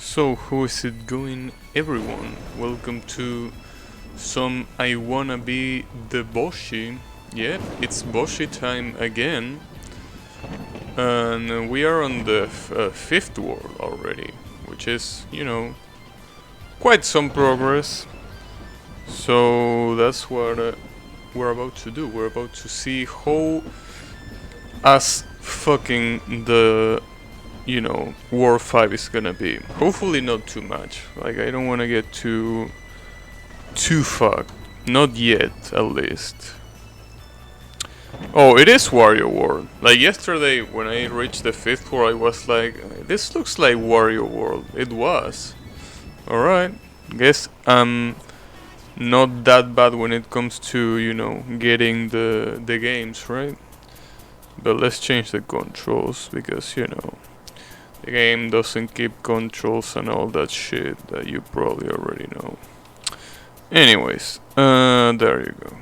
So, how is it going, everyone? Welcome to some I Wanna Be the Boshy. Yep, it's Boshy time again. And we are on the fifth world already, which is, quite some progress. So, that's what we're about to do. We're about to see how as fucking the War 5 is gonna be. Hopefully not too much. Like, I don't wanna get too fucked. Not yet, at least. Oh, it is Wario World. Like, yesterday, when I reached the 5th world, I was like, this looks like Wario World. It was. Alright. Guess I'm not that bad when it comes to, getting the games, right? But let's change the controls, because, the game doesn't keep controls and all that shit that you probably already know. Anyways, there you go.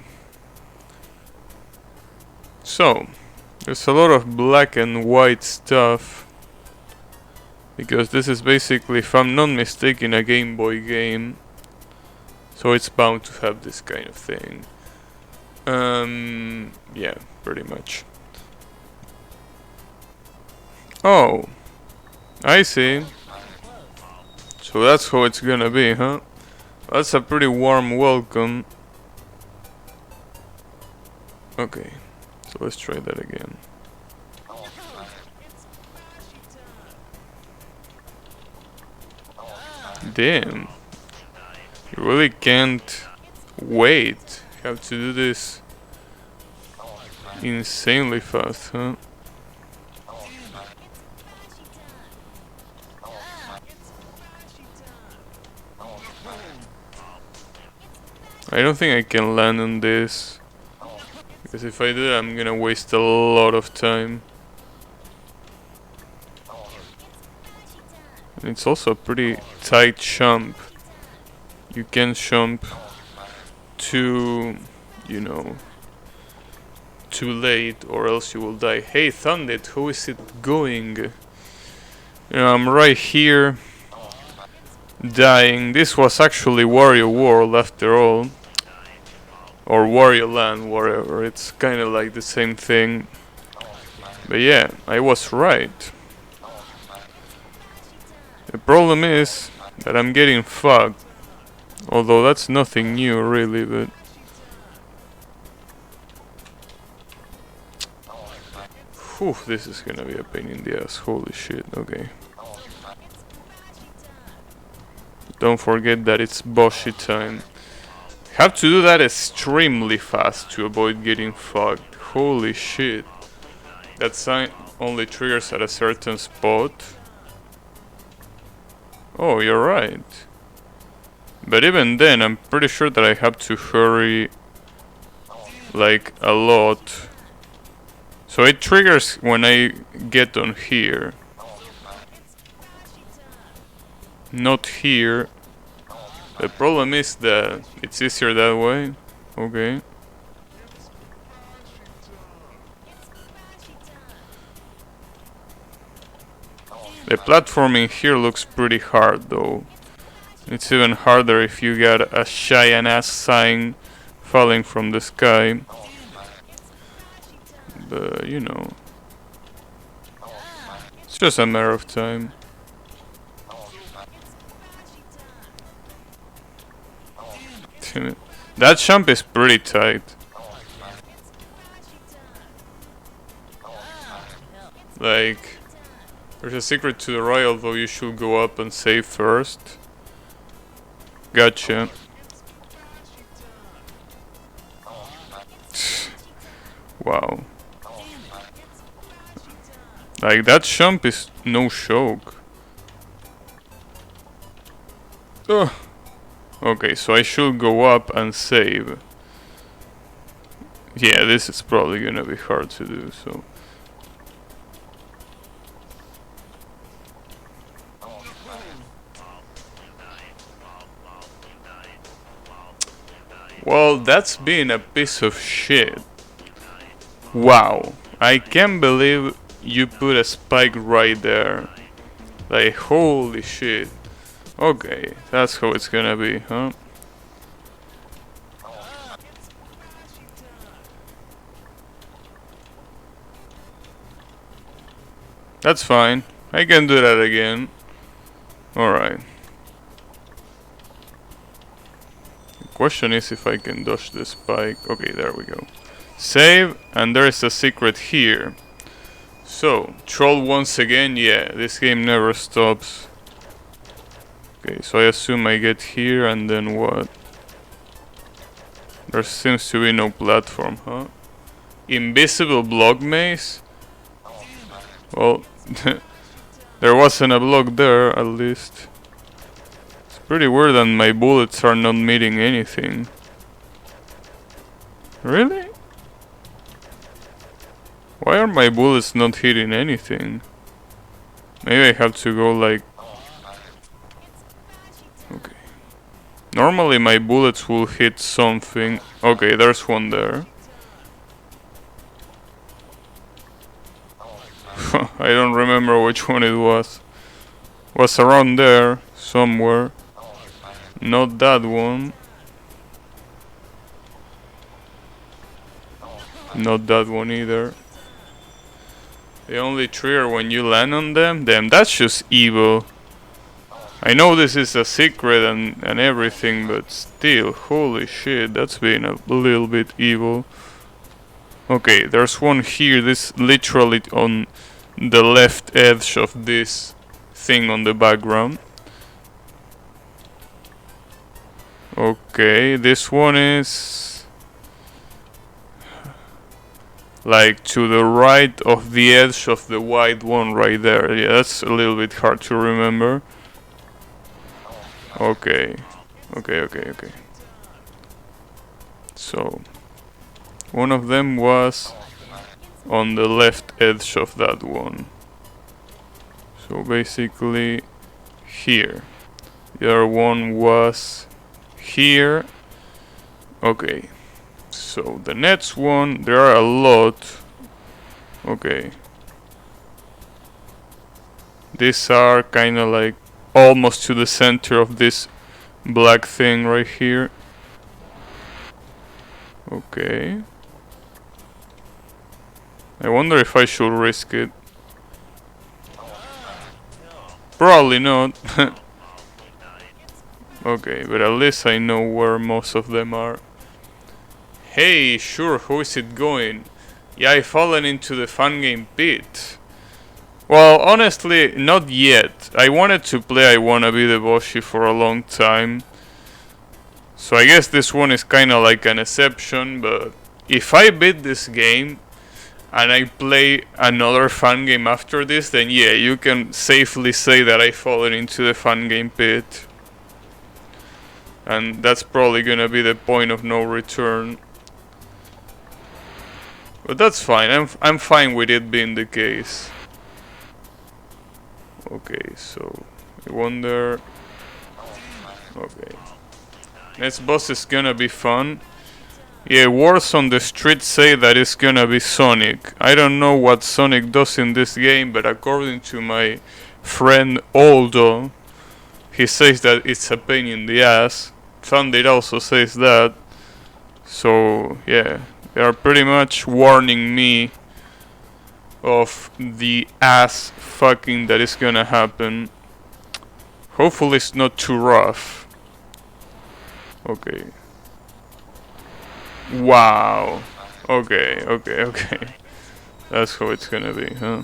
So, there's a lot of black and white stuff, because this is basically, if I'm not mistaken, a Game Boy game. So it's bound to have this kind of thing. Yeah, pretty much. Oh, I see. So that's how it's gonna be, huh? That's a pretty warm welcome. Okay, so let's try that again. Damn. You really can't wait. You have to do this insanely fast, huh? I don't think I can land on this, because if I do, I'm gonna waste a lot of time. And it's also a pretty tight jump. You can't jump too, too late, or else you will die. Hey Thundit, how is it going? I'm right here, dying. This was actually Wario World after all. Or Wario Land, whatever. It's kind of like the same thing. But yeah, I was right. The problem is that I'm getting fucked. Although that's nothing new, really, but... Whew, this is gonna be a pain in the ass. Holy shit, okay. Don't forget that it's Boshy time. Have to do that extremely fast to avoid getting fucked. Holy shit. That sign only triggers at a certain spot. Oh, you're right. But even then, I'm pretty sure that I have to hurry like a lot. So it triggers when I get on here. Not here. The problem is that it's easier that way. Okay. The platforming here looks pretty hard though. It's even harder if you got a giant ass sign falling from the sky. But it's just a matter of time. That jump is pretty tight. Like, there's a secret to the right, although you should go up and save first. Gotcha. Wow. Like, that jump is no joke. Ugh. Okay, so I should go up and save. Yeah, this is probably gonna be hard to do, so... Well, that's been a piece of shit. Wow, I can't believe you put a spike right there. Like, holy shit. Okay, that's how it's gonna be, huh? That's fine. I can do that again. Alright. The question is if I can dodge the spike. Okay, there we go. Save, and there is a secret here. So, troll once again. Yeah, this game never stops. Okay, so I assume I get here and then what? There seems to be no platform, huh? Invisible block maze? Well, there wasn't a block there, at least. It's pretty weird that my bullets are not meeting anything. Really? Why are my bullets not hitting anything? Maybe I have to go like... Okay. Normally my bullets will hit something. Okay, there's one there. I don't remember which one it was. Was around there, somewhere. Not that one. Not that one either. They only trigger when you land on them? Damn, that's just evil. I know this is a secret and everything, but still, holy shit, that's been a little bit evil. Okay, there's one here, this literally on the left edge of this thing on the background. Okay, this one is like to the right of the edge of the white one right there. Yeah, that's a little bit hard to remember. Okay. Okay. So, one of them was on the left edge of that one. So basically here. The other one was here. Okay. So the next one, there are a lot. Okay. These are kinda like almost to the center of this black thing right here. Okay. I wonder if I should risk it. Probably not. Okay, but at least I know where most of them are. Hey, sure, how is it going? Yeah, I've fallen into the fun game pit. Well, honestly, not yet. I wanted to play I Wanna Be the Boshy for a long time. So I guess this one is kinda like an exception, but if I beat this game and I play another fun game after this, then yeah, you can safely say that I've fallen into the fun game pit. And that's probably gonna be the point of no return. But that's fine, I'm fine with it being the case. Okay, so I wonder... Okay. Next boss is gonna be fun. Yeah, words on the street say that it's gonna be Sonic. I don't know what Sonic does in this game, but according to my friend Aldo, he says that it's a pain in the ass. Thundir also says that. So, yeah, they are pretty much warning me of the ass fucking that is gonna happen. Hopefully it's not too rough. Okay. Wow. Okay. That's how it's gonna be, huh?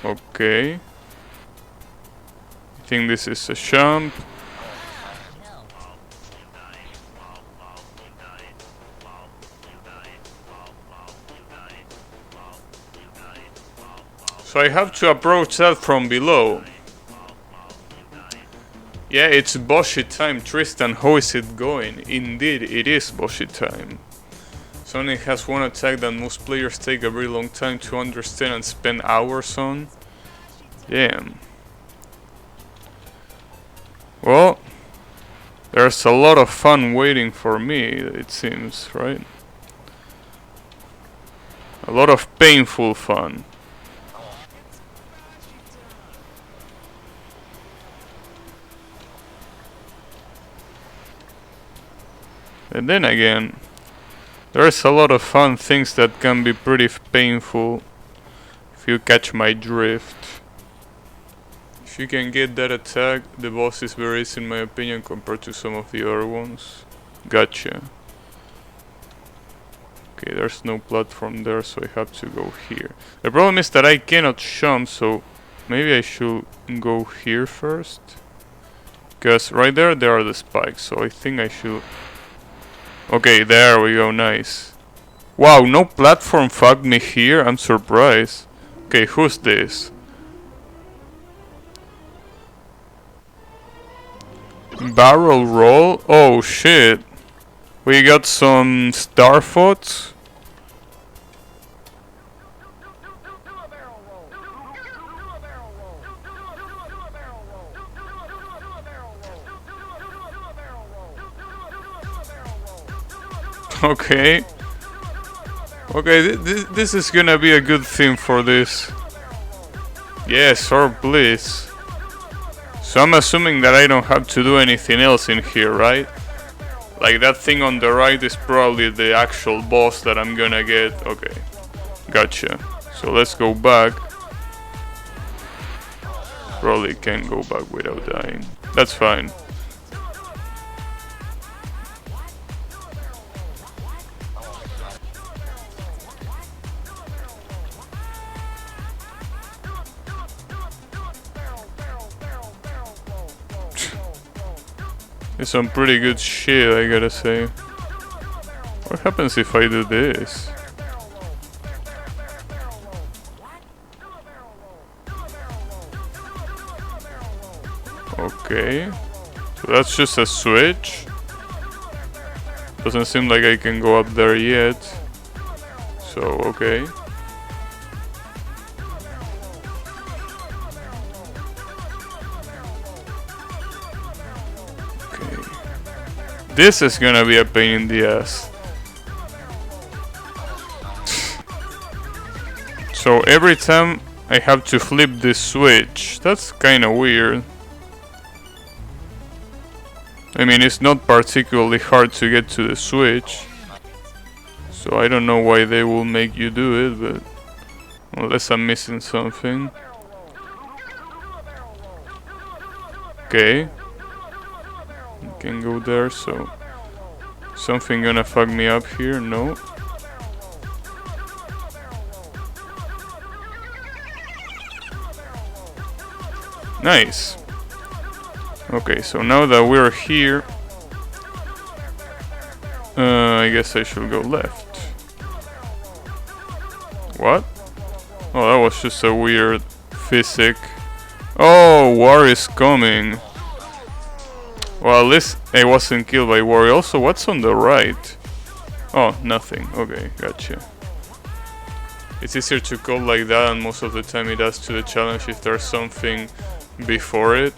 Okay. I think this is a jump. So I have to approach that from below. Yeah, it's Boshy time, Tristan. How is it going? Indeed, it is Boshy time. Sonic has one attack that most players take a very long time to understand and spend hours on. Damn. Well, there's a lot of fun waiting for me, it seems, right? A lot of painful fun. And then again, there's a lot of fun things that can be pretty painful, if you catch my drift. If you can get that attack, the boss is very easy in my opinion compared to some of the other ones. Gotcha. Okay, there's no platform there, so I have to go here. The problem is that I cannot jump, so maybe I should go here first. Because right there are the spikes, so I think I should... Okay, there we go, nice. Wow, no platform fucked me here, I'm surprised. Okay, who's this? Barrel roll? Oh shit. We got some starfots. Okay. Okay, this is gonna be a good thing for this. Yes, sir, please. So I'm assuming that I don't have to do anything else in here, right? Like that thing on the right is probably the actual boss that I'm gonna get. Okay, gotcha. So let's go back. Probably can't go back without dying. That's fine. It's some pretty good shit, I gotta say. What happens if I do this? Okay. So that's just a switch. Doesn't seem like I can go up there yet. So, okay. This is gonna be a pain in the ass. So every time I have to flip this switch, that's kinda weird. I mean, it's not particularly hard to get to the switch. So I don't know why they will make you do it, but unless I'm missing something. Okay. Can go there, so something gonna fuck me up here? No. Nice. Okay, so now that we're here, I guess I should go left. What? Oh, that was just a weird physic. Oh, war is coming. Well, at least I wasn't killed by war. Also, what's on the right? Oh, nothing. Okay, gotcha. It's easier to call like that, and most of the time it adds to the challenge if there's something before it.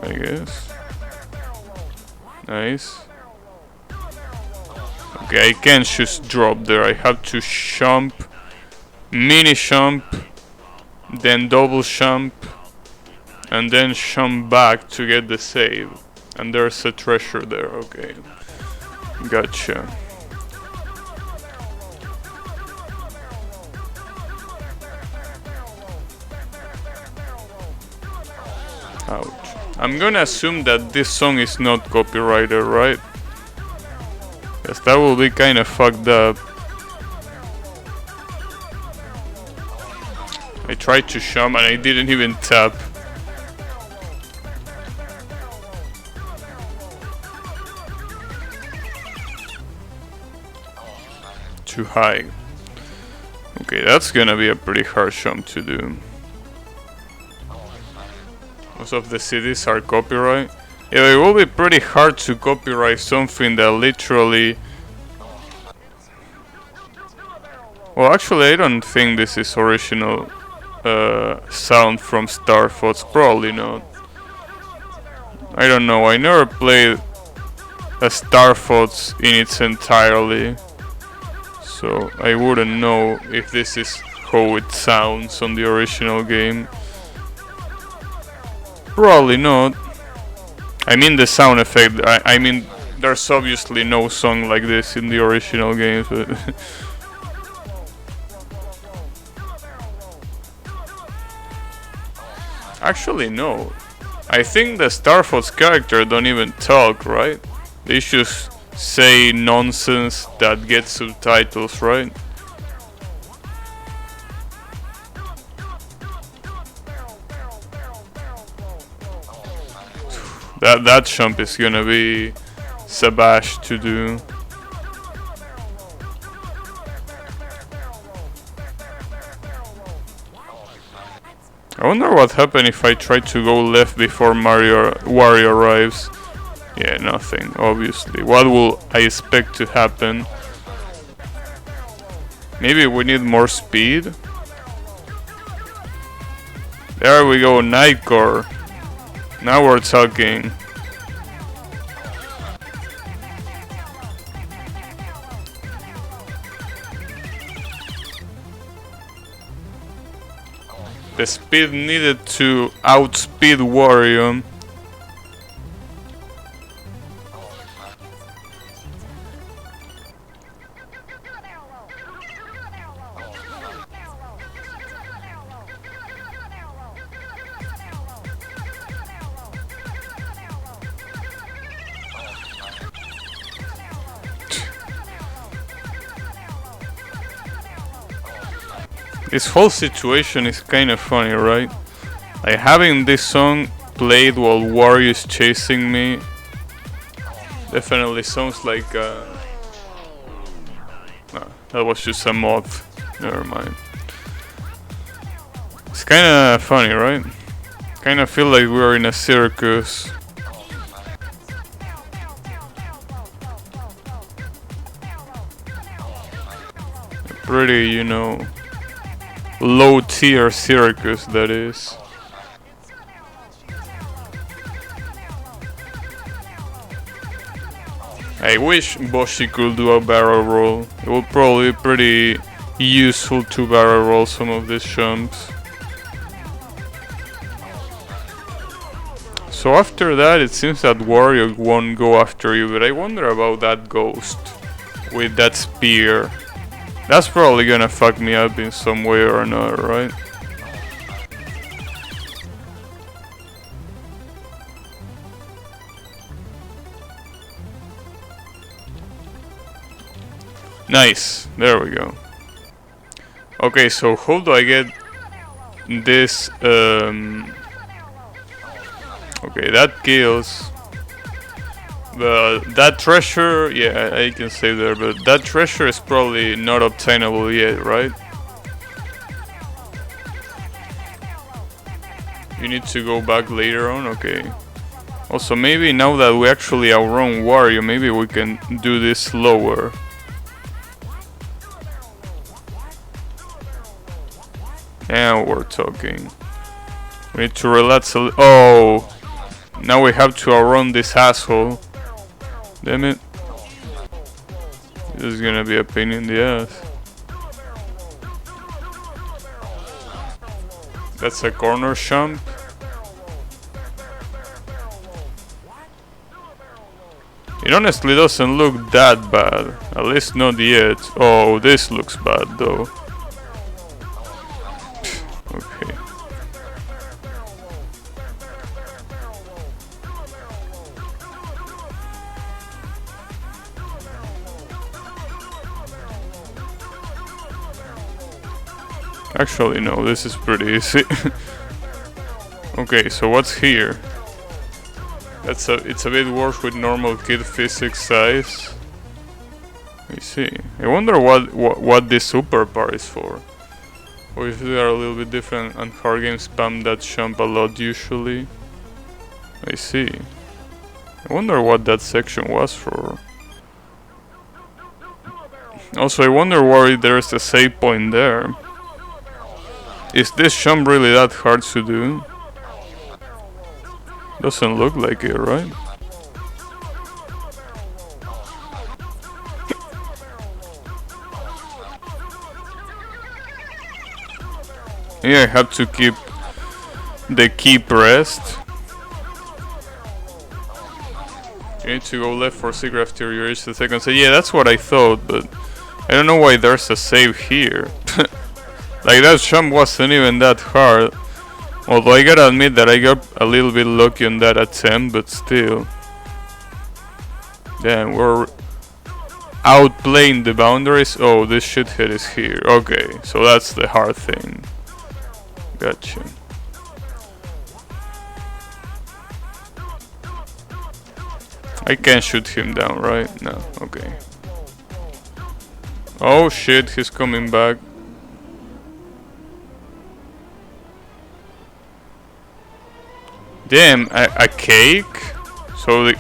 I guess. Nice. Okay, I can't just drop there. I have to jump, mini jump, then double jump, and then jump back to get the save. And there's a treasure there. Okay, gotcha. Ouch. I'm gonna assume that this song is not copyrighted, right? Because that will be kinda fucked up. I tried to jump and I didn't even tap. Too high. Okay, that's gonna be a pretty hard jump to do. Most of the cities are copyright. Yeah, it will be pretty hard to copyright something that literally... Well, actually, I don't think this is original sound from Star Fox. Probably not. I don't know. I never played a Star Fox in its entirely, so I wouldn't know if this is how it sounds on the original game. Probably not. I mean the sound effect. I mean there's obviously no song like this in the original games, but actually no. I think the Star Fox character don't even talk, right? They just say nonsense that gets subtitles, right? That jump is gonna be Sabash to do. I wonder what happened if I try to go left before Wario arrives. Yeah, nothing, obviously. What will I expect to happen? Maybe we need more speed? There we go, Nightcore. Now we're talking. The speed needed to outspeed Wario. This whole situation is kind of funny, right? Like having this song played while Wario is chasing me definitely sounds like no, that was just a mod. Never mind. It's kind of funny, right? Kind of feel like we're in a circus. A pretty, you know, low tier circus that is. I wish Boshy could do a barrel roll. It would probably be pretty useful to barrel roll some of these jumps. So after that it seems that Wario won't go after you, but I wonder about that ghost with that spear. That's probably gonna fuck me up in some way or another, right? Nice, there we go. Okay, so how do I get this? Okay, that kills. But that treasure, yeah, I can save there, but that treasure is probably not obtainable yet, right? You need to go back later on, okay. Also, maybe now that we actually outrun Wario, maybe we can do this slower. Now we're talking. We need to relax a little. Oh! Now we have to outrun this asshole. Damn it. This is gonna be a pain in the ass. That's a corner jump. It honestly doesn't look that bad. At least not yet. Oh, this looks bad though. Okay. Actually, no, this is pretty easy. Okay, so what's here? It's a bit worse with normal kid physics size. Let me see. I wonder what this super part is for. Or if they are a little bit different and hard games spam that jump a lot usually. I see. I wonder what that section was for. Also, I wonder why there's a save point there. Is this jump really that hard to do? Doesn't look like it, right? Yeah, I have to keep the key pressed. You need to go left for secret after you reach the second save. Yeah, that's what I thought, but I don't know why there's a save here. Like, that jump wasn't even that hard. Although I gotta admit that I got a little bit lucky on that attempt, but still. Damn, we're outplaying the boundaries. Oh, this shithead is here. Okay, so that's the hard thing. Gotcha. I can't shoot him down, right? No, okay. Oh shit, he's coming back. Damn, a cake? So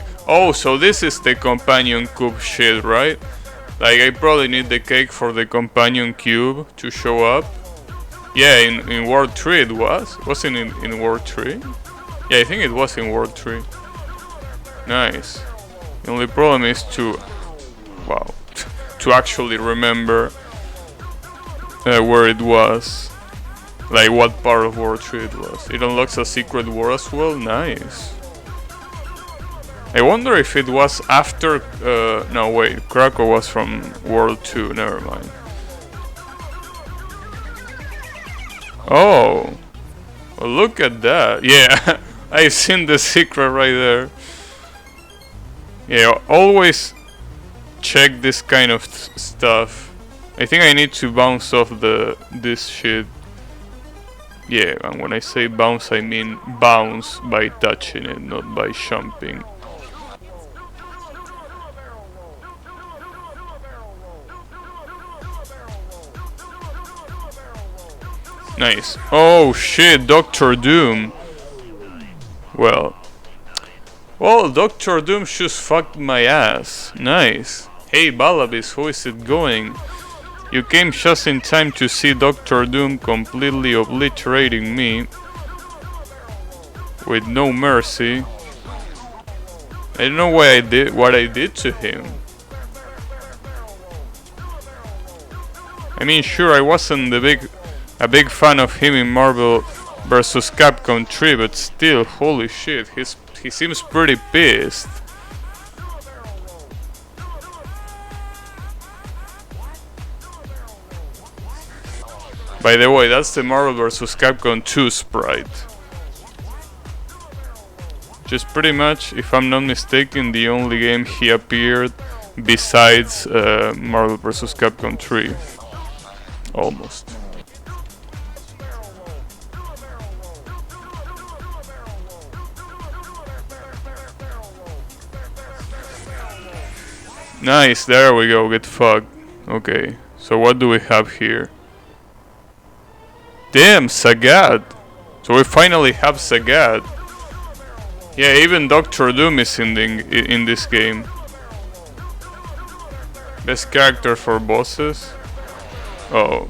so this is the companion cube shit, right? Like, I probably need the cake for the companion cube to show up. Yeah, in World 3 it was. Wasn't it in World 3? Yeah, I think it was in World 3. Nice. The only problem is to actually remember where it was. Like, what part of World 3 it was. It unlocks a secret world as well. Nice. I wonder if it was after... no, wait. Krakow was from World 2. Never mind. Oh. Well, look at that. Yeah. I've seen the secret right there. Yeah, always check this kind of stuff. I think I need to bounce off this shit. Yeah, and when I say bounce, I mean bounce by touching it, not by jumping. Nice. Oh shit, Doctor Doom. Well, Doctor Doom just fucked my ass. Nice. Hey Balabis, how is it going? You came just in time to see Doctor Doom completely obliterating me with no mercy. I don't know why what I did to him. I mean, sure, I wasn't a big fan of him in Marvel vs. Capcom 3, but still, holy shit, he seems pretty pissed. By the way, that's the Marvel vs. Capcom 2 sprite. Just pretty much, if I'm not mistaken, the only game he appeared besides Marvel vs. Capcom 3. Almost. Nice, there we go, get fucked. Okay, so what do we have here? Damn, Sagat! So we finally have Sagat. Yeah, even Doctor Doom is in this game. Best character for bosses? Oh.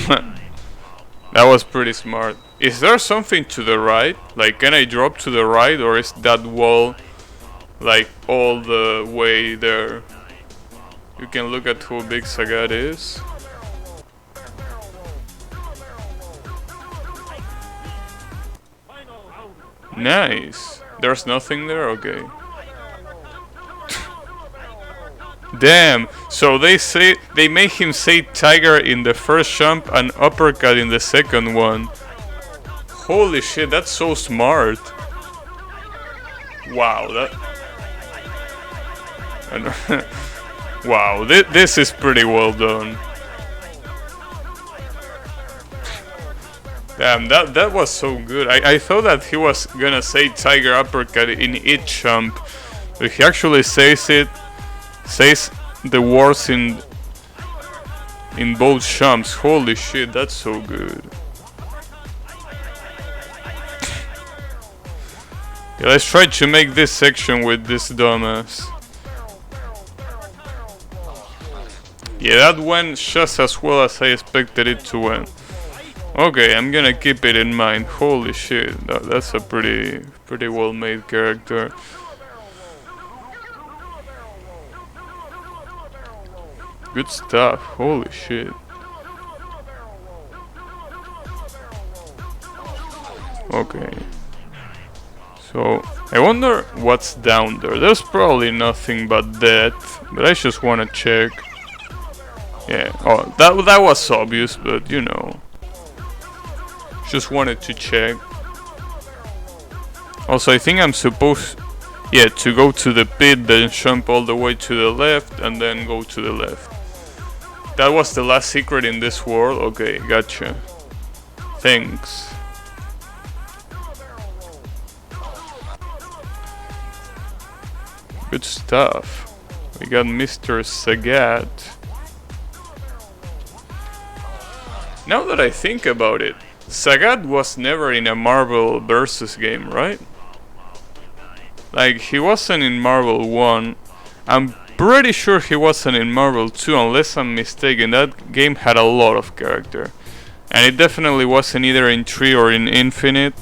That was pretty smart. Is there something to the right? Like, can I drop to the right, or is that wall like all the way there? You can look at how big Sagat is. Nice. There's nothing there? Okay. Damn. So they make him say tiger in the first jump and uppercut in the second one. Holy shit, that's so smart. Wow, wow, this is pretty well done. Damn, that was so good. I thought that he was gonna say tiger uppercut in each jump, but he actually says the words in both jumps. Holy shit, that's so good. Yeah, let's try to make this section with this dumbass. Yeah, that went just as well as I expected it to win. Okay, I'm gonna keep it in mind. Holy shit, that's a pretty well made character. Good stuff, holy shit. Okay. So, I wonder what's down there. There's probably nothing but death, but I just wanna check. Yeah, oh, that was obvious, but you know. Just wanted to check. Also, I think I'm supposed, yeah, to go to the pit, then jump all the way to the left, and then go to the left. That was the last secret in this world? Okay, gotcha. Thanks. Good stuff. We got Mr. Sagat. Now that I think about it, Sagat was never in a Marvel versus game, right? Like, he wasn't in Marvel 1. I'm pretty sure he wasn't in Marvel 2, unless I'm mistaken. That game had a lot of character. And it definitely wasn't either in 3 or in Infinite.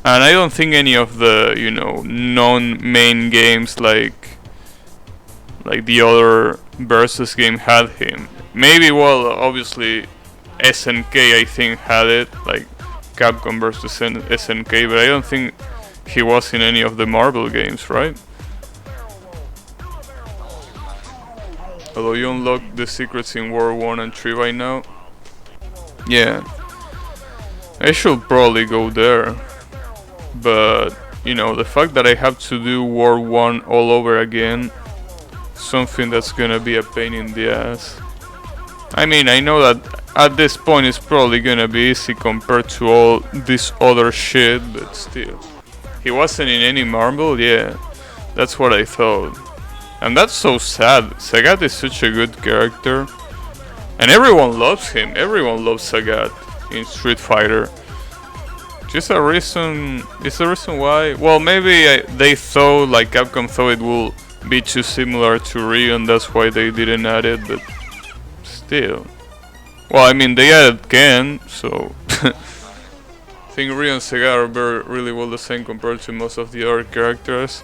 And I don't think any of the, you know, non-main games like the other versus game had him. Maybe, well, obviously SNK I think had it, like Capcom versus SNK, but I don't think he was in any of the Marvel games, right? Although you unlocked the secrets in World 1 and 3 by now. Yeah. I should probably go there. But, you know, the fact that I have to do World 1 all over again, something that's gonna be a pain in the ass. I mean, I know that at this point it's probably gonna be easy compared to all this other shit, but still. He wasn't in any Marvel? Yeah, that's what I thought. And that's so sad. Sagat is such a good character. And everyone loves him. Everyone loves Sagat in Street Fighter. It's the reason why. Well, maybe they thought, like Capcom thought it will be too similar to Ryu, and that's why they didn't add it. But still, well, I mean they added Ken, so I think Ryu and Sagat are really well the same compared to most of the other characters.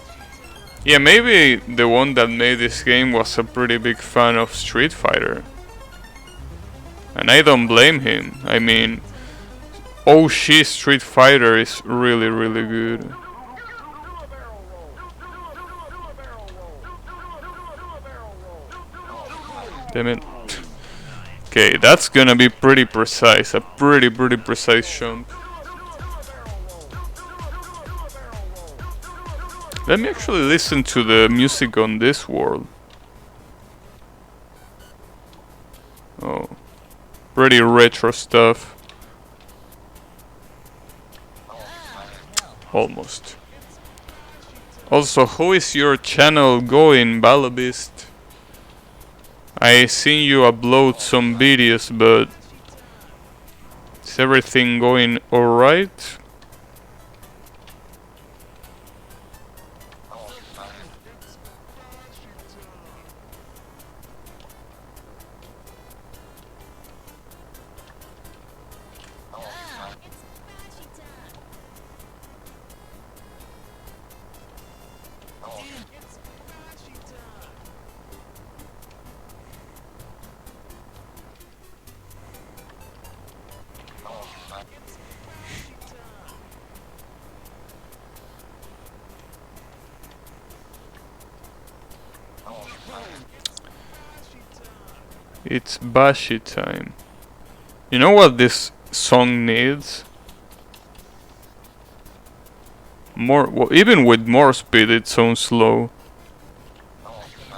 Yeah, maybe the one that made this game was a pretty big fan of Street Fighter, and I don't blame him. I mean, OG Street Fighter is really good. Damn it. Okay, that's gonna be pretty precise. A pretty precise jump. Let me actually listen to the music on this world. Oh. Pretty retro stuff. Almost. Also, how is your channel going, Balabist? I seen you upload some videos, but is everything going alright? It's Boshy time. You know what this song needs? More, well, even with more speed it sounds slow.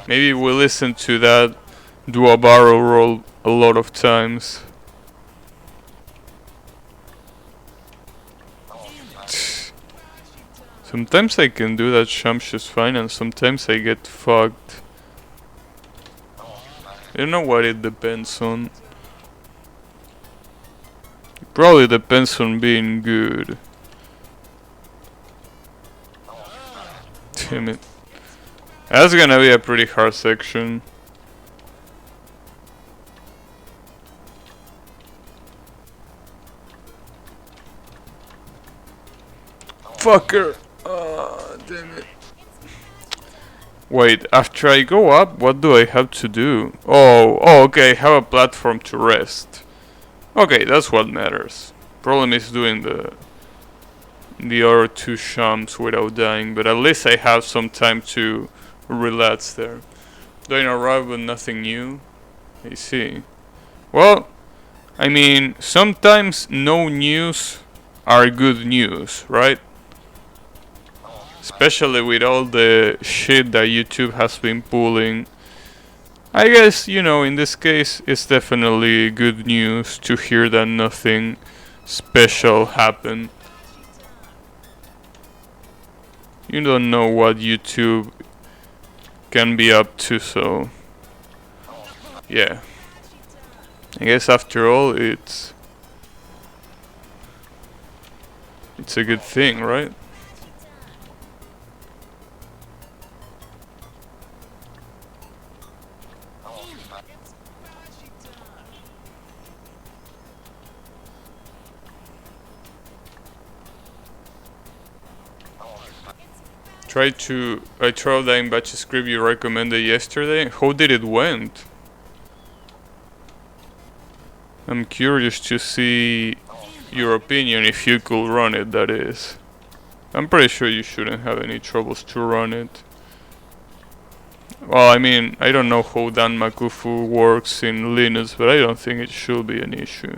Maybe we'll listen to that, do a barrel roll a lot of times. Sometimes I can do that jump just fine, and sometimes I get fucked. I don't know what it depends on. It probably depends on being good. Damn it. That's gonna be a pretty hard section. fucker! Ah, damn it. Wait, after I go up, what do I have to do? Oh, okay, I have a platform to rest. Okay, that's what matters. Problem is doing the other two shams without dying, but at least I have some time to relax there. Don't arrive with nothing new. I see. Well, I mean, sometimes no news are good news, right? Especially with all the shit that YouTube has been pulling. I guess, you know, in this case, it's definitely good news to hear that nothing special happened. You don't know what YouTube can be up to, so yeah. I guess after all, it's a good thing, right? I tried that in batch script you recommended yesterday. How did it went? I'm curious to see your opinion if you could run it, that is. I'm pretty sure you shouldn't have any troubles to run it. Well, I mean, I don't know how Dan Makufu works in Linux, but I don't think it should be an issue.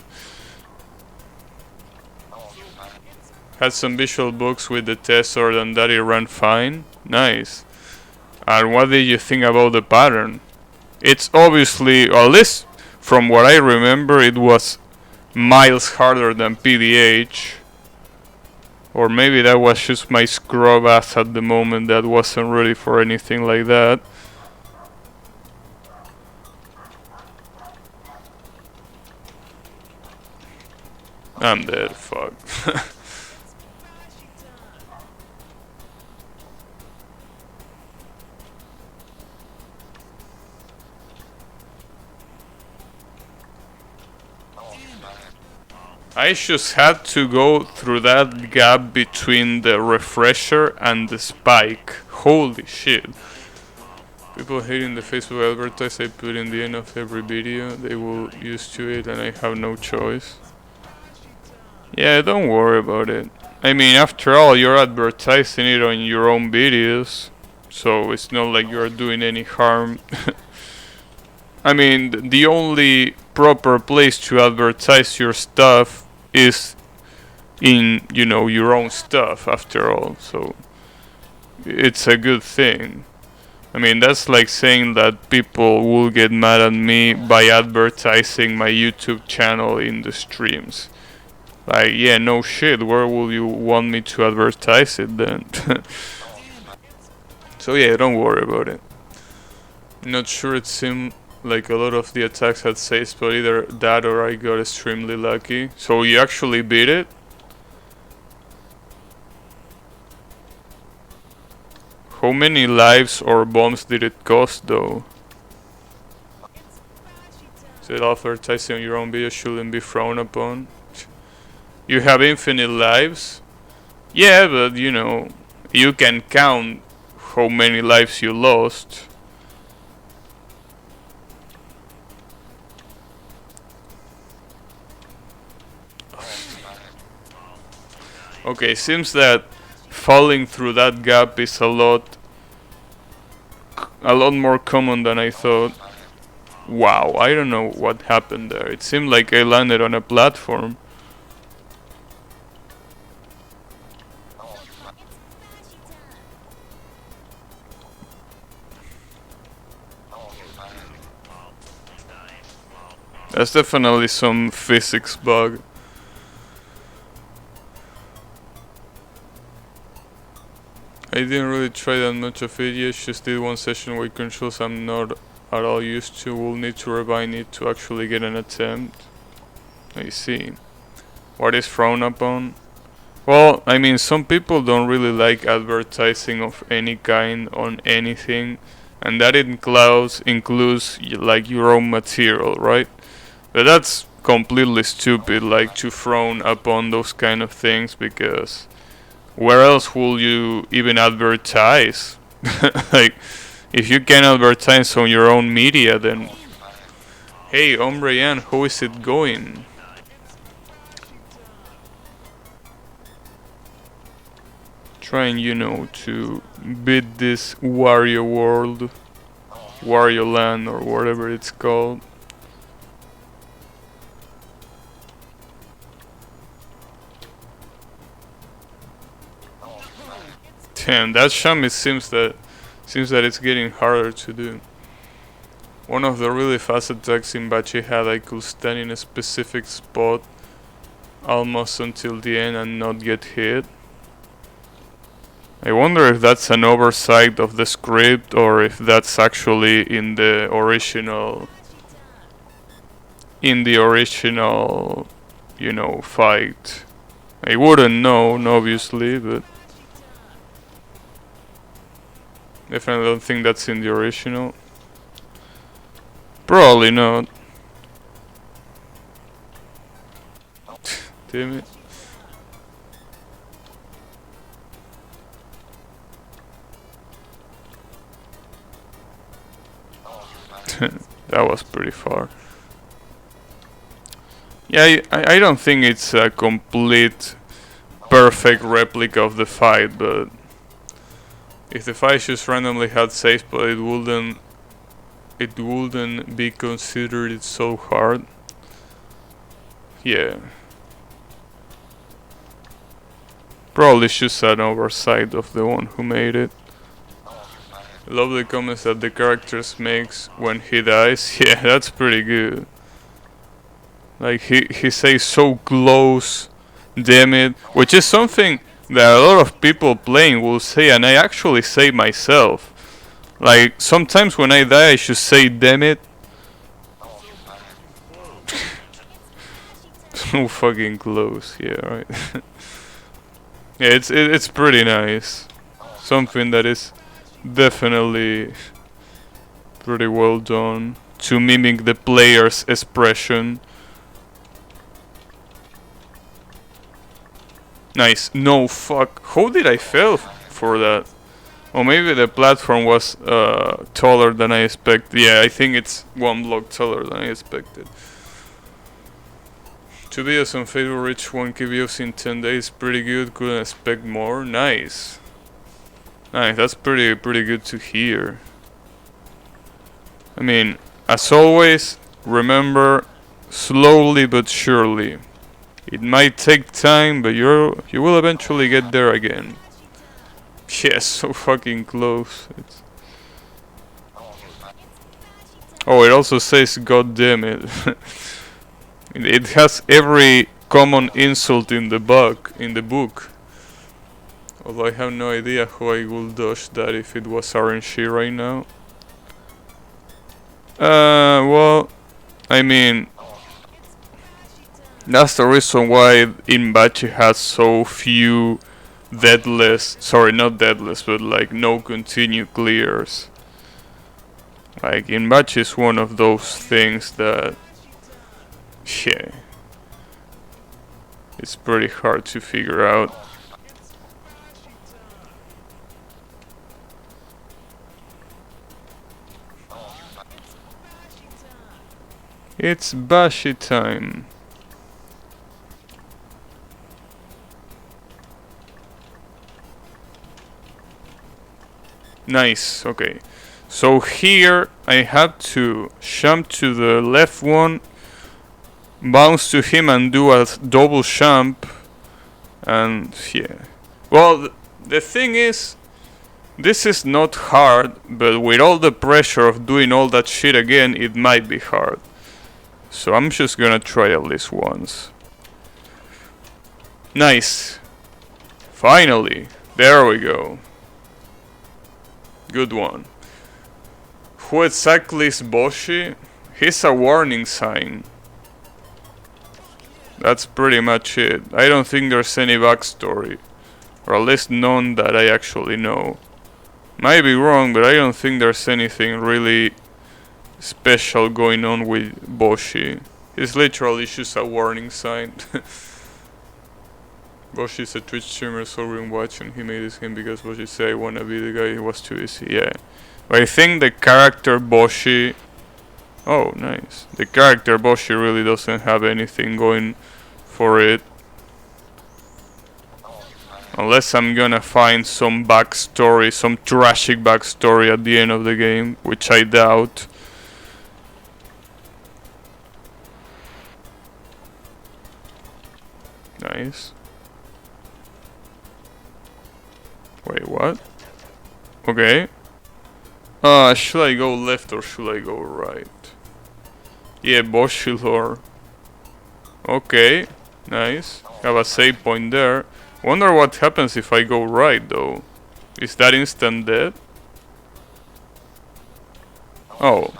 Had some visual bugs with the tester and that it ran fine. Nice. And what did you think about the pattern? It's obviously, or at least from what I remember, it was miles harder than PDH. Or maybe that was just my scrub ass at the moment that wasn't ready for anything like that. I'm dead, fuck. I just had to go through that gap between the refresher and the spike. Holy shit. People hating the Facebook advertise I put in the end of every video. They will used to it and I have no choice. Yeah, don't worry about it. I mean, after all, you're advertising it on your own videos. So it's not like you're doing any harm. I mean, the only proper place to advertise your stuff is in, you know, your own stuff after all, so it's a good thing. I mean, that's like saying that people will get mad at me by advertising my YouTube channel in the streams. Like, yeah, no shit, where will you want me to advertise it then? So yeah, don't worry about it. Not sure, it seemed like a lot of the attacks had saves, but either that or I got extremely lucky. So you actually beat it? How many lives or bombs did it cost though? Said advertising on your own video shouldn't be frowned upon. You have infinite lives? Yeah, but you know, you can count how many lives you lost. Okay, seems that falling through that gap is a lot more common than I thought. Wow, I don't know what happened there. It seemed like I landed on a platform. That's definitely some physics bug. I didn't really try that much of it yet, just did one session with controls I'm not at all used to. Will need to revive it to actually get an attempt. I see. What is frowned upon? Well, I mean, some people don't really like advertising of any kind on anything, and that includes like your own material, right? But that's completely stupid, like to frown upon those kind of things, because Where else will you even advertise? Like, if you can advertise on your own media, then hey, Ombrian, how is it going? Trying, you know, to beat this Wario World, Wario Land, or whatever it's called. Damn, that sham seems that it's getting harder to do. One of the really fast attacks in Boshy had I could stand in a specific spot almost until the end and not get hit. I wonder if that's an oversight of the script or if that's actually in the original you know, fight. I wouldn't know, obviously, but definitely don't think that's in the original. Probably not. Damn it. That was pretty far. Yeah, I don't think it's a complete perfect replica of the fight, but if the fight just randomly had saves, but it wouldn't be considered so hard. Yeah. Probably just an oversight of the one who made it. I love the comments that the characters makes when he dies. Yeah, that's pretty good. Like he says so close, damn it, which is something that a lot of people playing will say, and I actually say myself. Like sometimes when I die, I should say damn it. So fucking close, yeah, right. Yeah, it's pretty nice. Something that is definitely pretty well done to mimic the player's expression. Nice. No, fuck. How did I fail for that? Or maybe the platform was taller than I expected. Yeah, I think it's one block taller than I expected. To be as on Facebook reach 1k views in 10 days, pretty good. Couldn't expect more. Nice. Nice, that's pretty good to hear. I mean, as always, remember, slowly but surely. It might take time, but you will eventually get there again. Yes, so fucking close. Oh, it also says God damn it. It has every common insult in the book. Although I have no idea how I would dodge that if it was RNG right now. Well, I mean, that's the reason why in Boshy has so few deadless, sorry, not deadless, but like no continue clears. Like in Boshy is one of those things that, yeah, it's pretty hard to figure out. It's Boshy time. Nice, okay. So here I have to jump to the left one, bounce to him and do a double jump. And yeah. Well, the thing is, this is not hard, but with all the pressure of doing all that shit again, it might be hard. So I'm just gonna try at least once. Nice. Finally. There we go. Good one. Who exactly is Boshy? He's a warning sign. That's pretty much it. I don't think there's any backstory. Or at least none that I actually know. Might be wrong, but I don't think there's anything really special going on with Boshy. He's literally just a warning sign. Boshy's a Twitch streamer, so we're watching. He made this game because Boshy said I wanna be the guy. It was too easy. Yeah, but I think the character Boshy. Oh, nice. The character Boshy really doesn't have anything going for it. Unless I'm gonna find some backstory, some tragic backstory at the end of the game, which I doubt. Nice. Wait, what? Okay. Should I go left or should I go right? Yeah, Boshy lore. Okay, nice. Have a save point there. Wonder what happens if I go right though. Is that instant dead? Oh.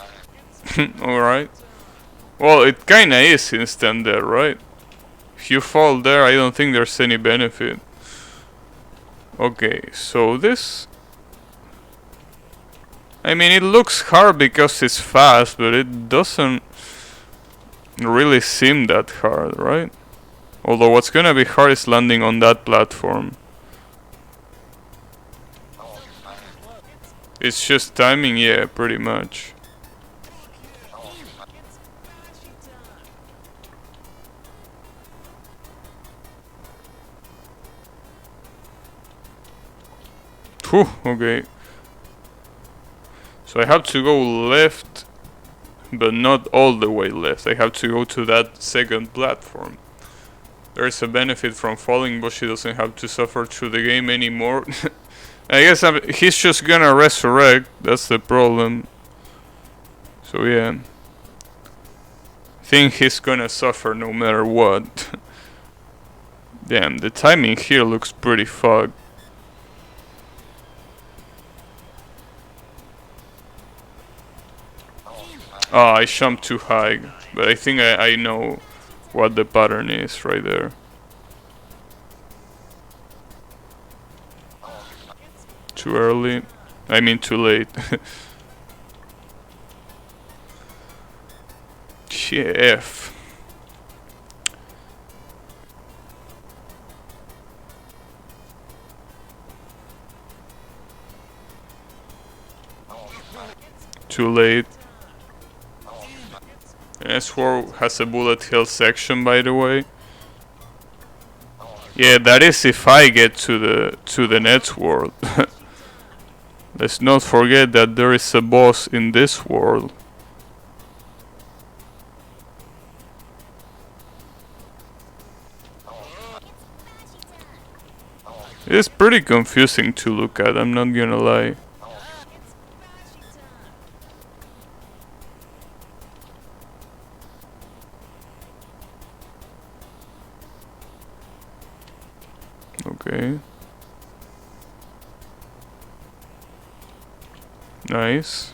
Alright. Well, it kinda is instant dead, right? If you fall there, I don't think there's any benefit. Okay, so this... I mean, it looks hard because it's fast, but it doesn't really seem that hard, right? Although what's gonna be hard is landing on that platform. It's just timing, yeah, pretty much. Whew, okay. So I have to go left, but not all the way left. I have to go to that second platform. There is a benefit from falling, but she doesn't have to suffer through the game anymore. I guess he's just gonna resurrect, that's the problem. So yeah. I think he's gonna suffer no matter what. Damn, the timing here looks pretty fucked. Ah, I jumped too high, but I think I know what the pattern is right there. Too early. I mean too late. F. Too late. S4 has a bullet hell section, by the way. Yeah, that is if I get to the next world. Let's not forget that there is a boss in this world. It's pretty confusing to look at, I'm not gonna lie. Okay. Nice.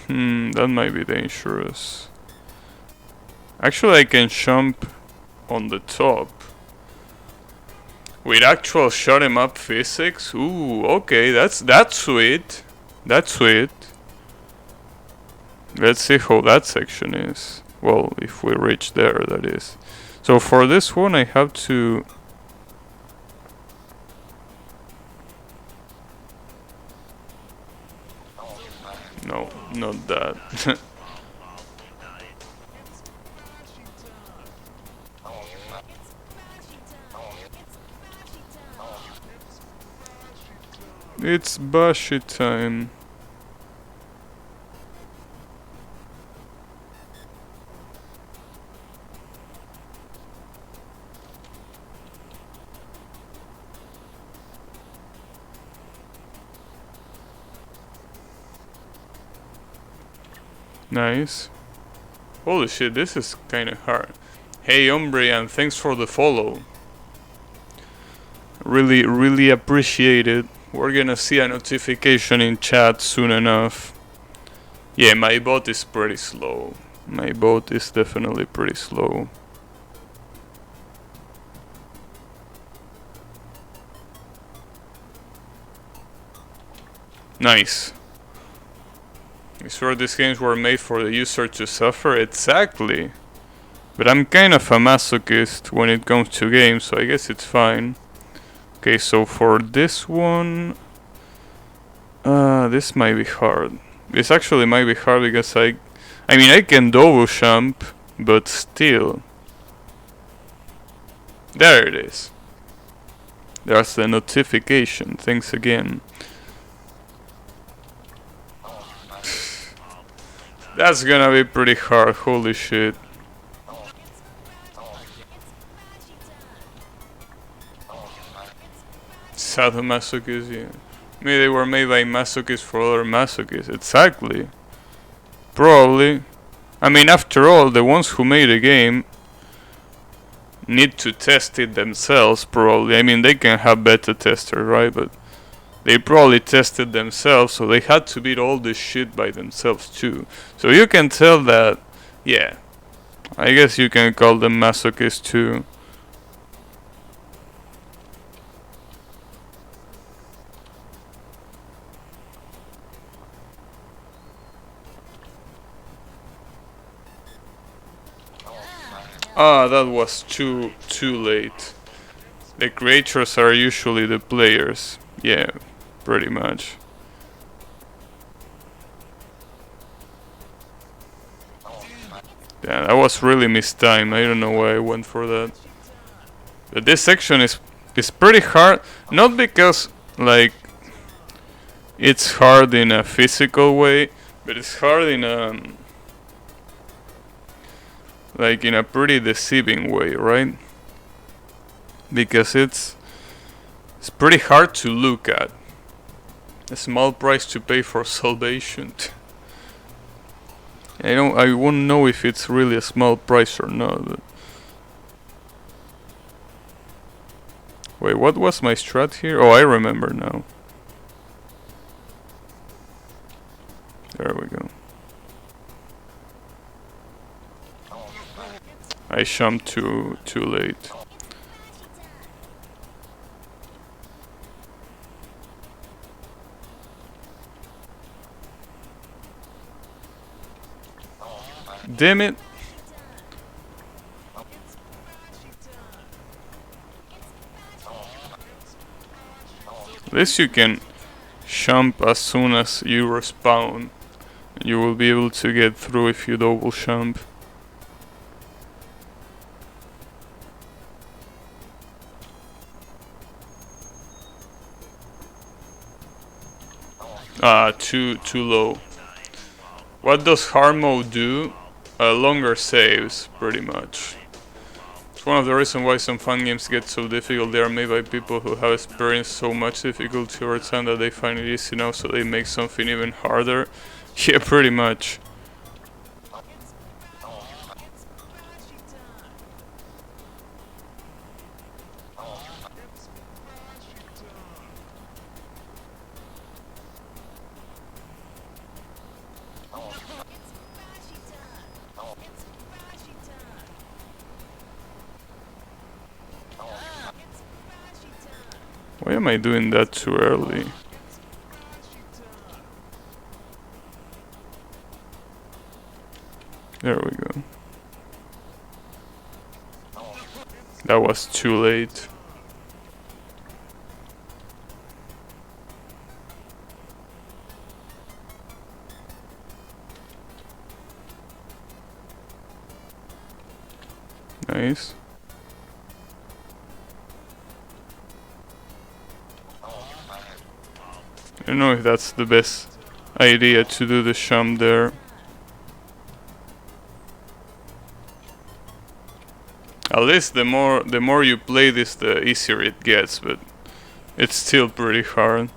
That might be dangerous. Actually, I can jump on the top. With actual shot 'em up physics? Ooh, okay, that's sweet. That's sweet. Let's see how that section is. Well, if we reach there, that is. So for this one, I have to... No, not that. It's Boshy time. Nice. Holy shit, this is kinda hard. Hey Ombre, and thanks for the follow. Really appreciate it. We're gonna see a notification in chat soon enough. Yeah, my bot is pretty slow. My bot is definitely pretty slow. Nice. I swear these games were made for the user to suffer. Exactly. But I'm kind of a masochist when it comes to games, so I guess it's fine. Okay, so for this one, this might be hard. This actually might be hard because I mean I can double jump, but still. There it is. There's the notification. Thanks again. That's gonna be pretty hard. Holy shit. Sadomasochists, yeah. Maybe they were made by masochists for other masochists. Exactly. Probably. I mean, after all, the ones who made the game need to test it themselves, probably. I mean, they can have beta testers, right? But they probably tested themselves, so they had to beat all this shit by themselves, too. So you can tell that, yeah. I guess you can call them masochists, too. Ah, that was too late. The creators are usually the players. Yeah, pretty much. Yeah, that was really mistimed. I don't know why I went for that. But this section is pretty hard. Not because like it's hard in a physical way, but it's hard in a like in a pretty deceiving way, right? Because it's pretty hard to look at. A small price to pay for salvation. I won't know if it's really a small price or not. But wait, what was my strat here? Oh, I remember now. There we go. I jumped too late. Damn it! At least you can jump as soon as you respawn. You will be able to get through if you double jump. Ah, too low. What does Hardon-mode do? Longer saves, pretty much. It's one of the reasons why some fun games get so difficult. They are made by people who have experienced so much difficulty over time that they find it easy now, so they make something even harder. Yeah, pretty much. Why am I doing that too early? There we go. That was too late. Nice. I don't know if that's the best idea to do the jump there. At least the more you play this, the easier it gets, but it's still pretty hard.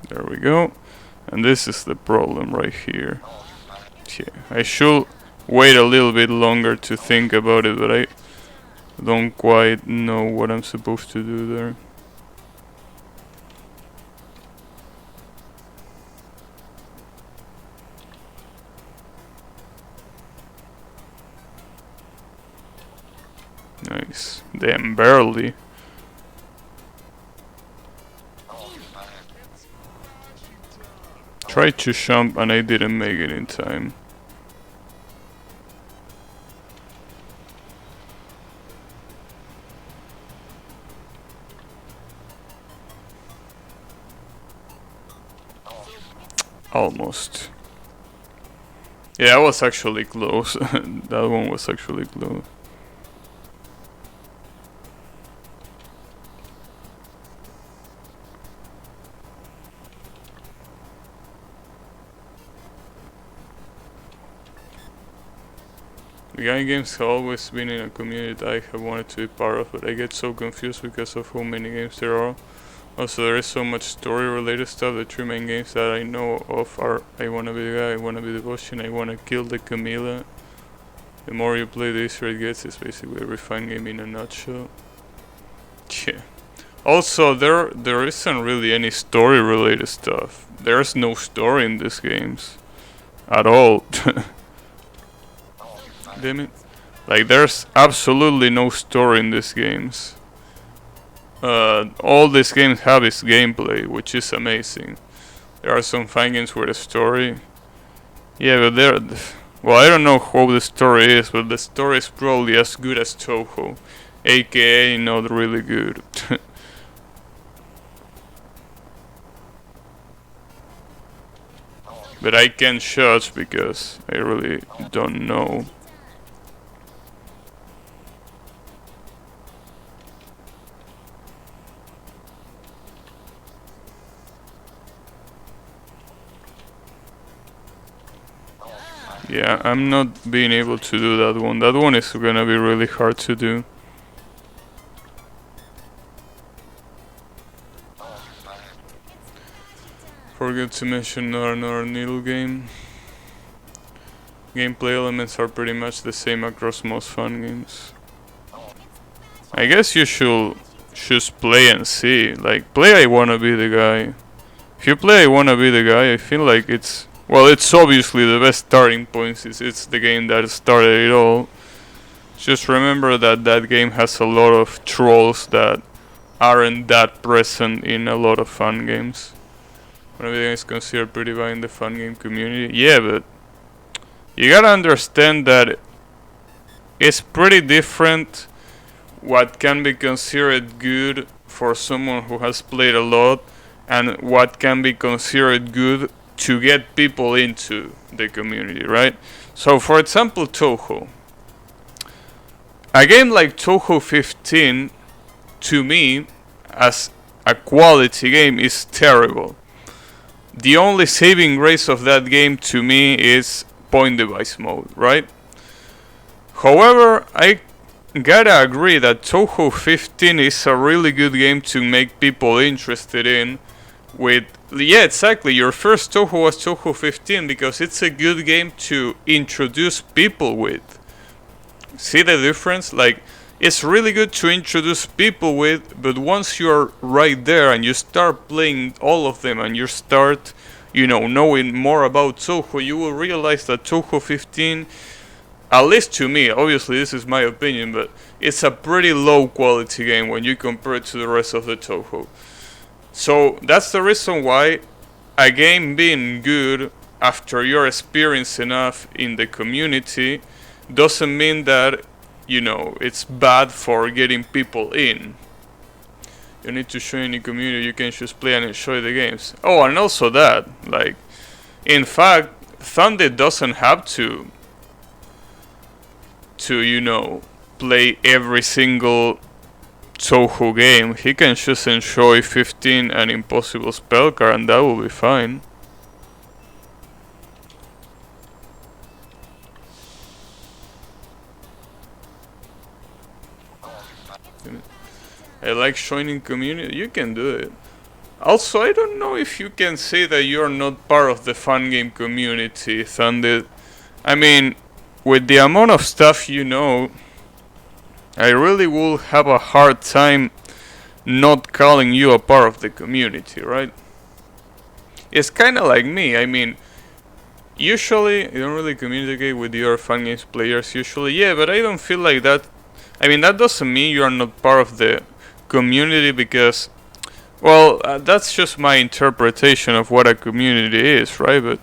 There we go. And this is the problem right here. Yeah, I should wait a little bit longer to think about it, but I don't quite know what I'm supposed to do there. Nice. Damn, barely. tried to jump and I didn't make it in time. Almost. Yeah, I was actually close. That one was actually close. The guy games have always been in a community that I have wanted to be part of, but I get so confused because of how many games there are. Also, there is so much story-related stuff. The three main games that I know of are I Wanna Be the Guy, I Wanna Be the Boshy, and I Wanna Kill the Camilla. The more you play, the easier it gets. It's basically a refined game in a nutshell. Yeah. Also, there isn't really any story-related stuff. There's no story in these games. At all. Damn it. Like, there's absolutely no story in these games. All these games have is gameplay, which is amazing. There are some fine games with a story. Yeah, but well, I don't know how the story is, but the story is probably as good as Touhou, aka not really good. But I can't judge because I really don't know. Yeah, I'm not being able to do that one. That one is gonna be really hard to do. Forget to mention another needle game. Gameplay elements are pretty much the same across most fun games. I guess you should just play and see. Like, play I Wanna Be the Guy. If you play I Wanna Be the Guy, I feel like it's... Well, it's obviously the best starting point since it's the game that started it all. Just remember that that game has a lot of trolls that aren't that present in a lot of fun games. One of the games considered pretty bad in the fun game community. Yeah, but you gotta understand that it's pretty different what can be considered good for someone who has played a lot and what can be considered good to get people into the community, right? So, for example, Touhou. A game like Touhou 15, to me, as a quality game, is terrible. The only saving grace of that game, to me, is point device mode, right? However, I gotta agree that Touhou 15 is a really good game to make people interested in. Yeah, exactly. Your first Touhou was Touhou 15 because it's a good game to introduce people with. See the difference? Like, it's really good to introduce people with, but once you're right there and you start playing all of them and you start, you know, knowing more about Touhou, you will realize that Touhou 15, at least to me, obviously this is my opinion, but it's a pretty low quality game when you compare it to the rest of the Touhou. So that's the reason why a game being good after you're experienced enough in the community doesn't mean that, you know, it's bad for getting people in. You need to join the community, you can just play and enjoy the games. Oh, and also that, like, in fact, Thunder doesn't have to, you know, play every single Touhou game. He can just enjoy 15 and Impossible Spell Card and that will be fine. I like joining community, you can do it. Also, I don't know if you can say that you're not part of the fun game community, Thunder. I mean, with the amount of stuff you know, I really will have a hard time not calling you a part of the community, right? It's kinda like me, I mean, usually you don't really communicate with your fun games players usually, yeah, but I don't feel like that. I mean, that doesn't mean you are not part of the community because Well, that's just my interpretation of what a community is, right? But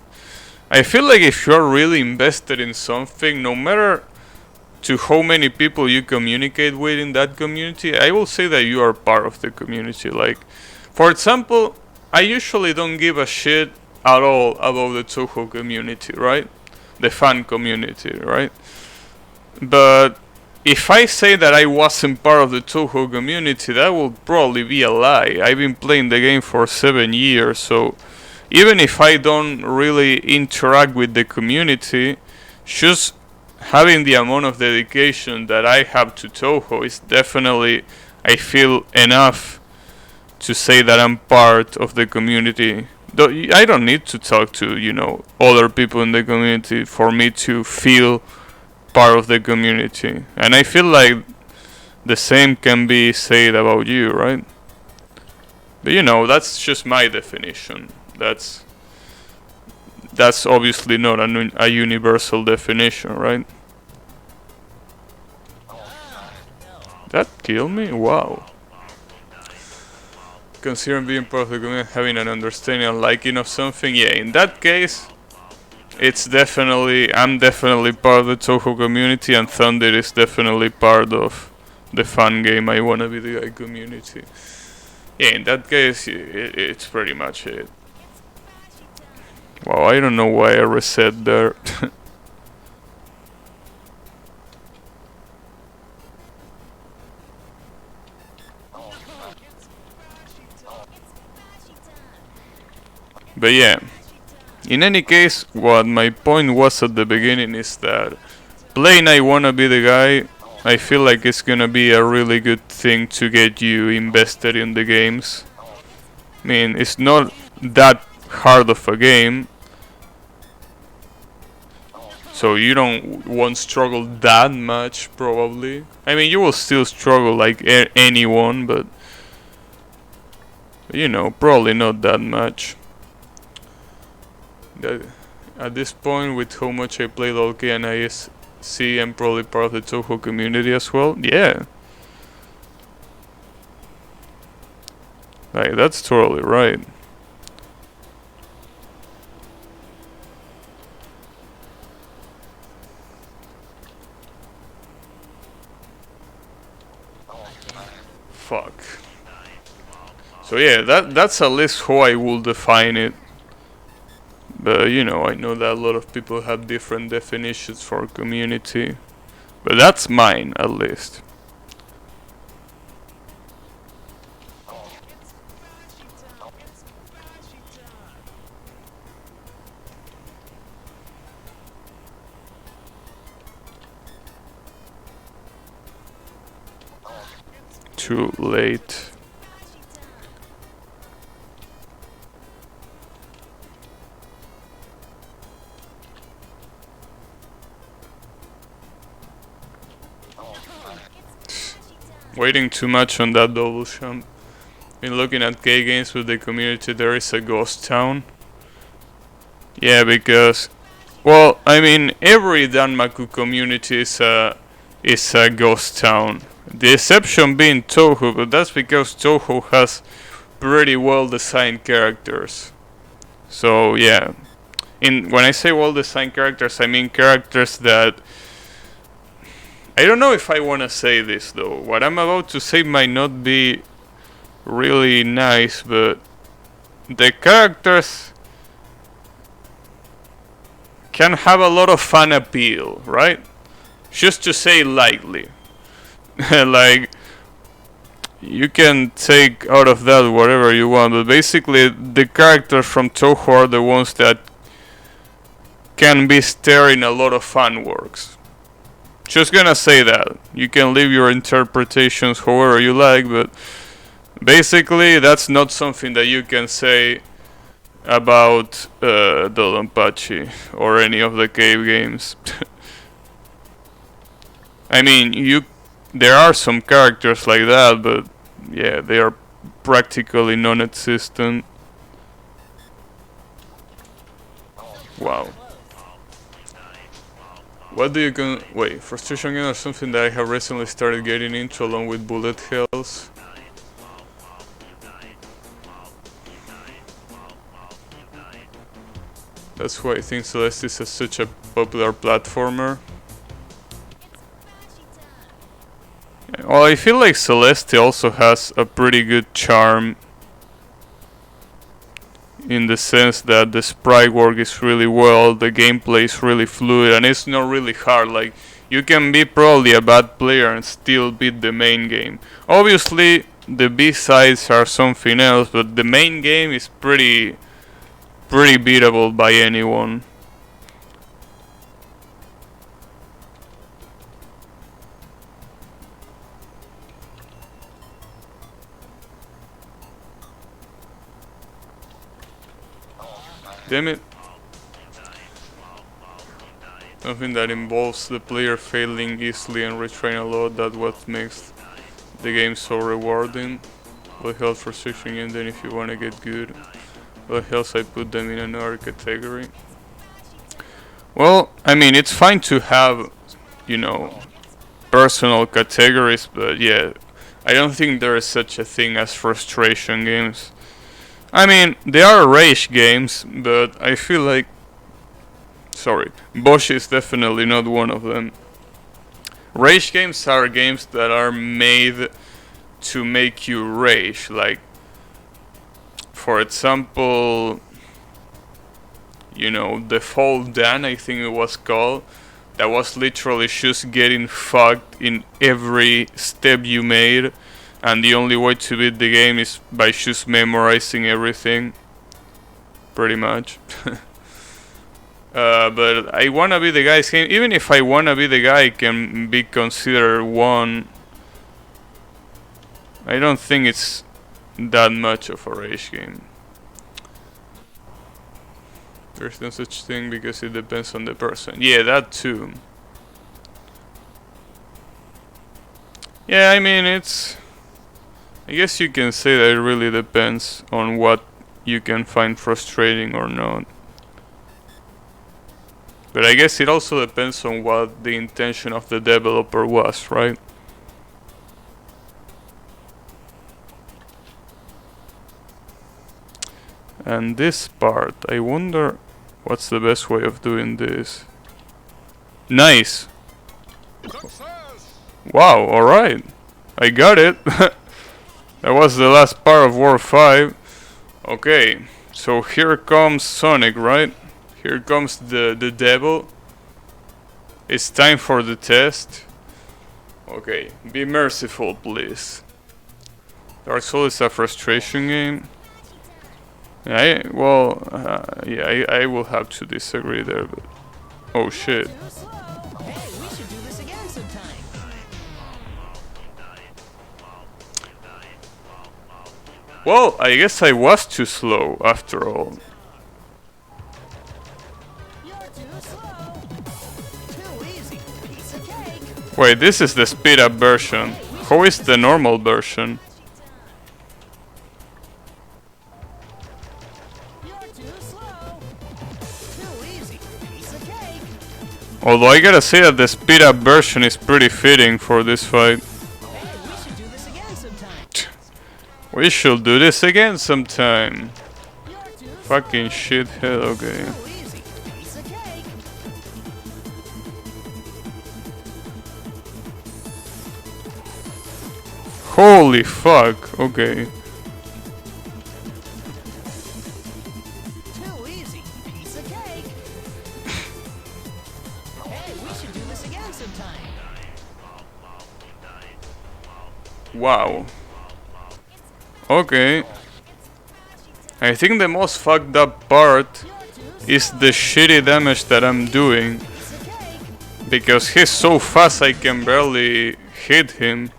I feel like if you're really invested in something, no matter to how many people you communicate with in that community, I will say that you are part of the community. Like, for example, I usually don't give a shit at all about the Toho community, right? The fan community, right? But if I say that I wasn't part of the Toho community, that will probably be a lie. I've been playing the game for 7 years, so even if I don't really interact with the community, just having the amount of dedication that I have to Toho is definitely, I feel, enough to say that I'm part of the community. I don't need to talk to, other people in the community for me to feel part of the community. And I feel like the same can be said about you, right? But that's just my definition. That's obviously not a universal definition, right? That killed me? Wow. Considering being part of the community, having an understanding and liking of something, yeah, in that case, I'm definitely part of the Toho community, and Thunder is definitely part of the fun game I wanna be the guy community. Yeah, in that case, it's pretty much it. Wow, I don't know why I reset there. But yeah, in any case, what my point was at the beginning is that playing I Wanna Be the Guy, I feel like it's gonna be a really good thing to get you invested in the games. I mean, it's not that hard of a game, so you won't struggle that much probably. I mean, you will still struggle like anyone, but probably not that much. At this point, with how much I play LoLK and ISC, I'm probably part of the Toho community as well. Yeah, like that's totally right. Fuck. So yeah, that's at least how I will define it. But I know that a lot of people have different definitions for community. But that's mine, at least. Too late. Waiting too much on that double jump. Been looking at K games with the community, there is a ghost town. Yeah, because, well, I mean, every Danmaku community is a ghost town. The exception being Toho, but that's because Toho has pretty well designed characters. So yeah, when I say well designed characters, I mean characters that, I don't know if I want to say this though. What I'm about to say might not be really nice, but the characters can have a lot of fun appeal, right? Just to say lightly. Like, you can take out of that whatever you want, but basically the characters from Toho are the ones that can be staring a lot of fun works. Just gonna say that. You can leave your interpretations however you like, but basically that's not something that you can say about Dodonpachi or any of the cave games. I mean, there are some characters like that, but yeah, they are practically non-existent. Wow. What do you wait, frustration game or something that I have recently started getting into along with bullet hells? That's why I think Celeste is such a popular platformer. Well, I feel like Celeste also has a pretty good charm, in the sense that the sprite work is really well, the gameplay is really fluid, and it's not really hard. Like, you can be probably a bad player and still beat the main game. Obviously, the B-sides are something else, but the main game is pretty beatable by anyone. Damn it. Something that involves the player failing easily and retrain a lot, that's what makes the game so rewarding. What helps for switching in then if you wanna get good. What else I put them in another category. Well, I mean, it's fine to have, you know, personal categories, but yeah, I don't think there is such a thing as frustration games. I mean, they are rage games, but I feel like... Sorry, Boshy is definitely not one of them. Rage games are games that are made to make you rage. Like, for example, you know, the Fall Dan, I think it was called. That was literally just getting fucked in every step you made. And the only way to beat the game is by just memorizing everything. Pretty much. But I wanna be the guy's game. Even if I wanna be the guy, I can be considered one. I don't think it's that much of a rage game. There's no such thing because it depends on the person. Yeah, that too. Yeah, I mean, it's... I guess you can say that it really depends on what you can find frustrating or not. But I guess it also depends on what the intention of the developer was, right? And this part, I wonder what's the best way of doing this. Nice! Wow, alright. I got it. That was the last part of War 5. Okay, so here comes Sonic, right? Here comes the devil. It's time for the test. Okay, be merciful, please. Dark Souls is a frustration game. Yeah, I will have to disagree there, but... Oh shit. Well, I guess I was too slow, after all. Wait, this is the speed up version. How is the normal version? Although I gotta say that the speed up version is pretty fitting for this fight. We should do this again sometime. Fucking shithead, okay. Holy fuck, okay. Wow. Okay. I think the most fucked up part is the shitty damage that I'm doing. Because he's so fast I can barely hit him.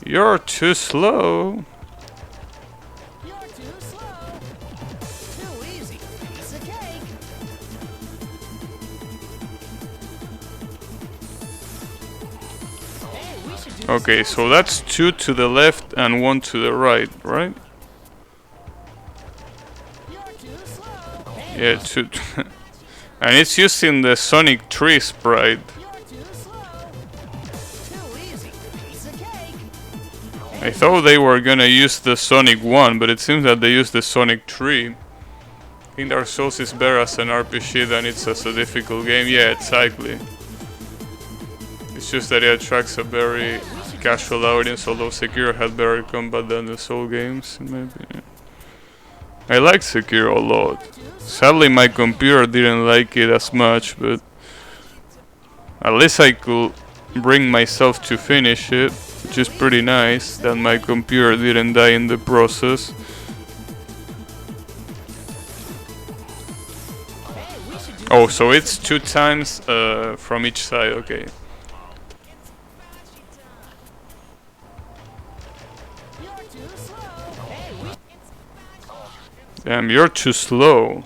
You're too slow. Okay, so that's 2 to the left and 1 to the right, right? Yeah, 2. And it's using the Sonic 3 sprite. I thought they were gonna use the Sonic 1, but it seems that they used the Sonic 3. I think Dark Souls is better as an RPG than it's as a difficult game. Yeah, exactly. It's just that it attracts a very casual audience, although Sekiro had better combat than the Soul games, in my opinion. I like Sekiro a lot. Sadly, my computer didn't like it as much, but at least I could bring myself to finish it, which is pretty nice that my computer didn't die in the process. Oh, so it's 2 times from each side, okay. Damn, you're too slow.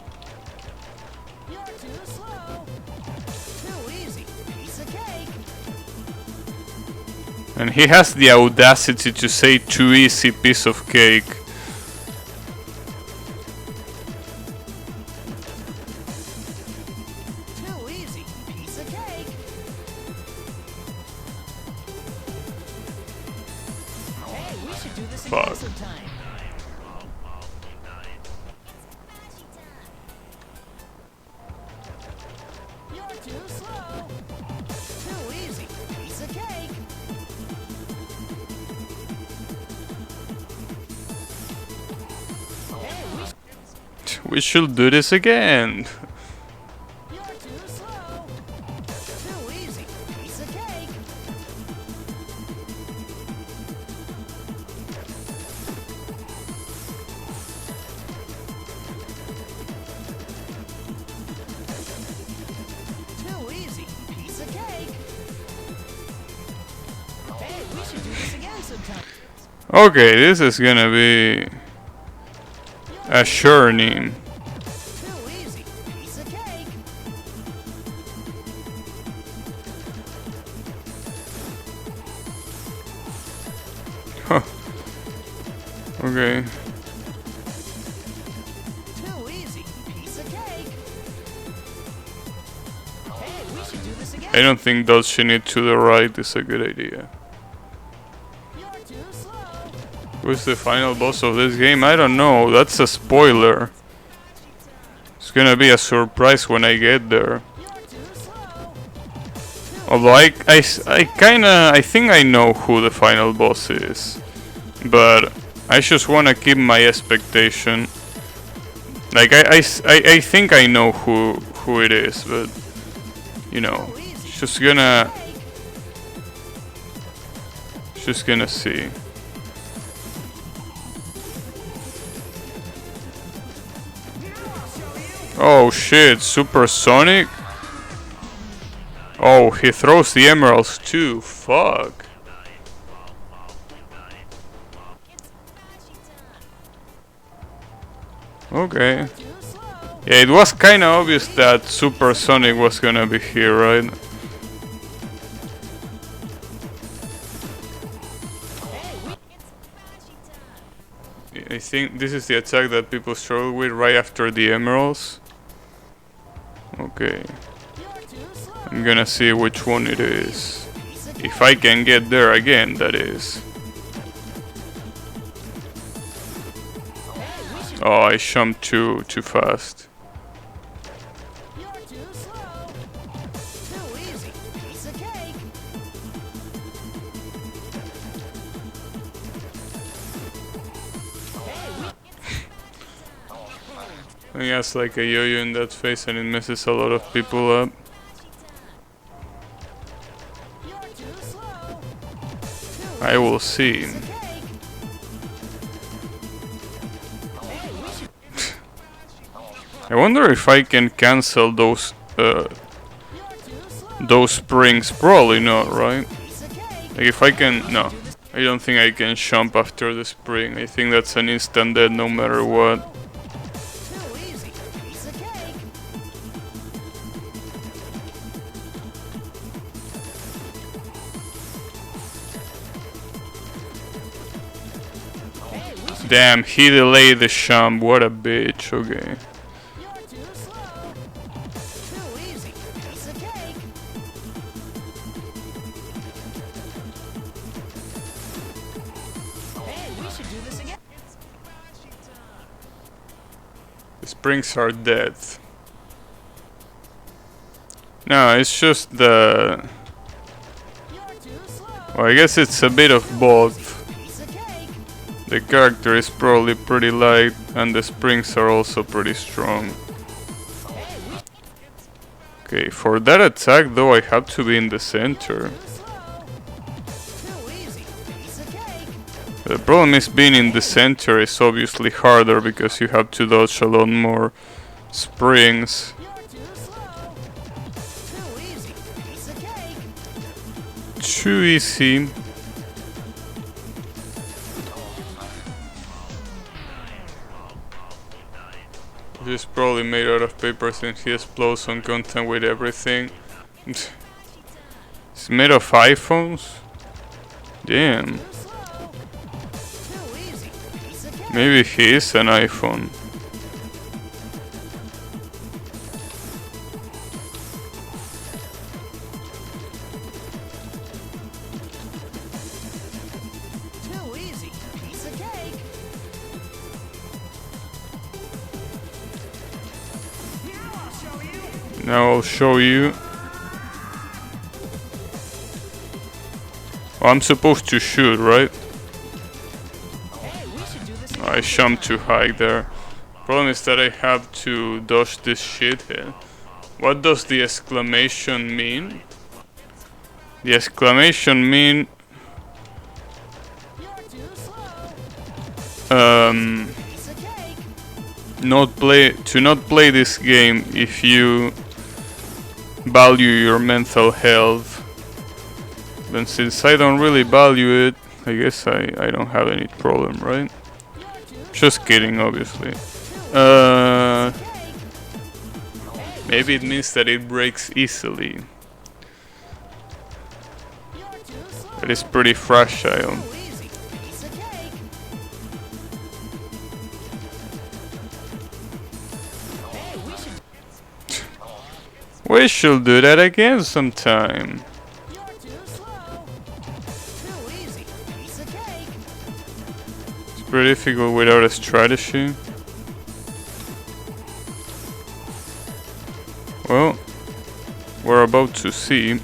And he has the audacity to say too easy piece of cake. Too easy piece of cake. Hey, we should do this again sometime. You're too slow. Too easy piece of cake. We should do this again. You're too slow. Too easy piece of cake. Too easy piece of cake. Hey, we should do this again sometime. Okay, this is gonna be a journey. Too easy piece of cake. Huh. Okay. Too easy piece of cake. Hey, we should do this again. I don't think dodging it to the right is a good idea. You're too slow. Who's the final boss of this game? I don't know. That's a spoiler. It's gonna be a surprise when I get there. You're too slow. Although I think I know who the final boss is. But I just wanna keep my expectation. Like I think I know who it is, but you know, just gonna see. Oh shit, Super Sonic? Oh, he throws the emeralds too, fuck. Okay. Yeah, it was kinda obvious that Super Sonic was gonna be here, right? I think this is the attack that people struggle with right after the emeralds. Okay. I'm gonna see which one it is. If I can get there again, that is. Oh, I jumped too fast. You're too slow. Too easy piece of cake. He has like a yo-yo in that face and it messes a lot of people up. You're too slow. I will see. I wonder if I can cancel those springs. Probably not, right? Like if I can, no. I don't think I can jump after the spring. I think that's an instant dead no matter what. Damn, he delayed the jump. What a bitch. Okay. springs are dead. No, it's just the... Well, I guess it's a bit of both. The character is probably pretty light, and the springs are also pretty strong. Okay, for that attack though, I have to be in the center. The problem is being in the center is obviously harder because you have to dodge a lot more springs. Too easy. He's probably made out of paper since he explodes on contact with everything. It's made of iPhones? Damn. Maybe he is an iPhone. Too easy. Piece of cake. Now I'll show you. Oh, I'm supposed to shoot, right? I jumped too high there. Problem is that I have to dodge this shit here. What does the exclamation mean? The exclamation mean not play this game if you value your mental health. Then since I don't really value it, I guess I don't have any problem, right? Just kidding, obviously. Maybe it means that it breaks easily. It is pretty fragile. We should do that again sometime. It's pretty difficult without a strategy. Well, we're about to see.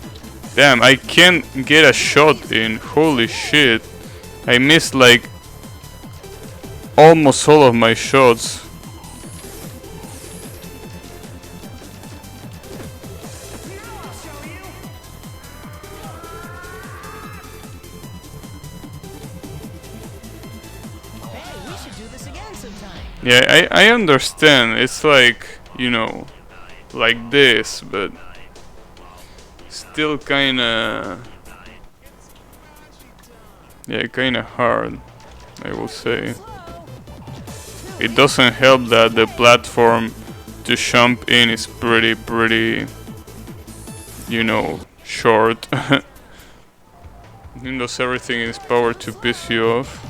Damn, I can't get a shot in. Holy shit. I missed like almost all of my shots. Yeah, I understand. It's like, you know, like this, but still kinda... Yeah, kinda hard, I will say. It doesn't help that the platform to jump in is pretty, you know, short. It does everything in its power to piss you off.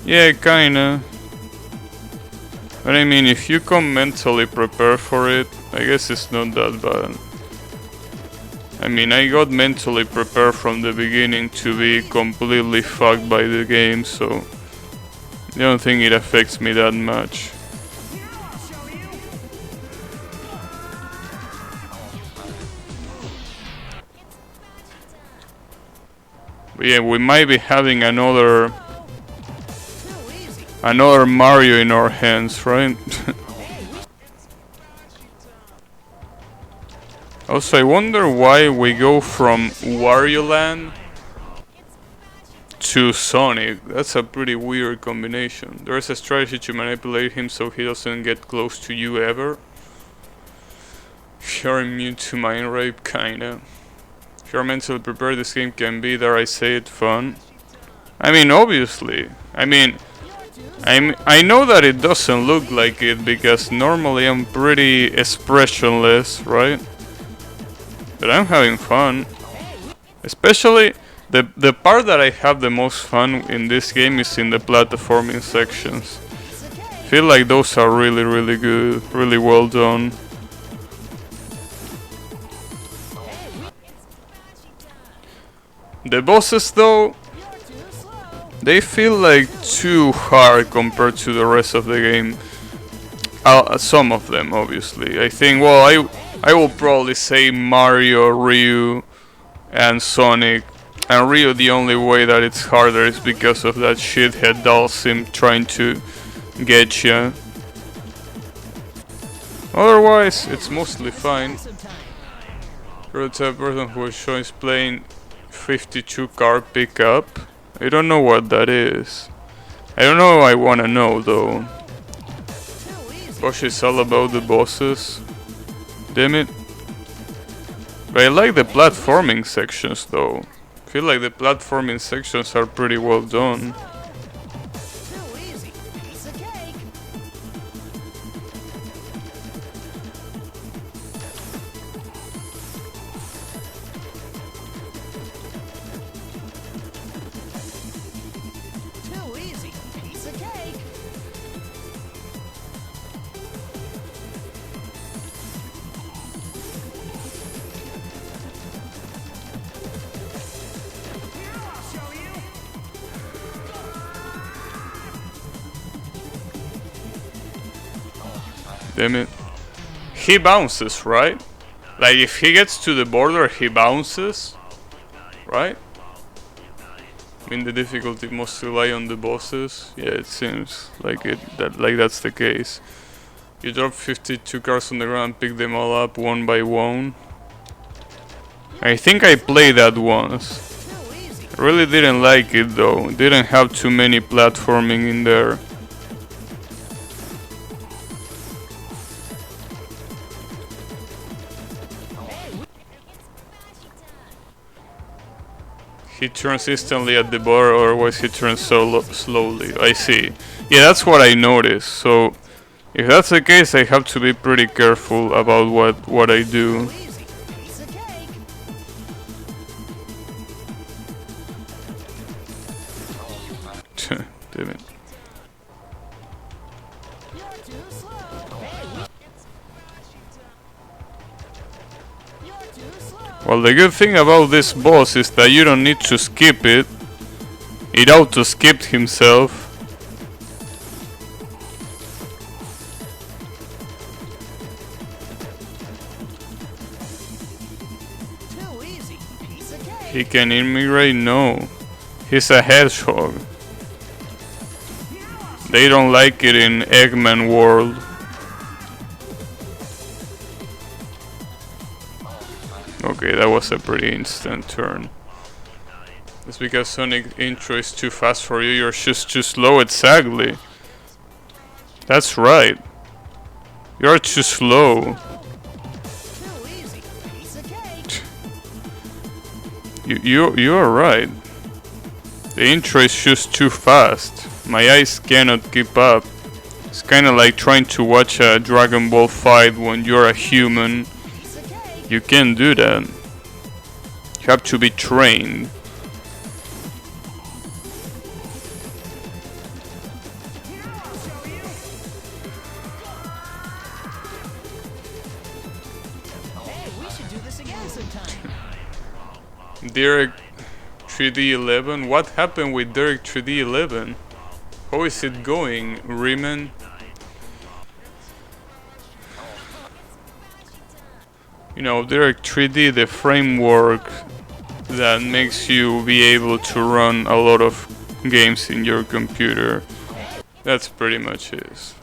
Yeah, kinda. But I mean, if you come mentally prepared for it, I guess it's not that bad. I mean, I got mentally prepared from the beginning to be completely fucked by the game, so I don't think it affects me that much. But yeah, we might be having another Mario in our hands, right? Also, I wonder why we go from Wario Land to Sonic. That's a pretty weird combination. There's a strategy to manipulate him so he doesn't get close to you ever. If you're immune to mind rape, kinda. If you're mentally prepared, this game can be, dare I say it, fun. I mean, obviously. I mean, I know that it doesn't look like it because normally I'm pretty expressionless, right? But I'm having fun. Especially the part that I have the most fun in this game is in the platforming sections. I feel like those are really good, really well done. The bosses though, they feel like too hard compared to the rest of the game. Some of them, obviously. I think, well, I will probably say Mario, Ryu, and Sonic. And Ryu, the only way that it's harder is because of that shithead doll sim trying to get you. Otherwise, it's mostly fine. You're the type of person who is playing 52 card pickup. I don't know what that is. I don't know. I wanna know though. Boshy is all about the bosses. Damn it. But I like the platforming sections though. I feel like the platforming sections are pretty well done. Damn it. He bounces, right? Like if he gets to the border, he bounces, right? I mean the difficulty mostly lie on the bosses. Yeah, it seems like that's the case. You drop 52 cards on the ground and pick them all up one by one. I think I played that once. I really didn't like it though. Didn't have too many platforming in there. He turns instantly at the bar, otherwise he turns so slowly. I see. Yeah, that's what I noticed. So, if that's the case, I have to be pretty careful about what I do. Damn it. Well, the good thing about this boss is that you don't need to skip it. It auto-skipped himself. He can immigrate? No. He's a hedgehog. They don't like it in Eggman world. Okay, that was a pretty instant turn. It's because Sonic intro is too fast for you, you're just too slow, exactly. That's right. You're too slow. You're right. The intro is just too fast. My eyes cannot keep up. It's kinda like trying to watch a Dragon Ball fight when you're a human. You can't do that. You have to be trained. Derek 3D11? What happened with Derek 3D11? How is it going, Riemann? You know, Derek 3D, the framework that makes you be able to run a lot of games in your computer. That's pretty much it.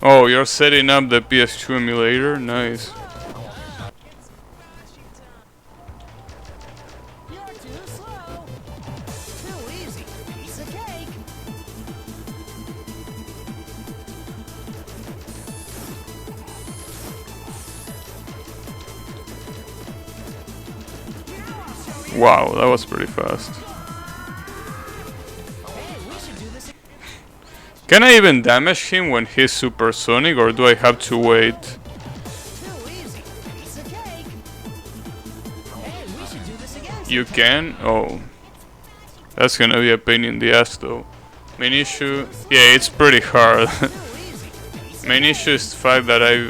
Oh, you're setting up the PS2 emulator? Nice. Wow, that was pretty fast. Can I even damage him when he's supersonic, or do I have to wait? You can? Oh. That's gonna be a pain in the ass though. Main issue? Yeah, it's pretty hard. Main issue is the fact that I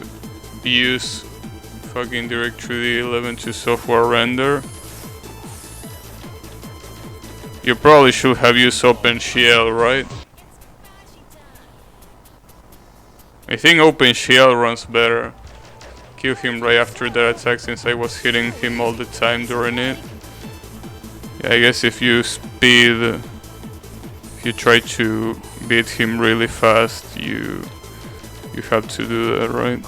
use fucking DirectX 3D 11 to software render. You probably should have used OpenShell, right? I think OpenShell runs better. Kill him right after that attack since I was hitting him all the time during it. Yeah, I guess if you try to beat him really fast, you have to do that, right?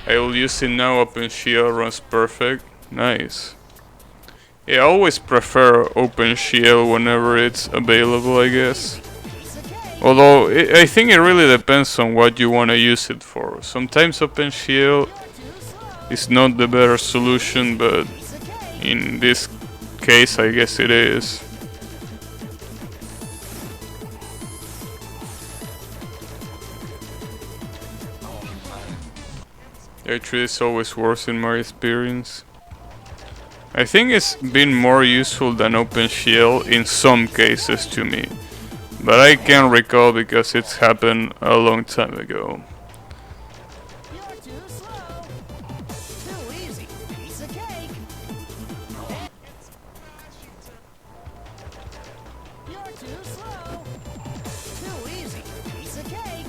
I will use it now. OpenShell runs perfect. Nice. Yeah, I always prefer OpenShell whenever it's available, I guess. Although, I think it really depends on what you want to use it for. Sometimes OpenShell is not the better solution, but in this case, I guess it is. Actually, it's always worse in my experience. I think it's been more useful than OpenShell in some cases to me, but I can't recall because it's happened a long time ago. You're too slow. Too easy. Piece of cake. You're too slow. Too easy. Piece of cake.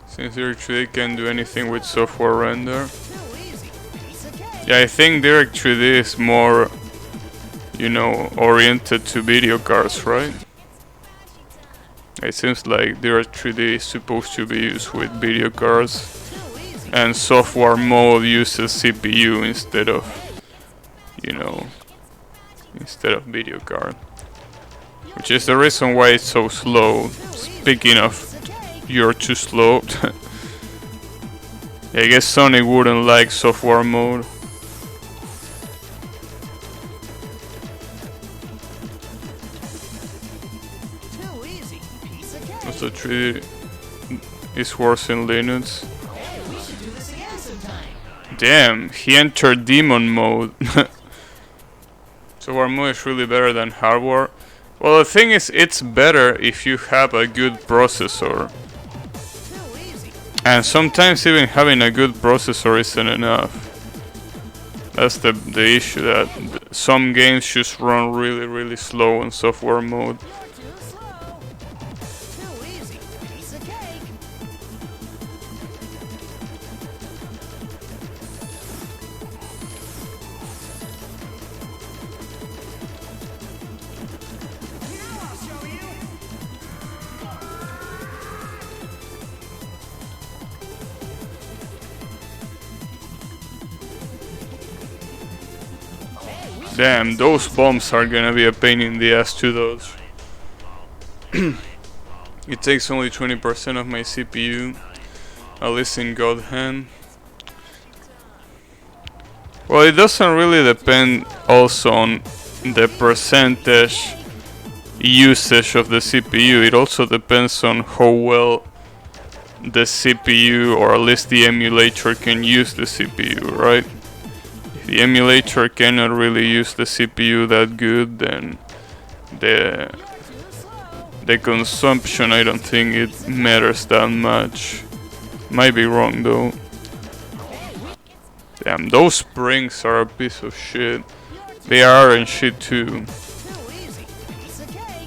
Since Direct3D can't do anything with software render. Too easy. Piece of cake. Yeah, I think Direct3D is more, you know, oriented to video cards, right? It seems like Direct3D is supposed to be used with video cards, and software mode uses CPU instead of, you know, instead of video card. Which is the reason why it's so slow. Speaking of, you're too slow. I guess Sony wouldn't like software mode. Too easy. Piece of cake. Also, 3D is worse in Linux. Hey, we should do this again sometime. Damn, he entered demon mode. Software mode is really better than hardware. Well, the thing is, it's better if you have a good processor. Too easy. And sometimes even having a good processor isn't enough. That's the issue, that some games just run really slow in software mode. Too slow. Too easy. Piece of cake. Now I'll show you. Damn, those bombs are gonna be a pain in the ass to dodge. It takes only 20% of my CPU, at least in God hand. Well, it doesn't really depend also on the percentage usage of the CPU, it also depends on how well the CPU, or at least the emulator, can use the CPU, right? If the emulator cannot really use the CPU that good, then the consumption, I don't think it matters that much. Might be wrong though. Damn, those springs are a piece of shit. They are and shit too. Too easy. Piece of cake.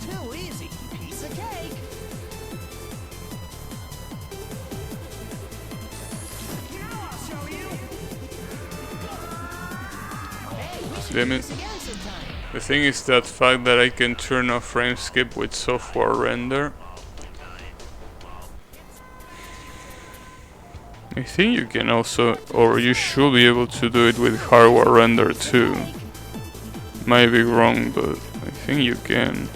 Too easy. Piece of cake. Now I'll show you. Hey, we should Damn do it. this again sometime. The thing is that fact that I can turn off frame skip with software render. I think you can also, or you should be able to do it with hardware render too. Might be wrong, but I think you can.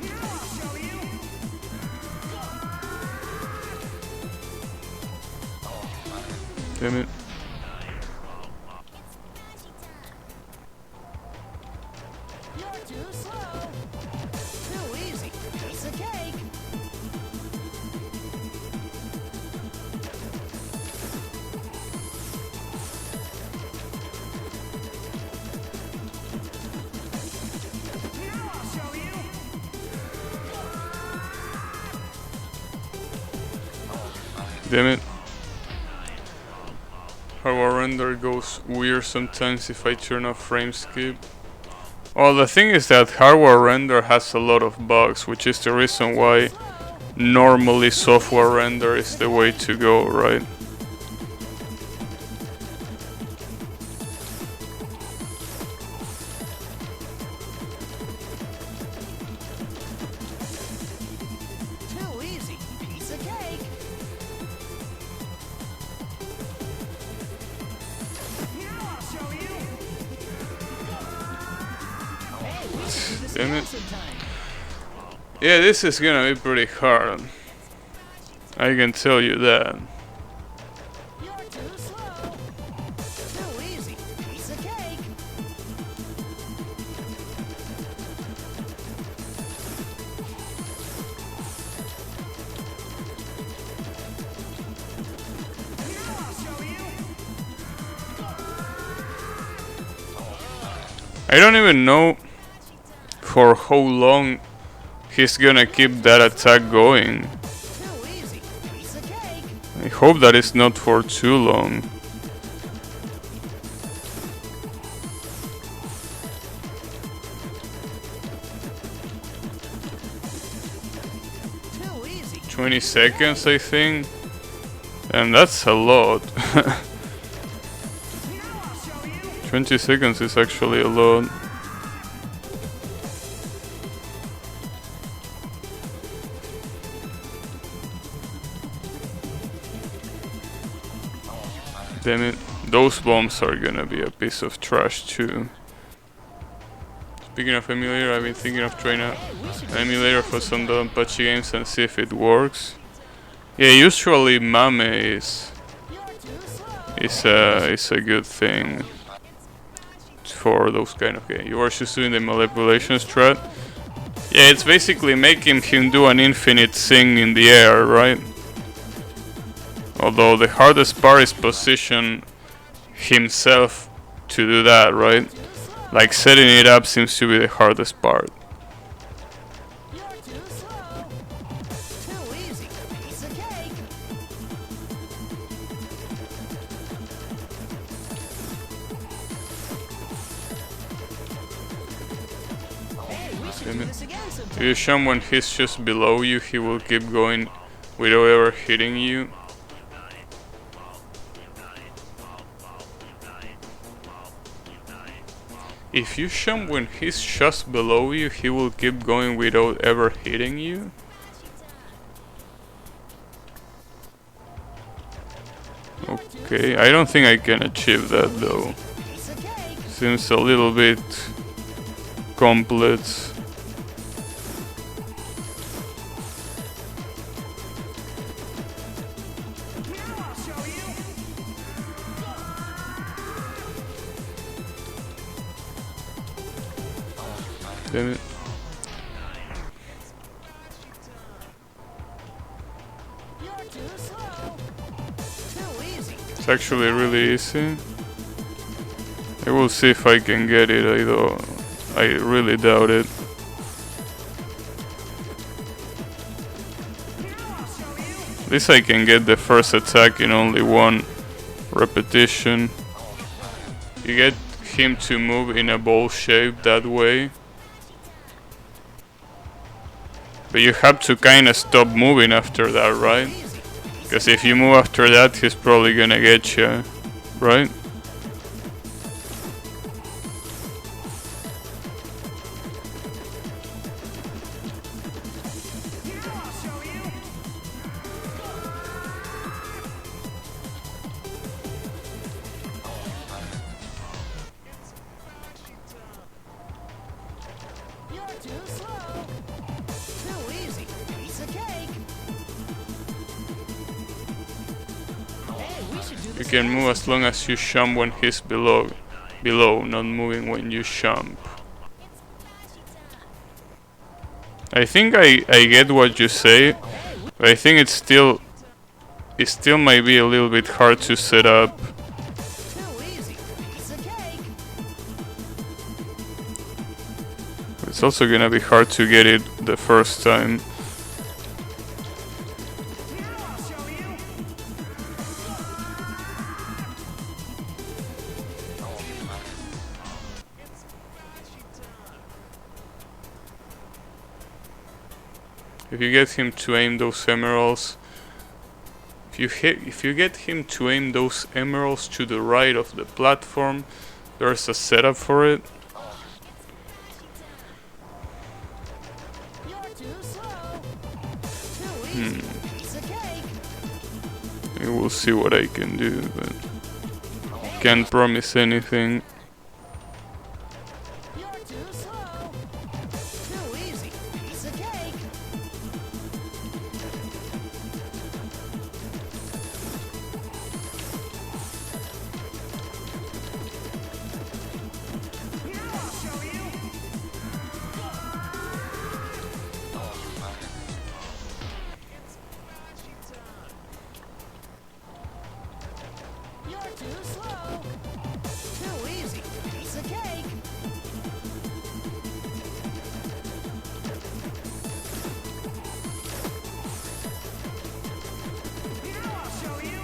Now I'll show you. Damn it. You're too slow. Too easy. Piece of cake. Damn it. Hardware render goes weird sometimes if I turn off frame skip. Well, the thing is that hardware render has a lot of bugs, which is the reason why normally software render is the way to go, right? Too easy. Piece of cake. Now I'll show you. Hey, we should do this Damn again it. sometime. Yeah, this is gonna be pretty hard. I can tell you that. You're too slow. Too easy. Piece of cake. Now I'll show you. I don't even know for how long he's gonna keep that attack going. Too easy. Piece of cake. I hope that it's not for too long. Too easy. 20 seconds, I think. And that's a lot. Now I'll show you. 20 seconds is actually a lot. Damn it. Those bombs are gonna be a piece of trash too. Speaking of emulator, I've been thinking of trying an emulator for some Boshy games and see if it works. Yeah, usually Mame is You're too slow. is a good thing for those kind of games. You are just doing the manipulation strat. Yeah, it's basically making him do an infinite thing in the air, right? Although the hardest part is position himself to do that, right? Like setting it up seems to be the hardest part. You're too slow. Too easy. Piece of cake. Hey, we should Damn do it. this again If sometime. you shun when he's just below you, he will keep going without ever hitting you. If you shun when he's just below you, he will keep going without ever hitting you. Okay, I don't think I can achieve that though. Piece of cake. Seems a little bit complex. Now I'll show you. Damn it. You're too slow. Too easy. It's actually really easy. I will see if I can get it, although I really doubt it. Now I'll show you. At least I can get the first attack in only one repetition. You get him to move in a ball shape that way. But you have to kinda stop moving after that, right? Easy. Because if you move after that, he's probably gonna get you, right? Now I'll show you. You're too slow. Too easy. Piece of cake. Hey, we should do You this can again move as long as you jump when he's below, not moving when you jump. I think I get what you say, but I think it still might be a little bit hard to set up. Too easy. Piece of cake. It's also gonna be hard to get it the first time. Now I'll show you. If you get him to aim those emeralds, if you get him to aim those emeralds to the right of the platform, there's a setup for it. You're too slow. Too easy. Piece of cake. And we'll see what I can do, but can't promise anything. You're too slow. Too easy. Piece of cake. Here, I'll show you. You're too slow. Too easy. Piece of cake. Here, I'll show you.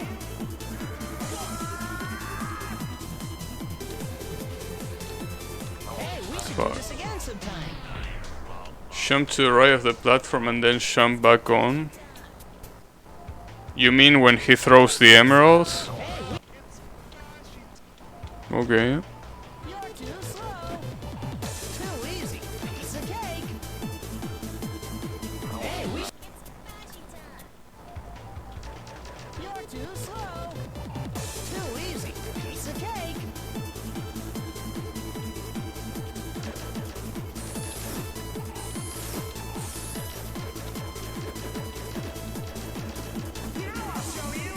Hey, we should do this again sometime. Jump to the right of the platform and then jump back on. You mean when he throws the emeralds? Okay. You're too slow. Too easy. Piece of cake. Hey, we should. You're too slow. Too easy. Piece of cake. Here, I'll show you.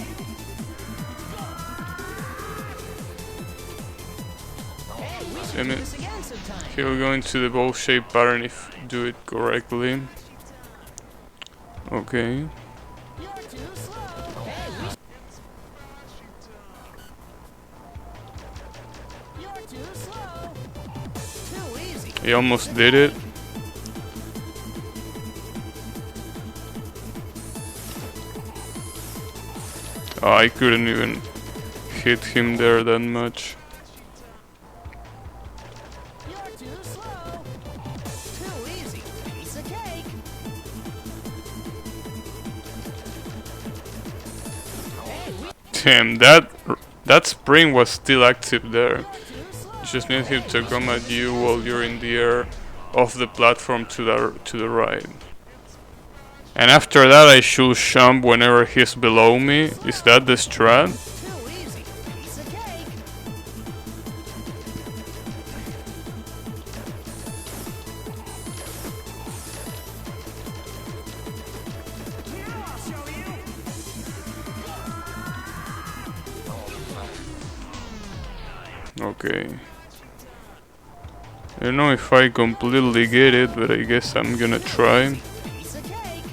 Hey, we should Damn do it. this again sometime. He'll go into the ball shape pattern if do it correctly. Okay. You're too slow. Hey, we should. You're too slow. Too easy. He almost did it. Oh, I couldn't even hit him there that much. You're too slow. Too easy. Piece of cake. Hey, we Damn, that spring was still active there. too slow. You just need him to come at you while you're in the air off the platform to the right. And after that I should jump whenever he's below me. Is that the strat? Too easy. Piece of cake. Here, I'll show you. Okay. I don't know if I completely get it, but I guess I'm gonna try. Piece of cake.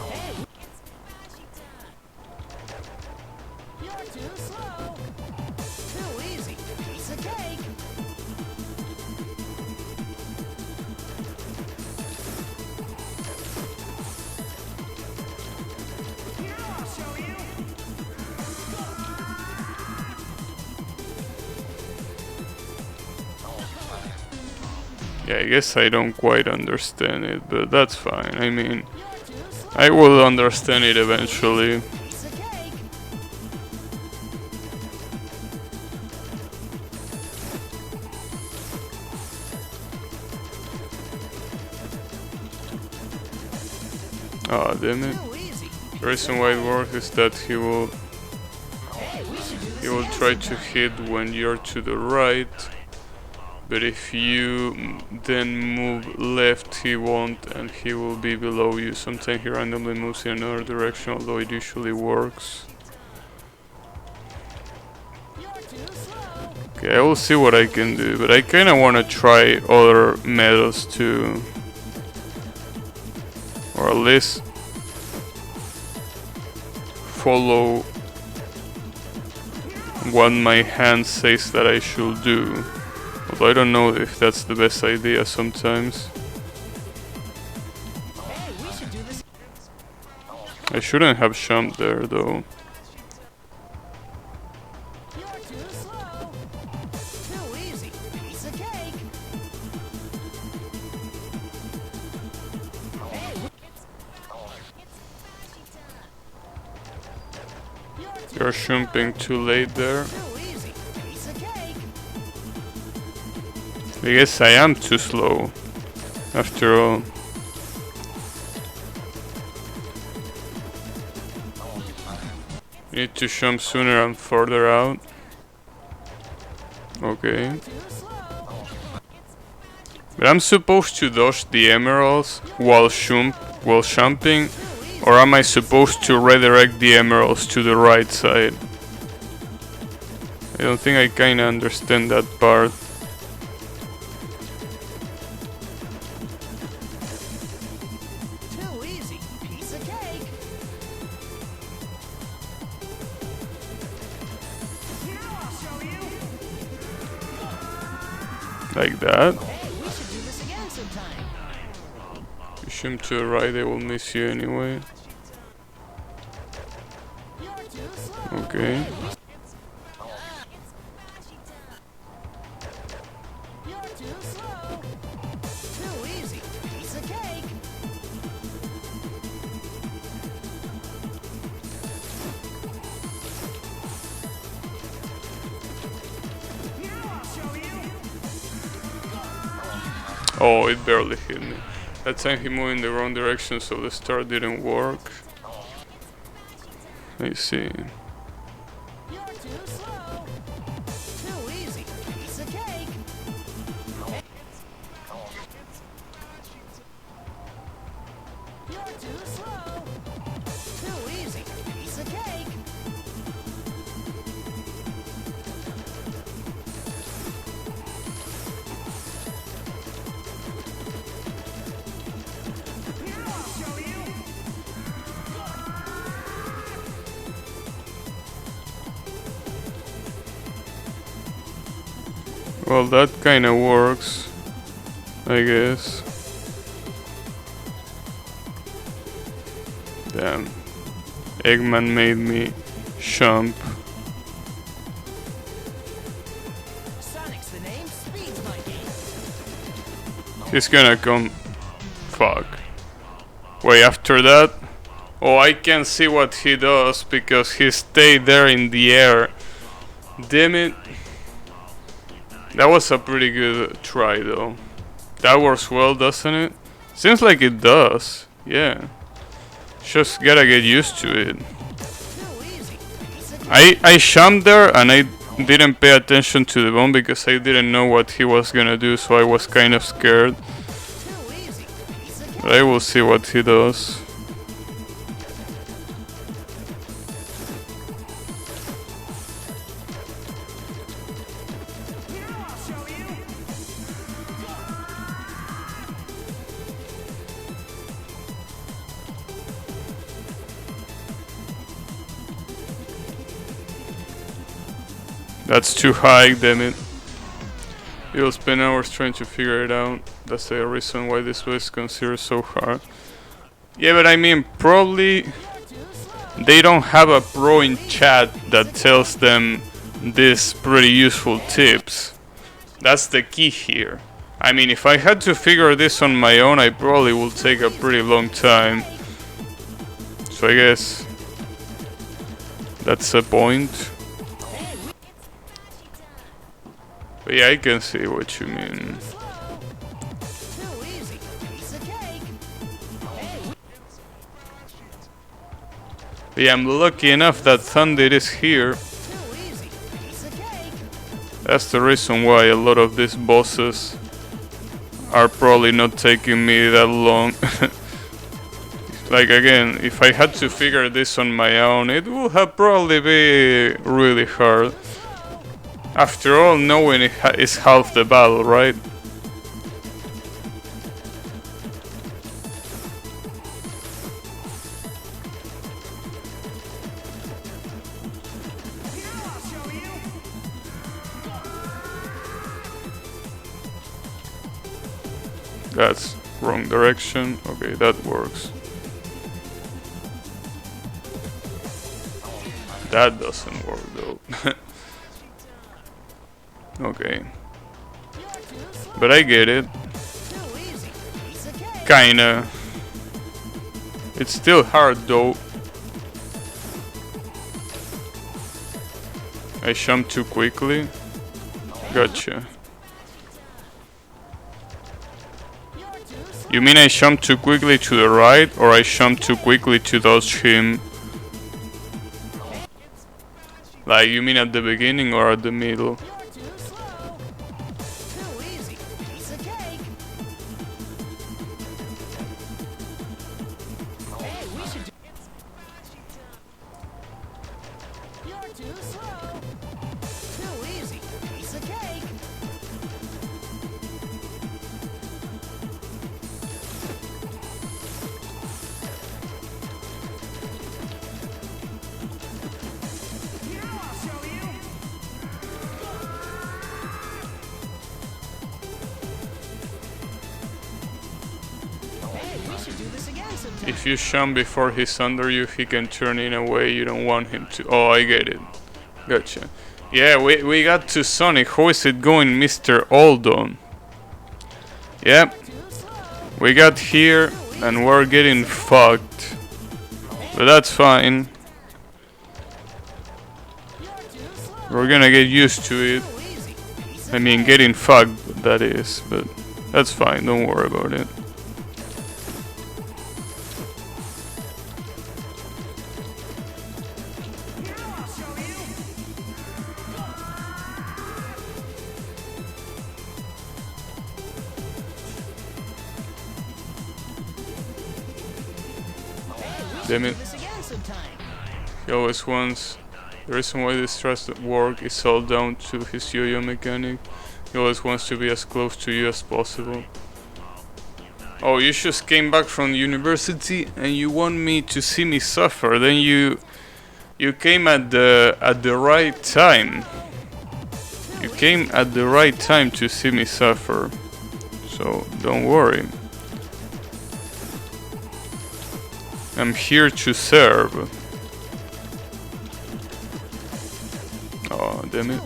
Hey. You're too slow. Too easy. Piece of cake. Here, I'll show you. Yeah, I guess I don't quite understand it, but that's fine. I mean, I will understand it eventually. Piece of cake. Ah, damn it. Too easy. The reason why it works is that he will Hey, we should do this He will again try to sometime. hit when you're to the right, but if you then move left, he won't, and he will be below you. Sometimes he randomly moves in another direction, although it usually works. You're too slow. Okay, I will see what I can do, but I kinda wanna try other methods too. Or at least follow what my hand says that I should do. Although I don't know if that's the best idea sometimes. Hey, we should do this. I shouldn't have jumped there though. You're too slow. Too easy. Piece of cake. You're jumping too late there. Too easy. Piece of cake. I guess I am too slow, after all. You need to jump sooner and further out. Okay. Too slow. But I'm supposed to dodge the emeralds while jumping, or am I supposed to redirect the emeralds to the right side? I don't think I kinda understand that part. Too easy. Piece of cake. Now I'll show you. Like that. Hey, we should do this again sometime. You jump to the right, they will miss you anyway. You're too slow. Okay. You're too slow. Too easy. Piece of cake. Now I'll show you. Oh, it barely hit me. That time he moved in the wrong direction, so the start didn't work. I see. You're too slow. Too easy. Piece of cake. You're too slow. Too easy. Piece of cake. Now I'll show you. Well, that kinda works, I guess. Damn. Eggman made me jump. Sonic's the name. Speed's my game. He's gonna come. Fuck. Wait, after that? Oh, I can see what he does because he stayed there in the air. Damn it. That was a pretty good try though. That works well, doesn't it? Seems like it does. Yeah. Just gotta get used to it. Too easy. Piece of cake. I jumped there and I didn't pay attention to the bomb because I didn't know what he was gonna do, so I was kind of scared. Too easy. Piece of cake. But I will see what he does. Now I'll show you. That's too high, damn it. You'll spend hours trying to figure it out. That's the reason why this was considered so hard. Yeah, but I mean, probably they don't have a pro in chat that tells them these pretty useful tips. That's the key here. I mean, if I had to figure this on my own, I probably would take a pretty long time. So I guess that's a point. But yeah, I can see what you mean. Too easy. Piece of cake. But yeah, I'm lucky enough that Thunder is here. Too easy. Piece of cake. That's the reason why a lot of these bosses are probably not taking me that long. Like again, if I had to figure this on my own, it would have probably be really hard. After all, knowing it is half the battle, right? Now I'll show you. That's wrong direction. Okay, that works. That doesn't work though. Okay. But I get it. Too easy. Piece of cake. Kinda. It's still hard though. I jumped too quickly. Gotcha. You mean I jumped too quickly to the right, or I jumped too quickly to dodge him? Like, you mean at the beginning or at the middle? If you jump before he's under you, he can turn in a way you don't want him to. Oh, I get it. Gotcha. Yeah, we got to Sonic. How is it going, Mr. Oldon? Yep. We got here and we're getting fucked. But that's fine. We're gonna get used to it. I mean, getting fucked, that is. But that's fine, don't worry about it. Damn it. He always wants. The reason why this trust work is all down to his yo-yo mechanic. He always wants to be as close to you as possible. Oh, you just came back from university and you want me to see me suffer. Then you came at the right time. You came at the right time to see me suffer. So don't worry. I'm here to serve. Oh, damn it.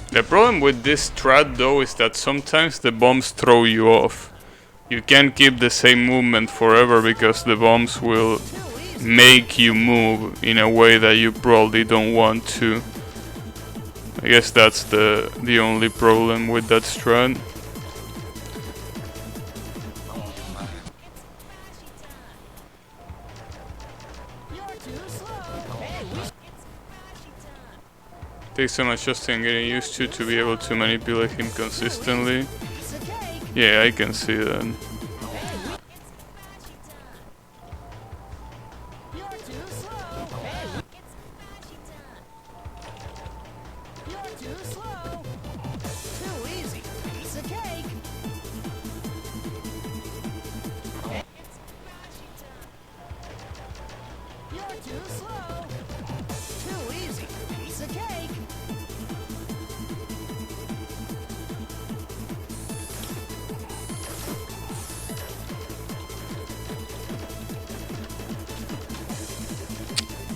The problem with this strat though is that sometimes the bombs throw you off. You can't keep the same movement forever because the bombs will make you move in a way that you probably don't want to. I guess that's the only problem with that strat. Takes some adjusting and getting used to be able to manipulate him consistently. Yeah, I can see that.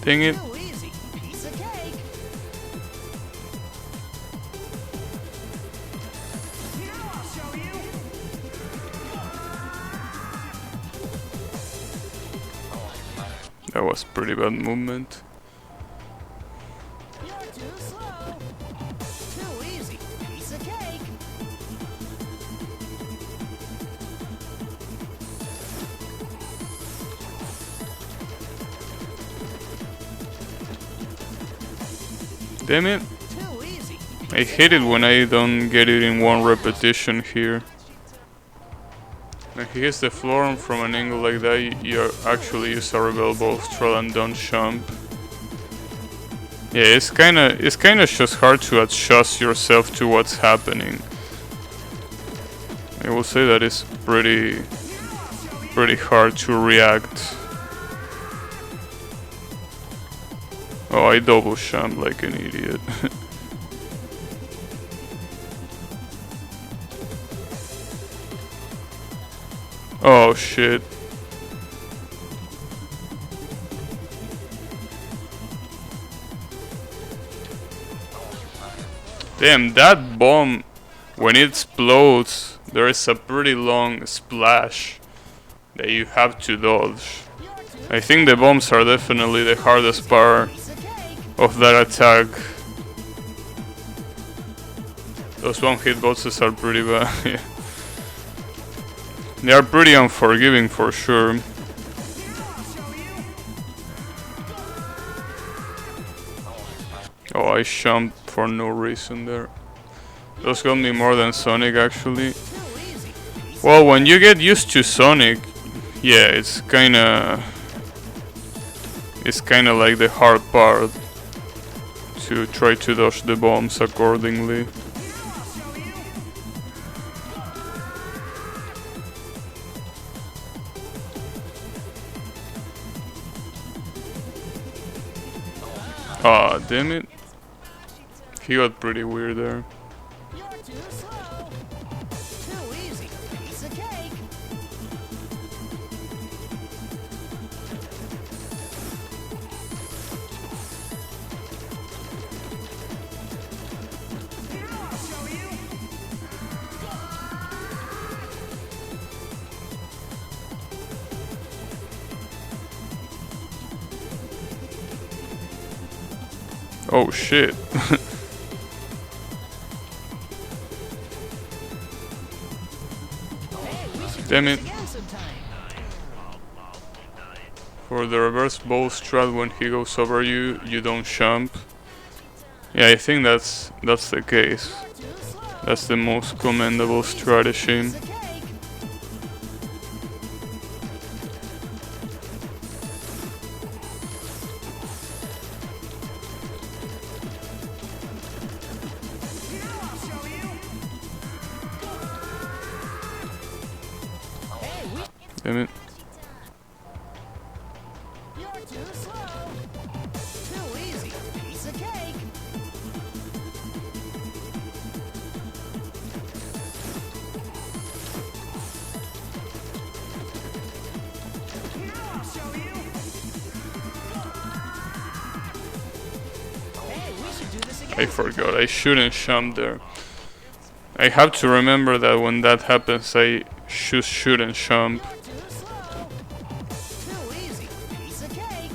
Dang it. That was pretty bad movement. Damn it. I hate it when I don't get it in one repetition here. When he hits the floor from an angle like that, you actually use a rebel ball straddle and don't jump. Yeah, it's kinda just hard to adjust yourself to what's happening. I will say that it's pretty hard to react. Oh, I double jump like an idiot. Oh shit. Damn, that bomb, when it explodes, there is a pretty long splash that you have to dodge. I think the bombs are definitely the hardest part of that attack. Those one hit bosses are pretty bad. Yeah. They are pretty unforgiving for sure. Oh, I jumped for no reason there. Those got me more than Sonic actually. Well, when you get used to Sonic, yeah, it's kinda like the hard part to try to dodge the bombs accordingly. Ah, damn it. He got pretty weird there. You're too slow. Too easy. Piece of cake. I'll show you. Oh shit. Damn it. For the reverse bow strat, when he goes over you, you don't jump. Yeah, I think that's the case. That's the most commendable strategy. Damn it. You're too slow. Too easy. Piece of cake. I'll show you. Hey, we should do this again. I forgot, I shouldn't jump there. I have to remember that when that happens, I shouldn't jump. Too slow. Too easy. Piece of cake.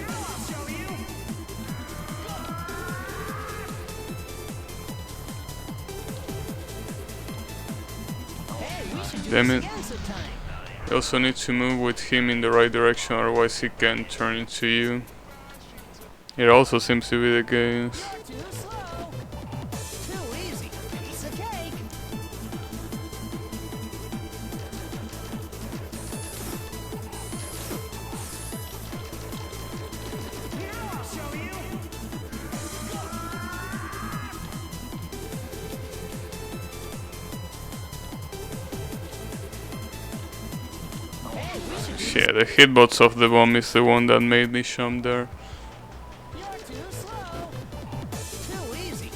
I'll show you. Hey, we should do Damn this it. again sometime. You also need to move with him in the right direction, otherwise he can turn into you. It also seems to be the case. Too slow. Too easy. Piece of cake. I'll show you. Hey, we should do Yeah, the hitbox of the bomb is the one that made me jump there. You're too slow. Too easy.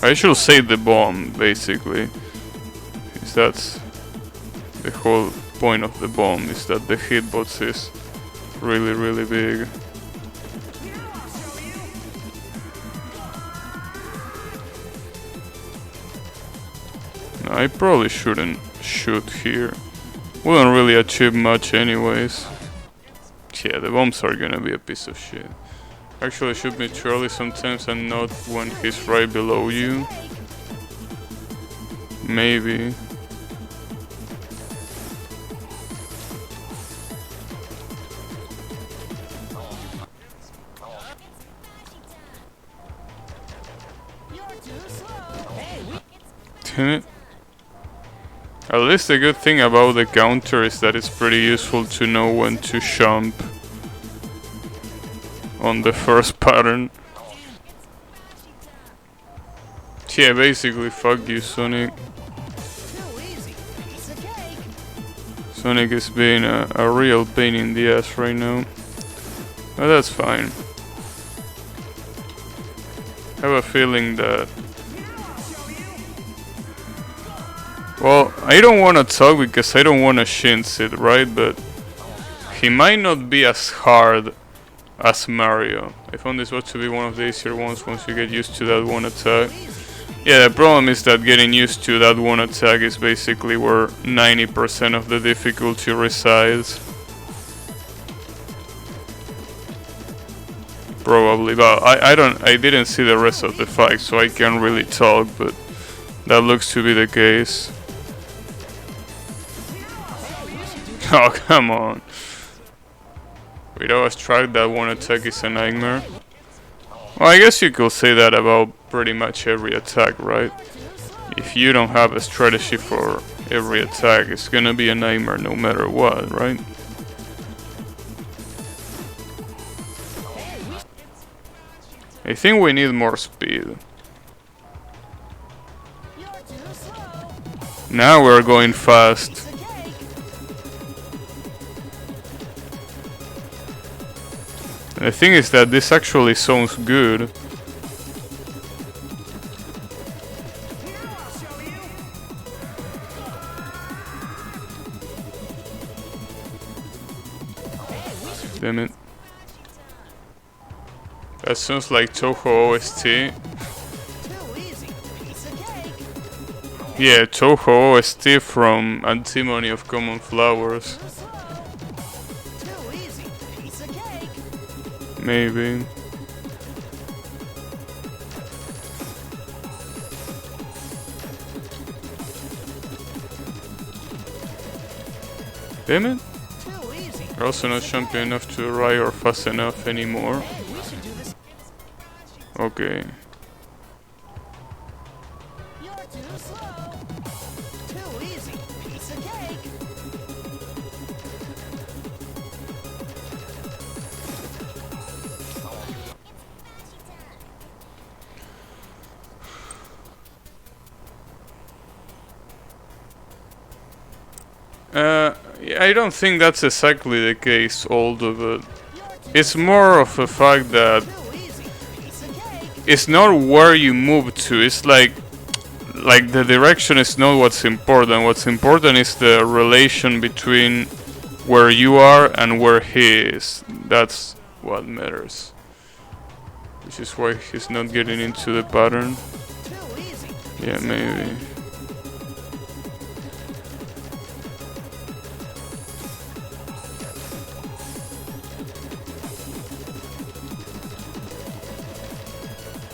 I should say the bomb, basically. Because that's the whole point of the bomb, is that the hitbox is really, really big. I'll show you. No, I probably shouldn't shoot here. Wouldn't really achieve much anyways. Yeah, the bombs are gonna be a piece of shit. Actually, shoot me too early sometimes and not when he's right below you. Maybe. You're too slow. Hey, we Damn it. At least the good thing about the counter is that it's pretty useful to know when to jump on the first pattern. Yeah, basically, fuck you, Sonic. too easy. Piece of cake. Sonic is being a real pain in the ass right now. But that's fine. have a feeling that... Well, I don't want to talk because I don't want to shinz it, right? But he might not be as hard as Mario. I found this was to be one of the easier ones once you get used to that one attack. Yeah, the problem is that getting used to that one attack is basically where 90% of the difficulty resides. Probably, but I didn't see the rest of the fight, so I can't really talk, but that looks to be the case. Oh, come on. Without a strike, that one attack is a nightmare. Well, I guess you could say that about pretty much every attack, right? If you don't have a strategy for every attack, it's gonna be a nightmare no matter what, right? I think we need more speed. Now we're going fast. The thing is that this actually sounds good. Damn it. That sounds like Toho OST. Yeah, Toho OST from Antimony of Common Flowers. Maybe. Damn it. We're also not champion enough to ride or fast enough anymore. Okay. I don't think that's exactly the case, although, but it's more of a fact that it's not where you move to. It's like the direction is not what's important. What's important is the relation between where you are and where he is. That's what matters. Which is why he's not getting into the pattern. Yeah, maybe.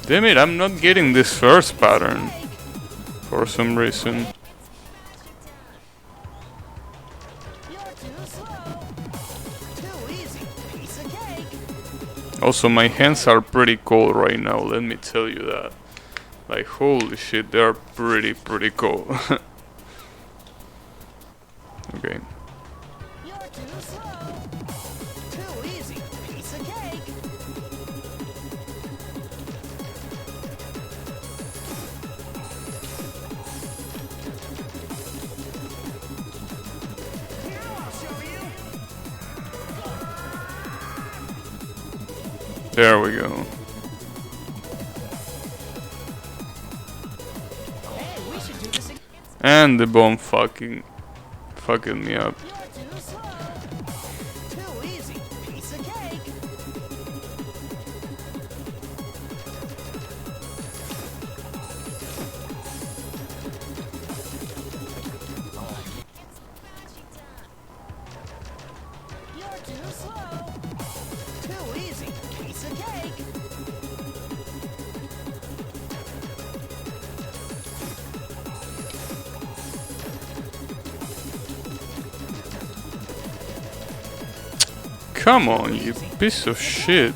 Damn it, I'm not getting this first pattern for some reason. Also, my hands are pretty cold right now, let me tell you that. Like, holy shit, they are pretty cold. Okay. There we go. And the bomb fucking me up. Come on, you piece of shit.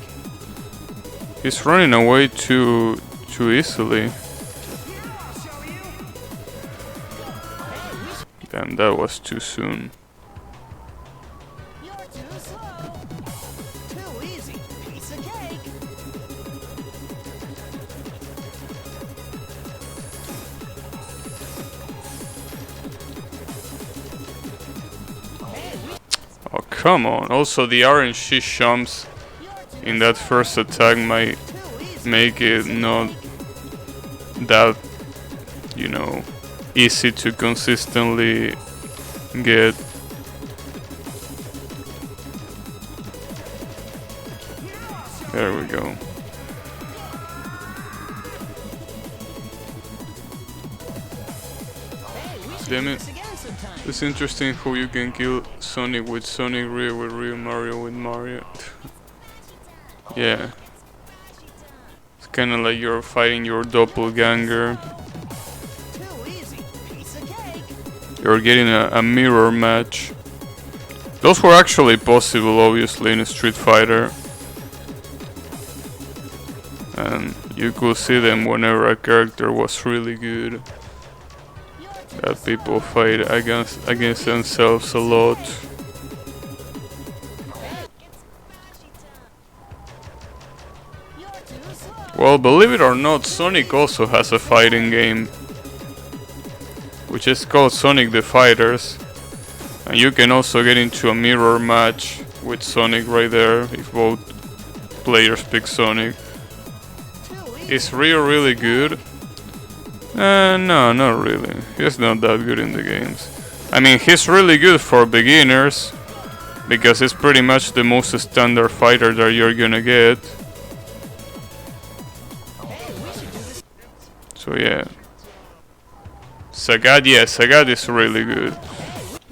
He's running away too easily. Damn, that was too soon. Oh, come on. Also, the RNG jumps in that first attack might make it not that, you know, easy to consistently get. There we go. Damn it. It's interesting how you can kill Sonic with Sonic, Rio with Rio, Mario with Mario. Yeah. It's kinda like you're fighting your doppelganger. You're getting a mirror match. Those were actually possible, obviously, in Street Fighter. And you could see them whenever a character was really good. That people fight against themselves a lot. Well, believe it or not, Sonic also has a fighting game, which is called Sonic the Fighters. And you can also get into a mirror match with Sonic right there if both players pick Sonic. Is Rio really good? No, not really. He's not that good in the games. I mean, he's really good for beginners, because it's pretty much the most standard fighter that you're gonna get. So yeah. Sagat, yeah, Sagat is really good.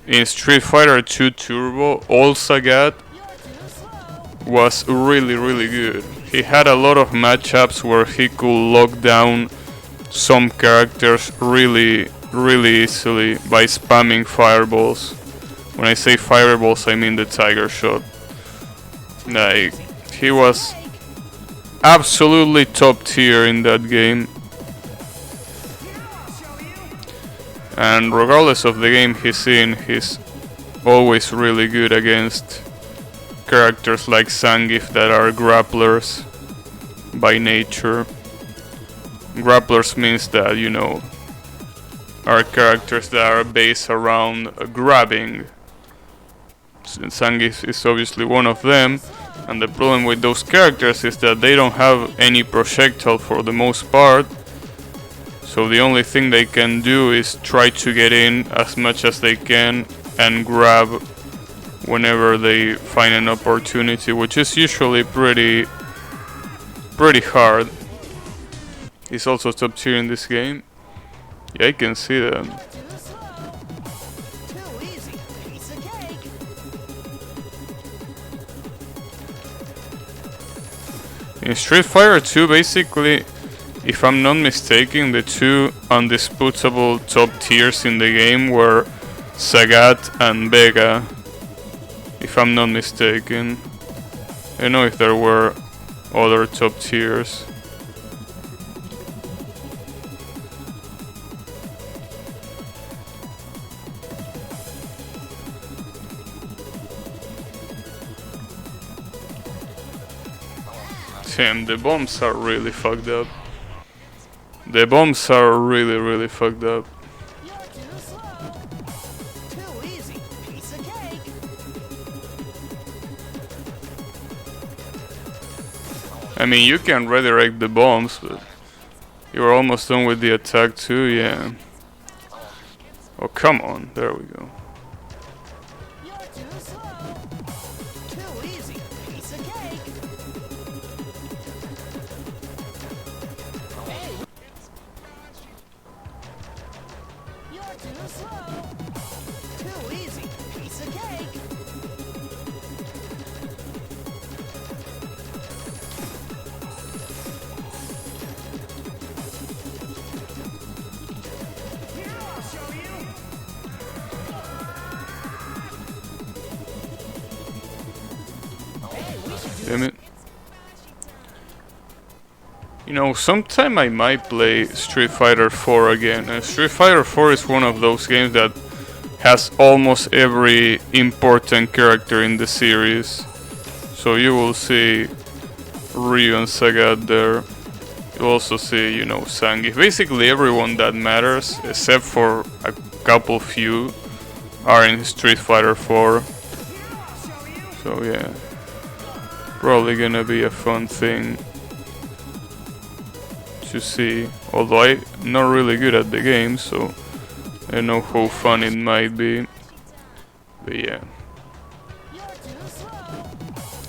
In Street Fighter 2 Turbo, old Sagat was really good. He had a lot of matchups where he could lock down some characters really easily by spamming fireballs. When I say fireballs, I mean the Tiger Shot. Like, he was absolutely top tier in that game. And regardless of the game he's in, he's always really good against characters like Zangief that are grapplers by nature. Grapplers means that, you know, are characters that are based around grabbing. Zangief is obviously one of them, and the problem with those characters is that they don't have any projectile for the most part. So the only thing they can do is try to get in as much as they can and grab whenever they find an opportunity, which is usually pretty hard. He's also top tier in this game. Yeah, I can see that. In Street Fighter 2, basically, if I'm not mistaken, the two undisputable top tiers in the game were Sagat and Vega. If I'm not mistaken. I don't know if there were other top tiers. Damn, the bombs are really fucked up. The bombs are really fucked up. I mean, you can redirect the bombs, but you're almost done with the attack too, yeah. Oh, come on, there we go. Damn it. You know, sometime I might play Street Fighter 4 again. Street Fighter 4 is one of those games that has almost every important character in the series. So you will see Ryu and Sagat there. You'll also see, you know, Zangief. Basically everyone that matters, except for a couple few, are in Street Fighter 4. So yeah. Probably gonna be a fun thing. to see. Although I'm not really good at the game, so I don't know how fun it might be. But yeah.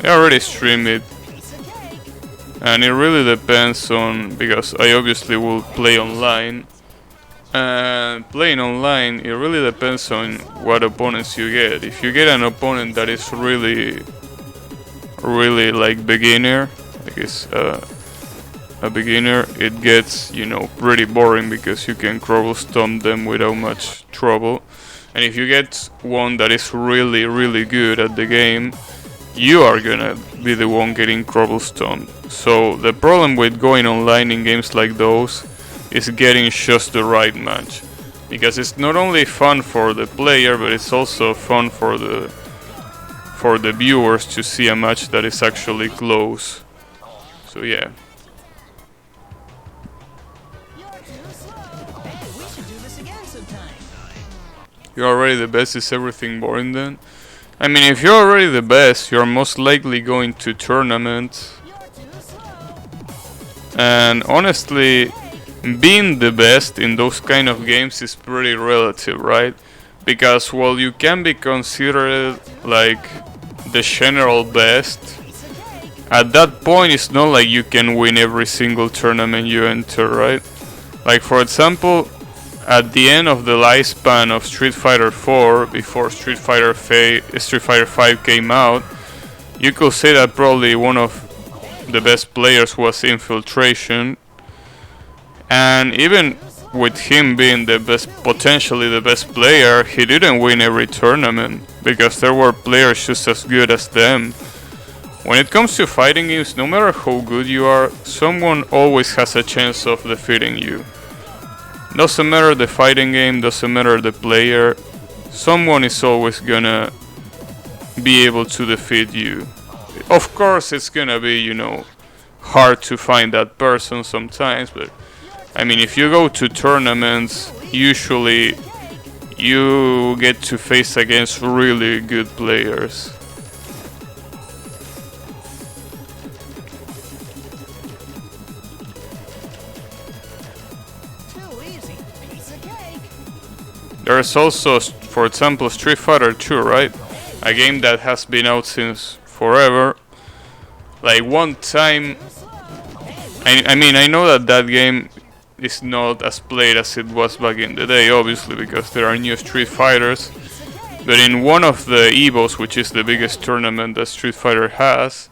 I already streamed it. And it really depends on, because I obviously will play online. And playing online, it really depends on what opponents you get. If you get an opponent that is really like beginner, like it's a beginner, it gets, you know, pretty boring because you can cobblestone them without much trouble. And if you get one that is really good at the game, you are gonna be the one getting cobblestone. So the problem with going online in games like those is getting just the right match, because it's not only fun for the player, but it's also fun for the viewers to see a match that is actually close. So yeah. You're already the best, is everything boring then? I mean, if you're already the best, you're most likely going to tournament. And honestly, being the best in those kind of games is pretty relative, right? Because while you can be considered like the general best, at that point it's not like you can win every single tournament you enter, right? Like for example, at the end of the lifespan of Street Fighter 4, before Street Fighter 5 came out, you could say that probably one of the best players was Infiltration. And even with him being the best, potentially the best player, he didn't win every tournament because there were players just as good as them. When it comes to fighting games, no matter how good you are, someone always has a chance of defeating you. Doesn't matter the fighting game, doesn't matter the player, someone is always gonna be able to defeat you. Of course it's gonna be, you know, hard to find that person sometimes, but I mean, if you go to tournaments, usually you get to face against really good players. There's also, for example, Street Fighter 2, right? A game that has been out since forever. Like one time, I mean, I know that game is not as played as it was back in the day, obviously, because there are new Street Fighters. But in one of the EVOs, which is the biggest tournament that Street Fighter has,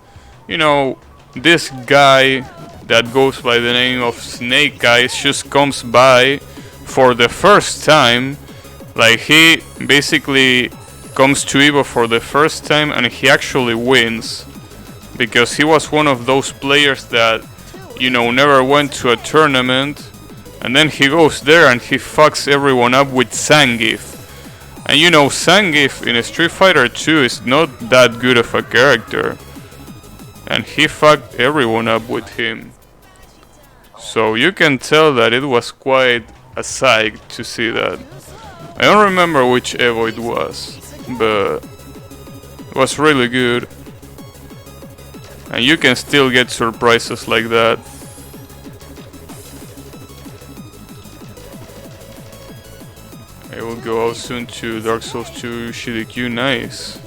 you know, this guy that goes by the name of Snake Eyes just comes by for the first time. Like, he basically comes to EVO for the first time and he actually wins. Because he was one of those players that, you know, never went to a tournament. And then he goes there and he fucks everyone up with Zangief. And you know, Zangief in Street Fighter 2 is not that good of a character. And he fucked everyone up with him. So you can tell that it was quite a sight to see that. I don't remember which Evo it was, but it was really good. And you can still get surprises like that. I will go out soon to Dark Souls 2 Shirikyu. Nice.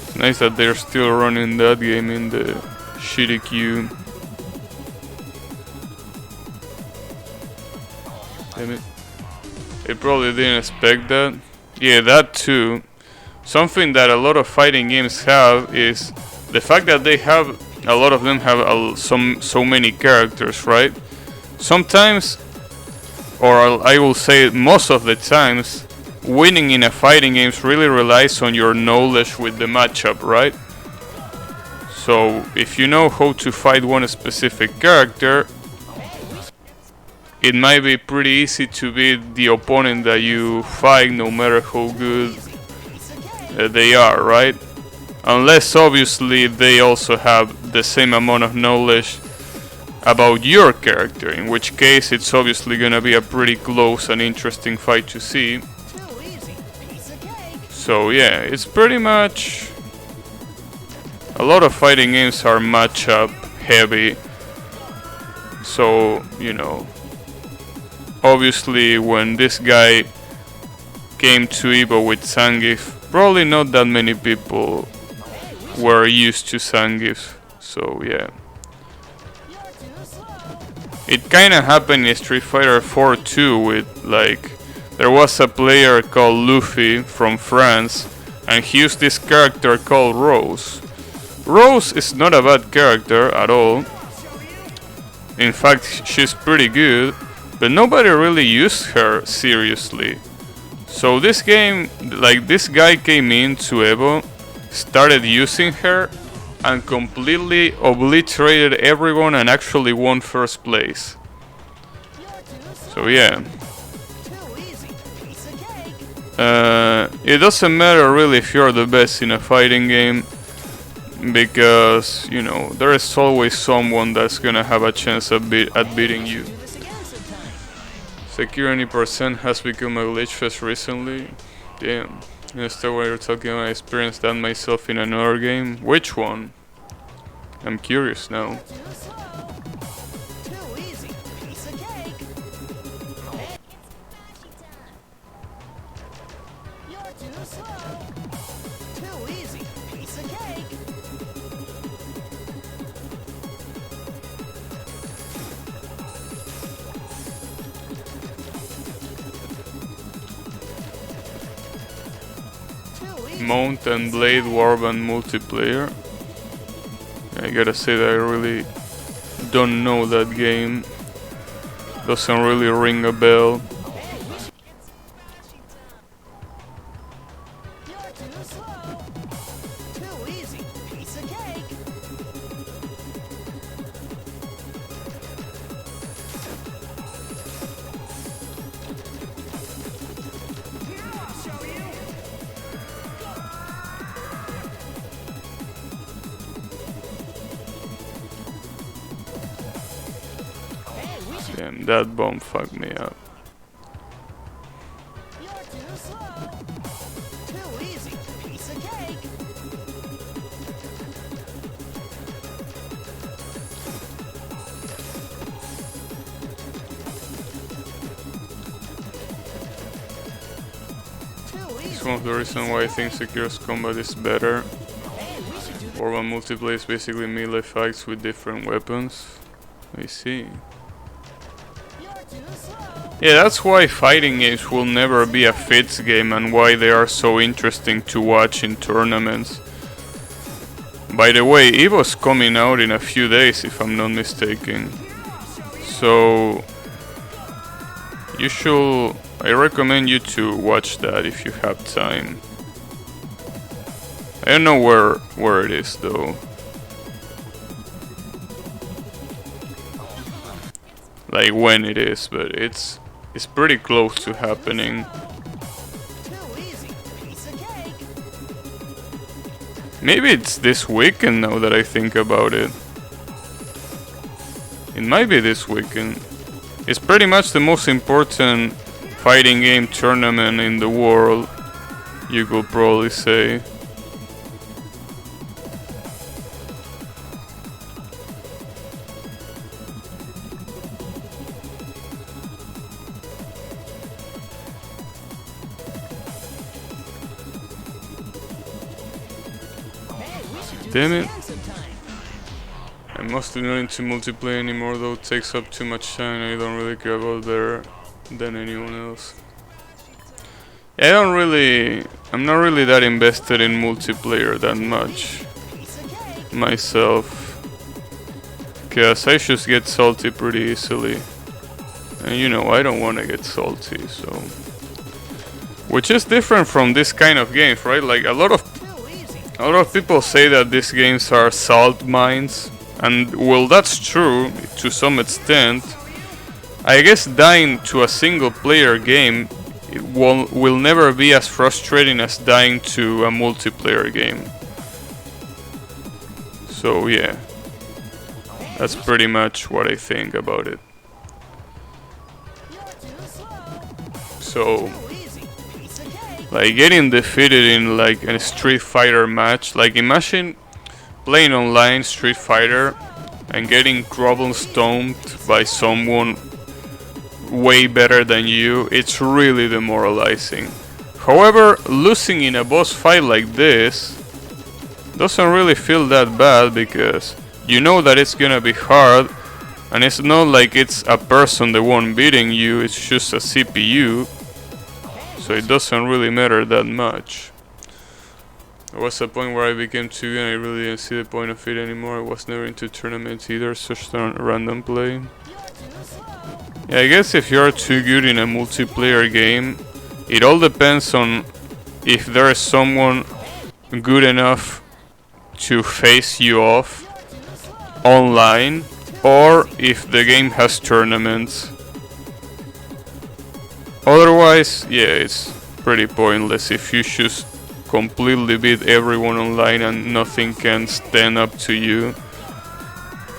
It's nice that they're still running that game in the Shirikyu. Damn it. I probably didn't expect that. Yeah, that too. Something that a lot of fighting games have is the fact that they have, a lot of them have so many characters, right? Sometimes, or I will say most of the times, winning in a fighting game really relies on your knowledge with the matchup, right? So if you know how to fight one specific character, it might be pretty easy to beat the opponent that you fight, no matter how good they are, right? Unless obviously they also have the same amount of knowledge about your character, in which case it's obviously gonna be a pretty close and interesting fight to see. So yeah, it's pretty much, a lot of fighting games are matchup heavy, So, you know, obviously when this guy came to Evo with Zangief, probably not that many people were used to Zangief. So yeah. It kinda happened in Street Fighter 4 too, with like, there was a player called Luffy from France, and he used this character called Rose. Rose is not a bad character at all. In fact, she's pretty good, but nobody really used her seriously. So this game, like this guy came into Evo, started using her, and completely obliterated everyone and actually won first place. So yeah. It doesn't matter really if you're the best in a fighting game, because, you know, there is always someone that's gonna have a chance at beating you. Security percent has become a glitch fest recently. Damn. Instead what you're talking about, I experienced that myself in another game. Which one? I'm curious now. Mount and Blade Warband multiplayer. I gotta say that I really don't know that game. Doesn't really ring a bell. Damn, that bomb fucked me up. It's one of the reasons why I think Sekiro's combat is better. Orban multiplayer is basically melee fights with different weapons. I see. Yeah, that's why fighting games will never be a fits game and why they are so interesting to watch in tournaments. By the way, Evo's coming out in a few days if I'm not mistaken. So I recommend you to watch that if you have time. I don't know where it is though. Like when it is, but it's pretty close to happening. Maybe it's this weekend now that I think about it. It might be this weekend. It's pretty much the most important fighting game tournament in the world, you could probably say. Damn it. I'm mostly not into multiplayer anymore though, it takes up too much time. I don't really care about better than anyone else. I'm not really that invested in multiplayer that much myself, because I just get salty pretty easily. And you know, I don't want to get salty, so. Which is different from this kind of games, right? Like a lot of people say that these games are salt mines, and well, that's true to some extent. I guess dying to a single player game will never be as frustrating as dying to a multiplayer game. So yeah, that's pretty much what I think about it. So like getting defeated in like a Street Fighter match, like imagine playing online Street Fighter and getting cobblestoned by someone way better than you, it's really demoralizing. However, losing in a boss fight like this doesn't really feel that bad because you know that it's gonna be hard, and it's not like it's a person the one beating you, it's just a CPU, so it doesn't really matter that much. There was a point where I became too good and I really didn't see the point of it anymore. I was never into tournaments either, such random play. Yeah, I guess if you're too good in a multiplayer game, it all depends on if there is someone good enough to face you off online, or if the game has tournaments. Otherwise, yeah, it's pretty pointless if you just completely beat everyone online and nothing can stand up to you.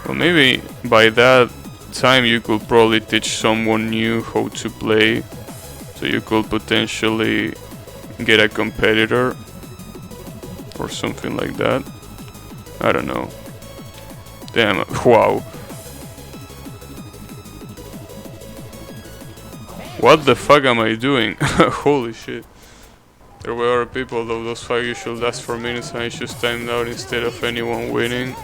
Well, maybe by that time you could probably teach someone new how to play, so you could potentially get a competitor or something like that. I don't know. Damn, wow. What the fuck am I doing? Holy shit. There were other people, though those fights usually last for minutes and I just timed out instead of anyone winning.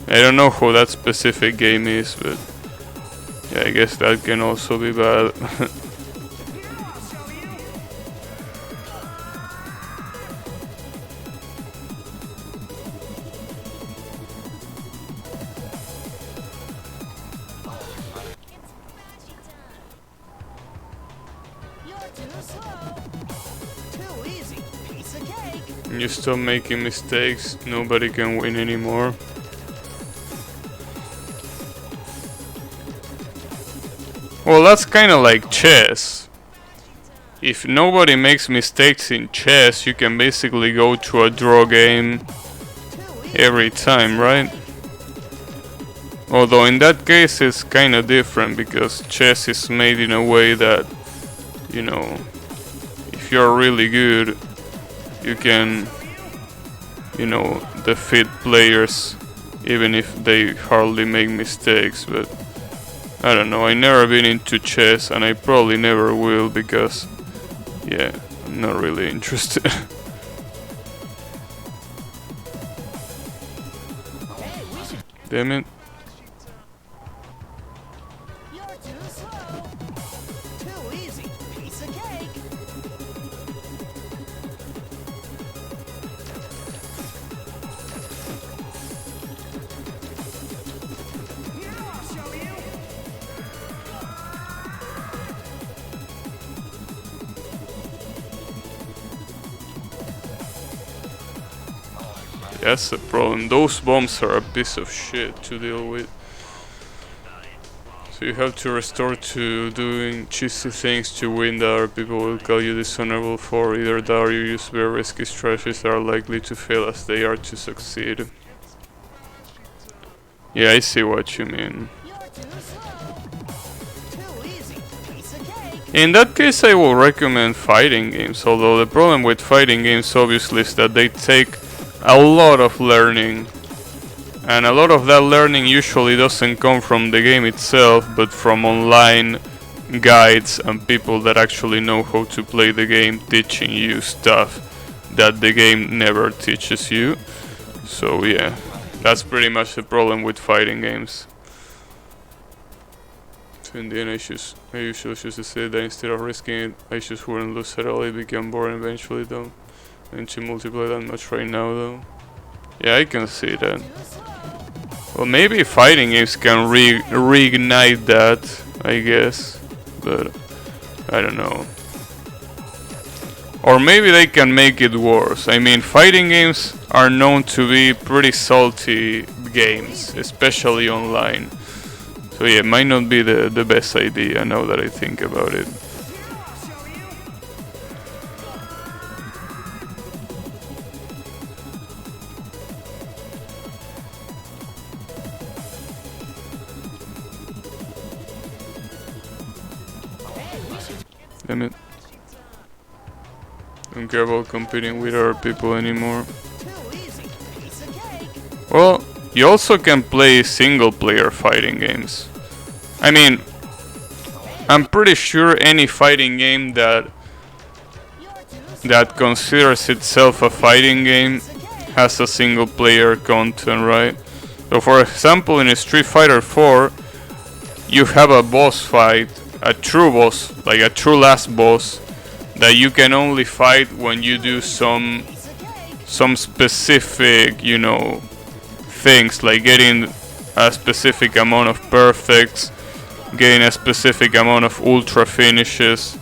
I don't know how that specific game is, but yeah, I guess that can also be bad. When you stop making mistakes, nobody can win anymore. Well, that's kinda like chess. If nobody makes mistakes in chess, you can basically go to a draw game every time, right? Although in that case it's kinda different because chess is made in a way that, you know, if you're really good, you can, you know, defeat players even if they hardly make mistakes. But I don't know, I never been into chess and I probably never will because, yeah, I'm not really interested. Damn it. That's the problem. Those bombs are a piece of shit to deal with. So you have to restore to doing cheesy things to win that other people will call you dishonorable for. Either that or you use very risky strategies that are likely to fail as they are to succeed. Yeah, I see what you mean. In that case, I will recommend fighting games, although the problem with fighting games obviously is that they take a lot of learning, and a lot of that learning usually doesn't come from the game itself, but from online guides and people that actually know how to play the game teaching you stuff that the game never teaches you. So yeah, that's pretty much the problem with fighting games. So in the end, I usually choose to say that instead of risking it, I just wouldn't lose at all. It became boring eventually though. Into multiplayer that much right now though. Yeah, I can see that. Well, maybe fighting games can reignite that, I guess, but I don't know. Or maybe they can make it worse. I mean, fighting games are known to be pretty salty games, especially online. So yeah, it might not be the best idea now that I think about it. Damn it. Don't care about competing with other people anymore. Well, you also can play single-player fighting games. I mean, I'm pretty sure any fighting game that considers itself a fighting game has a single-player content, right? So, for example, in Street Fighter 4, you have a boss fight, a true boss, like a true last boss, that you can only fight when you do some specific, you know, things, like getting a specific amount of perfects, getting a specific amount of ultra finishes,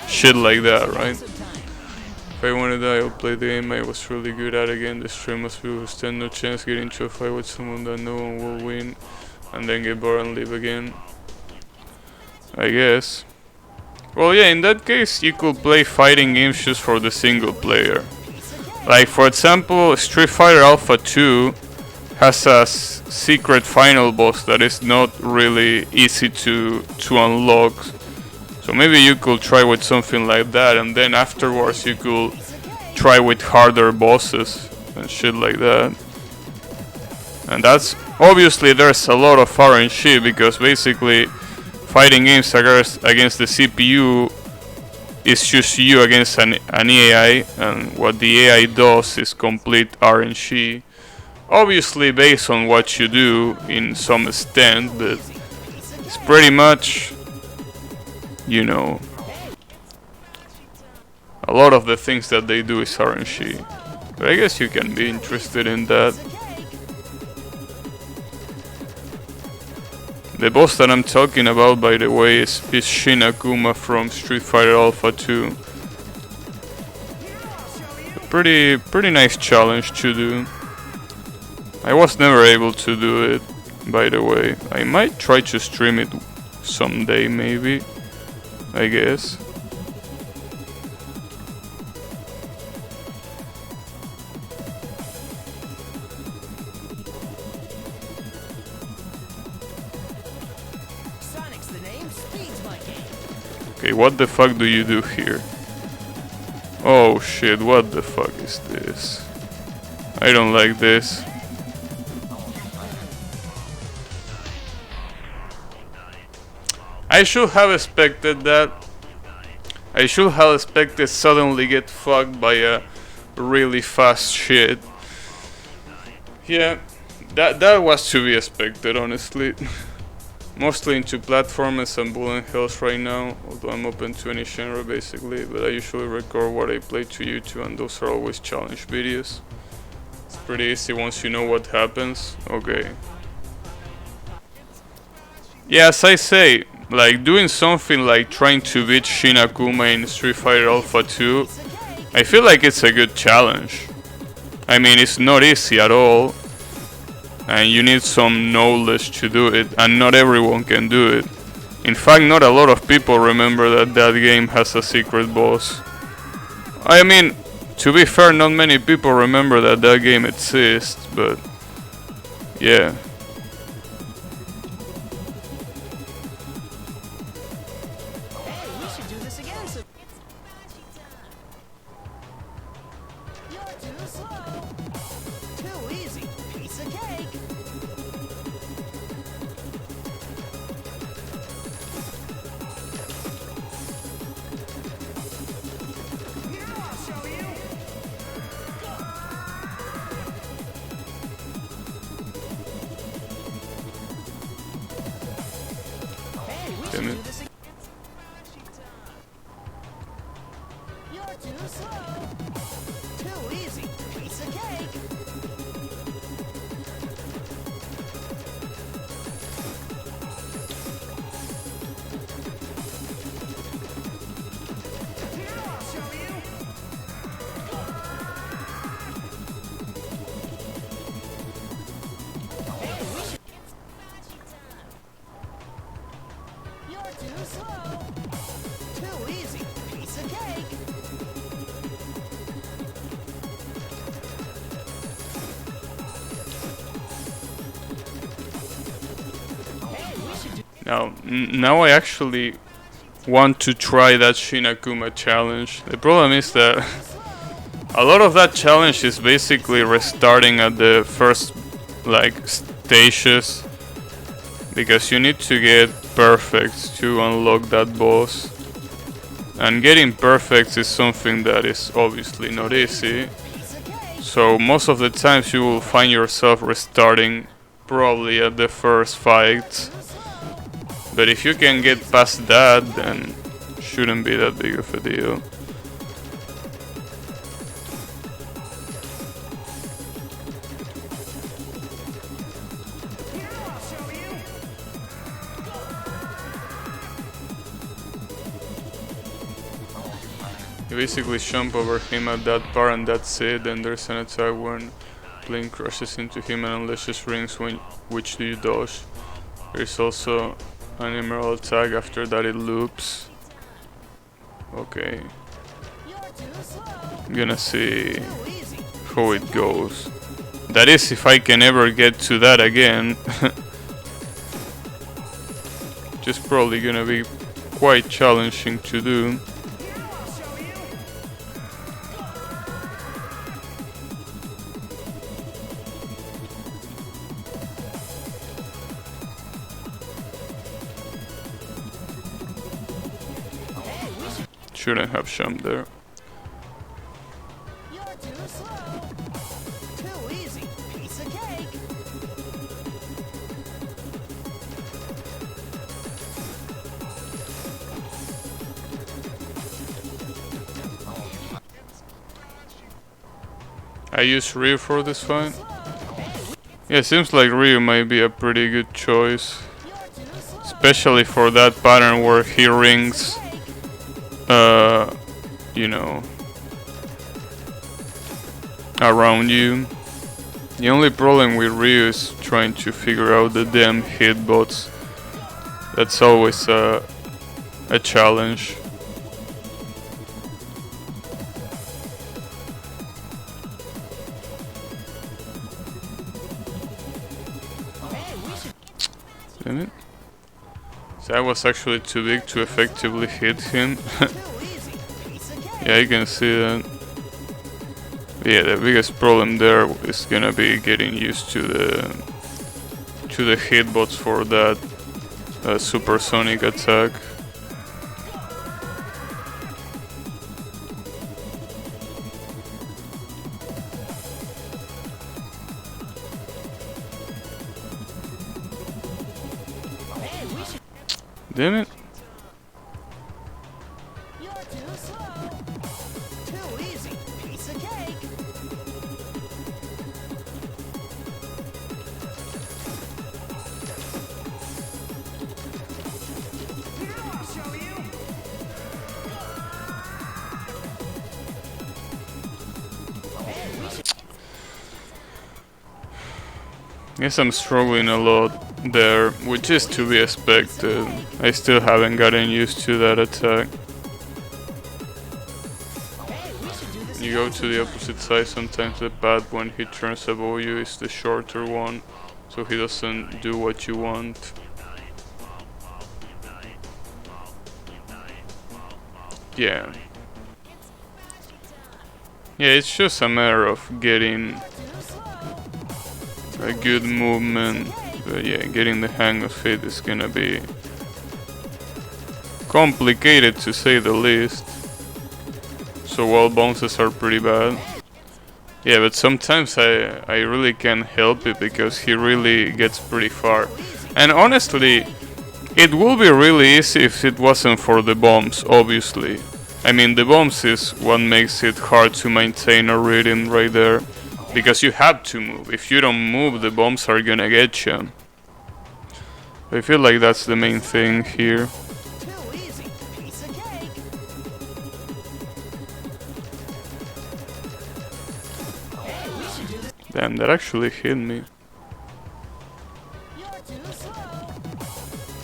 shit like that, right? If I want to die, I'll play the game I was really good at again. The stream must be who stand no chance getting into a fight with someone that no one will win, and then get bored and leave again. I guess. Well, yeah, in that case, you could play fighting games just for the single player. Like, for example, Street Fighter Alpha 2 has a secret final boss that is not really easy to unlock. So maybe you could try with something like that, and then afterwards you could try with harder bosses and shit like that. And that's obviously there's a lot of RNG, because basically fighting games against the CPU is just you against an AI, and what the AI does is complete RNG. Obviously based on what you do in some extent, but it's pretty much, you know, a lot of the things that they do is RNG. But I guess you can be interested in that. The boss that I'm talking about, by the way, is Shin Akuma from Street Fighter Alpha 2. A pretty nice challenge to do. I was never able to do it, by the way. I might try to stream it someday, maybe. I guess. Okay, what the fuck do you do here? Oh shit, what the fuck is this? I don't like this. I should have expected that. I should have expected suddenly get fucked by a really fast shit. Yeah, that was to be expected, honestly. Mostly into platformers and bullet hells right now, although I'm open to any genre basically, but I usually record what I play to YouTube, and those are always challenge videos. It's pretty easy once you know what happens. Okay. Yeah, as I say, like doing something like trying to beat Shin Akuma in Street Fighter Alpha 2, I feel like it's a good challenge. I mean, it's not easy at all, and you need some knowledge to do it, and not everyone can do it. In fact, not a lot of people remember that that game has a secret boss. I mean, to be fair, not many people remember that that game exists, but yeah. Damn it. You're too slow. Too easy. Piece of cake. Here, I'll show you. Hey, we should. You're too slow. Too easy. Piece of cake. Now I actually want to try that Shin Akuma challenge. The problem is that a lot of that challenge is basically restarting at the first like stages, because you need to get perfect to unlock that boss. And getting perfect is something that is obviously not easy. So most of the times you will find yourself restarting probably at the first fight. But if you can get past that, then shouldn't be that big of a deal. You basically jump over him at that part and that's it. Then there's an attack when plane crashes into him and unleashes rings, which do you dodge. There's also an emerald attack, after that it loops. Okay. I'm gonna see how it goes. That is, if I can ever get to that again. Just probably gonna be quite challenging to do. Shouldn't have jumped there. You're too slow. Too easy. Piece of cake. I use Ryu for this fight. Yeah, seems like Ryu might be a pretty good choice. Especially for that pattern where he rings, you know, around you. The only problem with Ryu is trying to figure out the damn hitbox. That's always a challenge. Damn it. So I was actually too big to effectively hit him. Yeah, you can see that. Yeah, the biggest problem there is gonna be getting used to the hitbox for that supersonic attack. Damn it. You're too slow. Too easy. Piece of cake. Here, I'll show you. Guess I'm struggling a lot there, which is to be expected. I still haven't gotten used to that attack. You go to the opposite side, sometimes the path when he turns above you is the shorter one, so he doesn't do what you want. Yeah. Yeah, it's just a matter of getting a good movement, but yeah, getting the hang of it is gonna be complicated to say the least. So wall bounces are pretty bad. Yeah, but sometimes I really can't help it because he really gets pretty far. And honestly, it would be really easy if it wasn't for the bombs, obviously. I mean, the bombs is what makes it hard to maintain a rhythm right there. Because you have to move. If you don't move, the bombs are gonna get you. I feel like that's the main thing here. Too easy. Piece of cake. Damn, that actually hit me. You're too slow.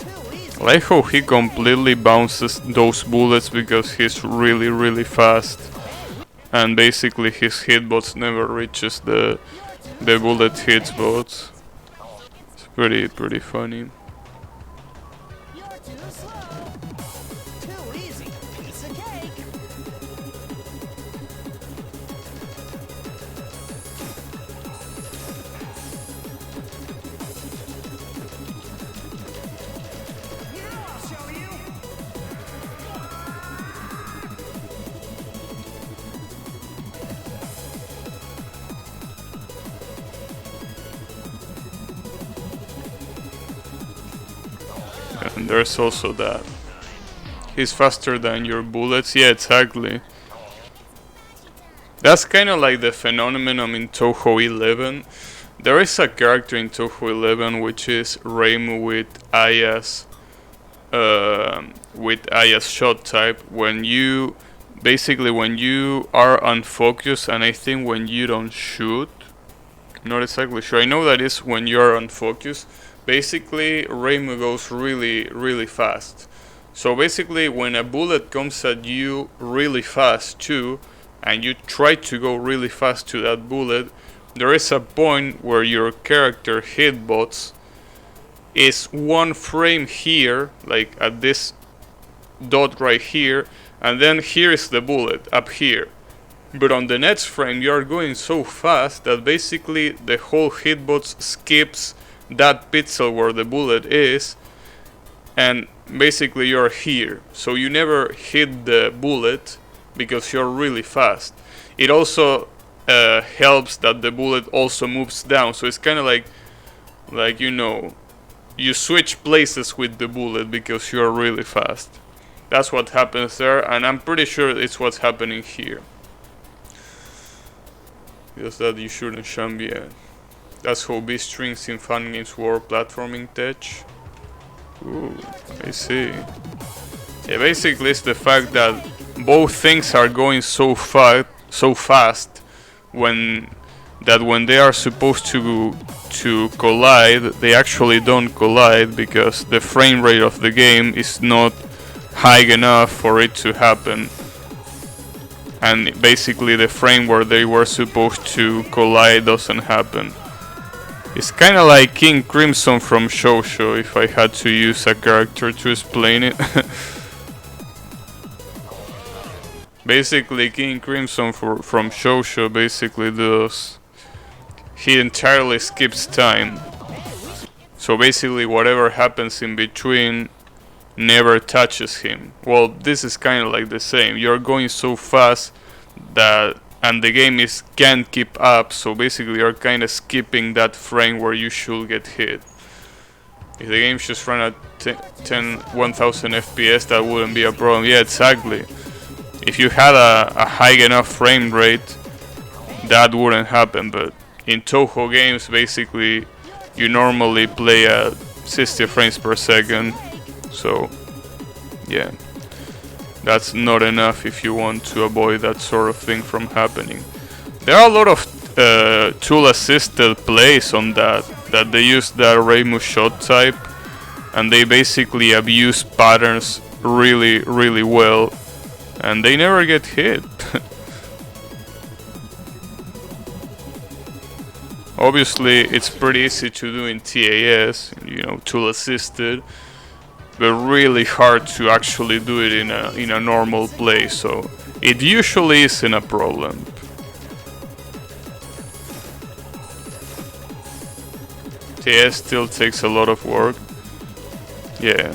Too easy. I like how he completely bounces those bullets because he's really fast. And basically his hitbox never reaches the bullet hits bots. It's pretty funny. You're too slow. Too easy. Piece of cake. And there's also that. He's faster than your bullets. Yeah, exactly. That's kind of like the phenomenon in Touhou 11. There is a character in Touhou 11 which is Reimu with Aya's shot type. When you are unfocused, and I think when you don't shoot, not exactly sure. I know that is when you're unfocused. Basically, Reimu goes really fast. So basically, when a bullet comes at you really fast too, and you try to go really fast to that bullet, there is a point where your character hitbox is one frame here, like at this dot right here, and then here is the bullet up here. But on the next frame you are going so fast that basically the whole hitbox skips that pixel where the bullet is, and basically you're here. So you never hit the bullet because you're really fast. It also helps that the bullet also moves down, so it's kind of like you know, you switch places with the bullet because you're really fast. That's what happens there, and I'm pretty sure it's what's happening here. Just that you shouldn't champion. That's how B-strings in fun games were platforming tech. Ooh, I see. Yeah, basically it's the fact that both things are going so fast when they are supposed to collide, they actually don't collide because the frame rate of the game is not high enough for it to happen. And basically the frame where they were supposed to collide doesn't happen. It's kind of like King Crimson from Shoujo, if I had to use a character to explain it. Basically, King Crimson from Shoujo basically does... he entirely skips time. So basically whatever happens in between never touches him. Well, this is kind of like the same. You're going so fast that, and the game can't keep up, so basically you're kind of skipping that frame where you should get hit. If the game just ran at 1000 FPS, that wouldn't be a problem. Yeah, exactly. If you had a high enough frame rate, that wouldn't happen. But in Touhou games, basically you normally play at 60 frames per second. So, yeah, that's not enough if you want to avoid that sort of thing from happening. There are a lot of tool-assisted plays on that they use that Reimu shot type, and they basically abuse patterns really well, and they never get hit. Obviously, it's pretty easy to do in TAS, you know, tool-assisted, but really hard to actually do it in a normal play, so it usually isn't a problem. TS still takes a lot of work. Yeah,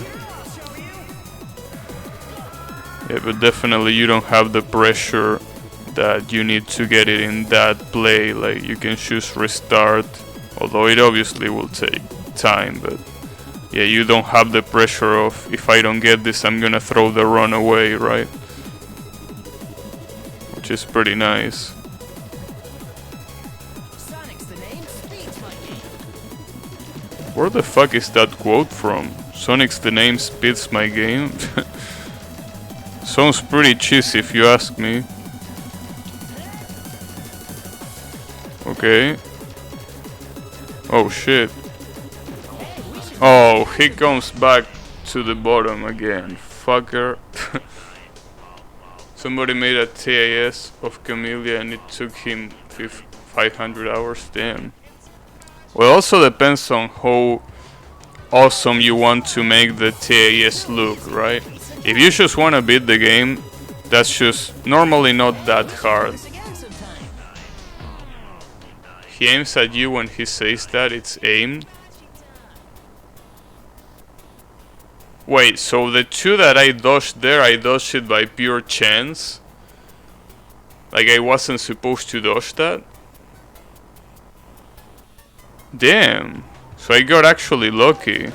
but definitely you don't have the pressure that you need to get it in that play. Like, you can choose restart, although it obviously will take time, but yeah, you don't have the pressure of, if I don't get this, I'm gonna throw the run away, right? Which is pretty nice. Where the fuck is that quote from? Sonic's the name speeds my game? Sounds pretty cheesy if you ask me. Okay. Oh shit. Oh, he comes back to the bottom again. Fucker. Somebody made a TAS of Camellia and it took him 500 hours. Damn. Well, it also depends on how awesome you want to make the TAS look, right? If you just want to beat the game, that's just normally not that hard. He aims at you when he says that, it's aimed. Wait, so the two that I dodged there, I dodged it by pure chance? Like I wasn't supposed to dodge that? Damn. So I got actually lucky.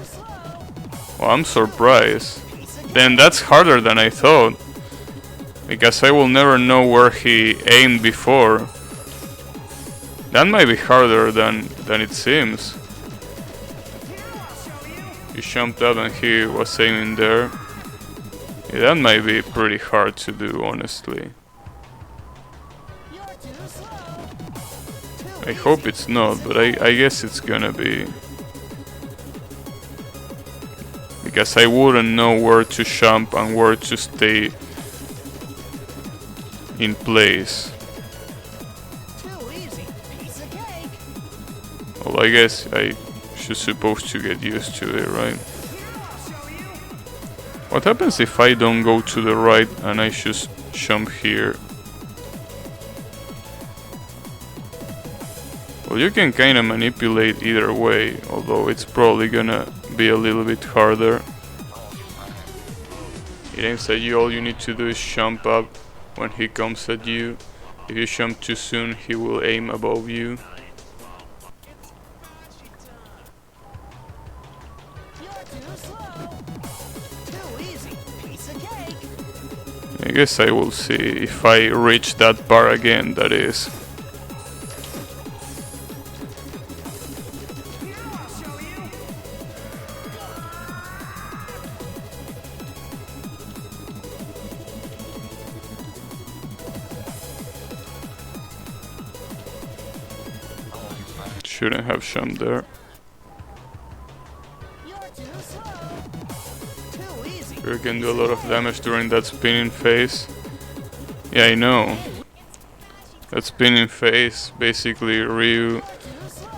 Well, I'm surprised. Then that's harder than I thought. Because I will never know where he aimed before. That might be harder than it seems. He jumped up and he was aiming there. Yeah, that might be pretty hard to do, honestly. I hope it's not, but I guess it's gonna be. Because I wouldn't know where to jump and where to stay in place. Well, I guess I should supposed to get used to it, right? What happens if I don't go to the right and I just jump here? Well, you can kinda manipulate either way, although it's probably gonna be a little bit harder. It aims at you, all you need to do is jump up when he comes at you. If you jump too soon, he will aim above you. I guess I will see if I reach that bar again, that is. Shouldn't have jumped there. You can do a lot of damage during that spinning phase. Yeah, I know. That spinning phase, basically Ryu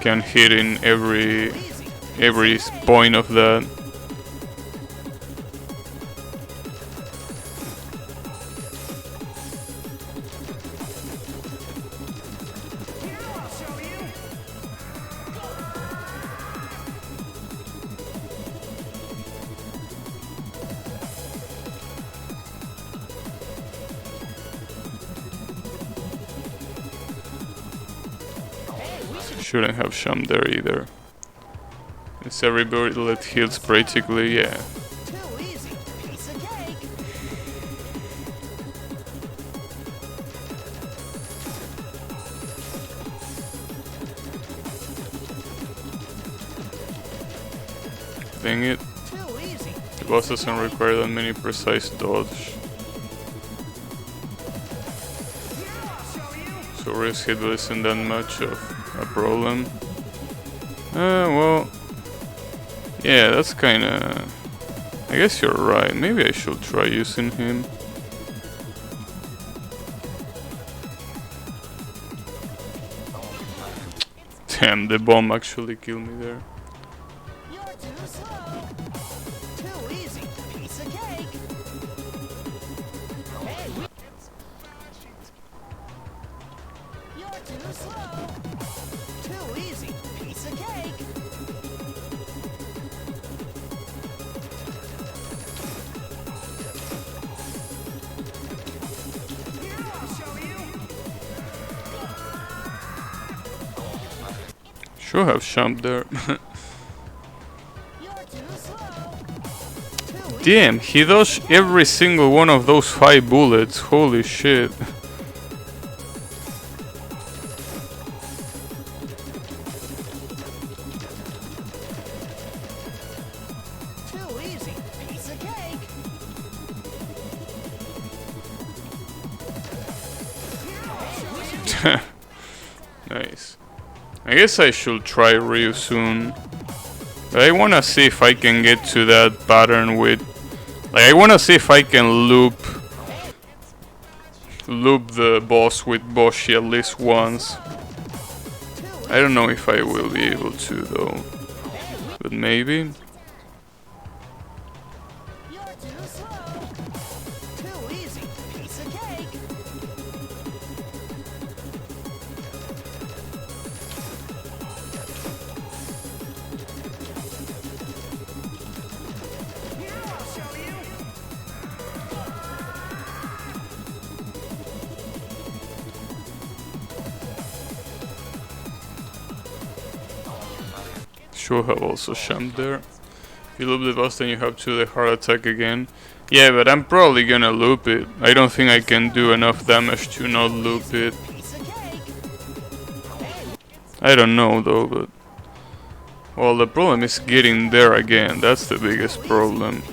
can hit in every point of that. Shouldn't have jumped there either. It's every bullet hits practically, yeah. Dang it. The boss doesn't require that many precise dodge. So risk hit isn't that much of a problem. Well, yeah, that's kinda. I guess you're right. Maybe I should try using him. Damn, the bomb actually killed me there. Should have jumped there. Damn, he dodged every single one of those 5 bullets. Holy shit. Nice. I guess I should try Ryu soon. But I wanna see if I can get to that pattern with... Like, I wanna see if I can loop the boss with Boshy at least once. I don't know if I will be able to though. But maybe. Should have also jumped there. If you loop the boss, then you have to do the hard attack again. Yeah, but I'm probably gonna loop it. I don't think I can do enough damage to not loop it. I don't know though, but... Well, the problem is getting there again. That's the biggest problem.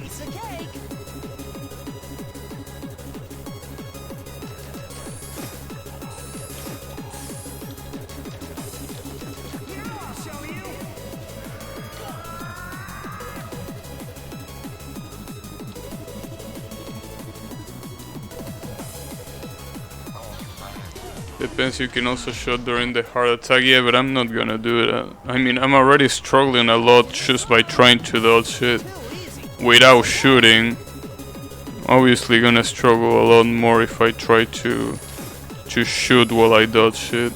Depends, you can also shoot during the hard attack. Yeah, but I'm not gonna do that. I mean, I'm already struggling a lot just by trying to dodge it without shooting. Obviously gonna struggle a lot more if I try to shoot while I dodge it.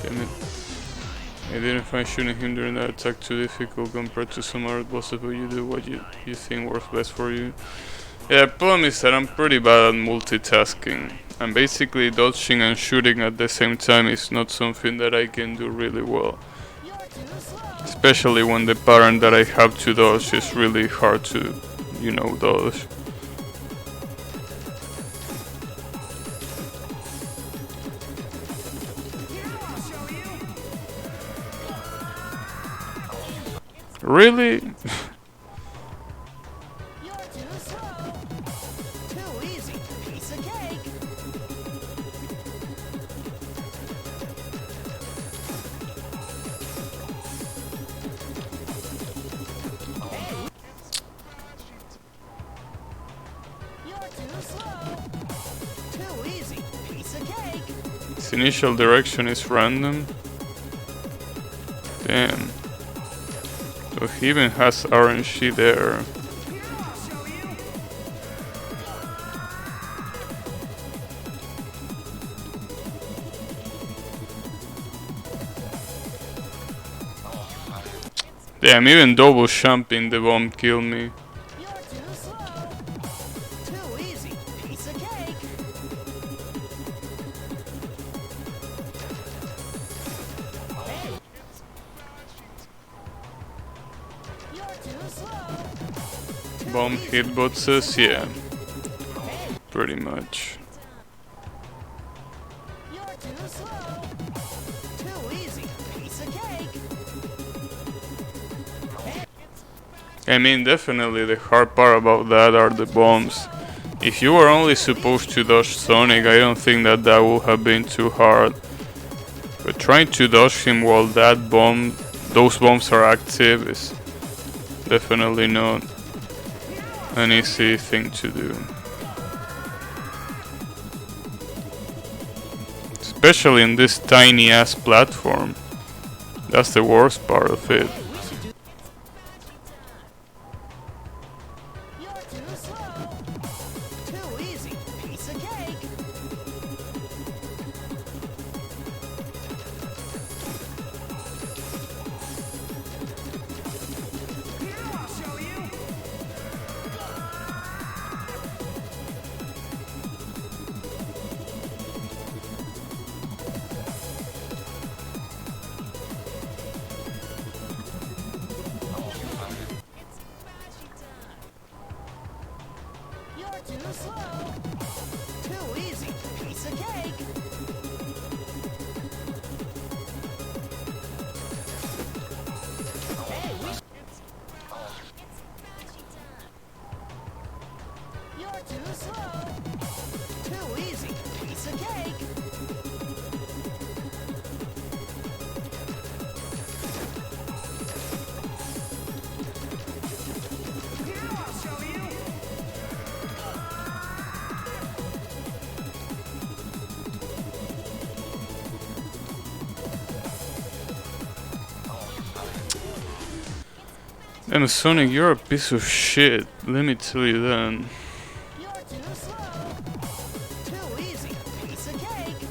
Damn it. I didn't find shooting him during that attack too difficult compared to some other bosses, but you do what you think works best for you. Yeah, the problem is that I'm pretty bad at multitasking, and basically dodging and shooting at the same time is not something that I can do really well. Especially when the pattern that I have to dodge is really hard to, you know, dodge. Really? You're too slow. Too easy. Piece of cake. You're too slow. Too easy. Piece of cake. Its initial direction is random. Damn. So he even has RNG there. Damn, even double jumping the bomb killed me. You're too slow. Too easy. Piece of cake. You're too slow. Bomb hitboxes, yeah. Pretty much. You're too slow. Too easy. Piece of cake. I mean, definitely the hard part about that are the bombs. If you were only supposed to dodge Sonic, I don't think that would have been too hard. But trying to dodge him while those bombs are active is definitely not an easy thing to do. Especially in this tiny ass platform. That's the worst part of it. You're too slow. Too easy. Piece of cake. Here, I'll show you. You're too slow. Too easy. Piece of cake. Hey, you're too slow. Too easy. Piece of cake. Here, I'll show you. Damn, Sonic, you're a piece of shit. Let me tell you that. You're too slow. Too easy. Piece of cake.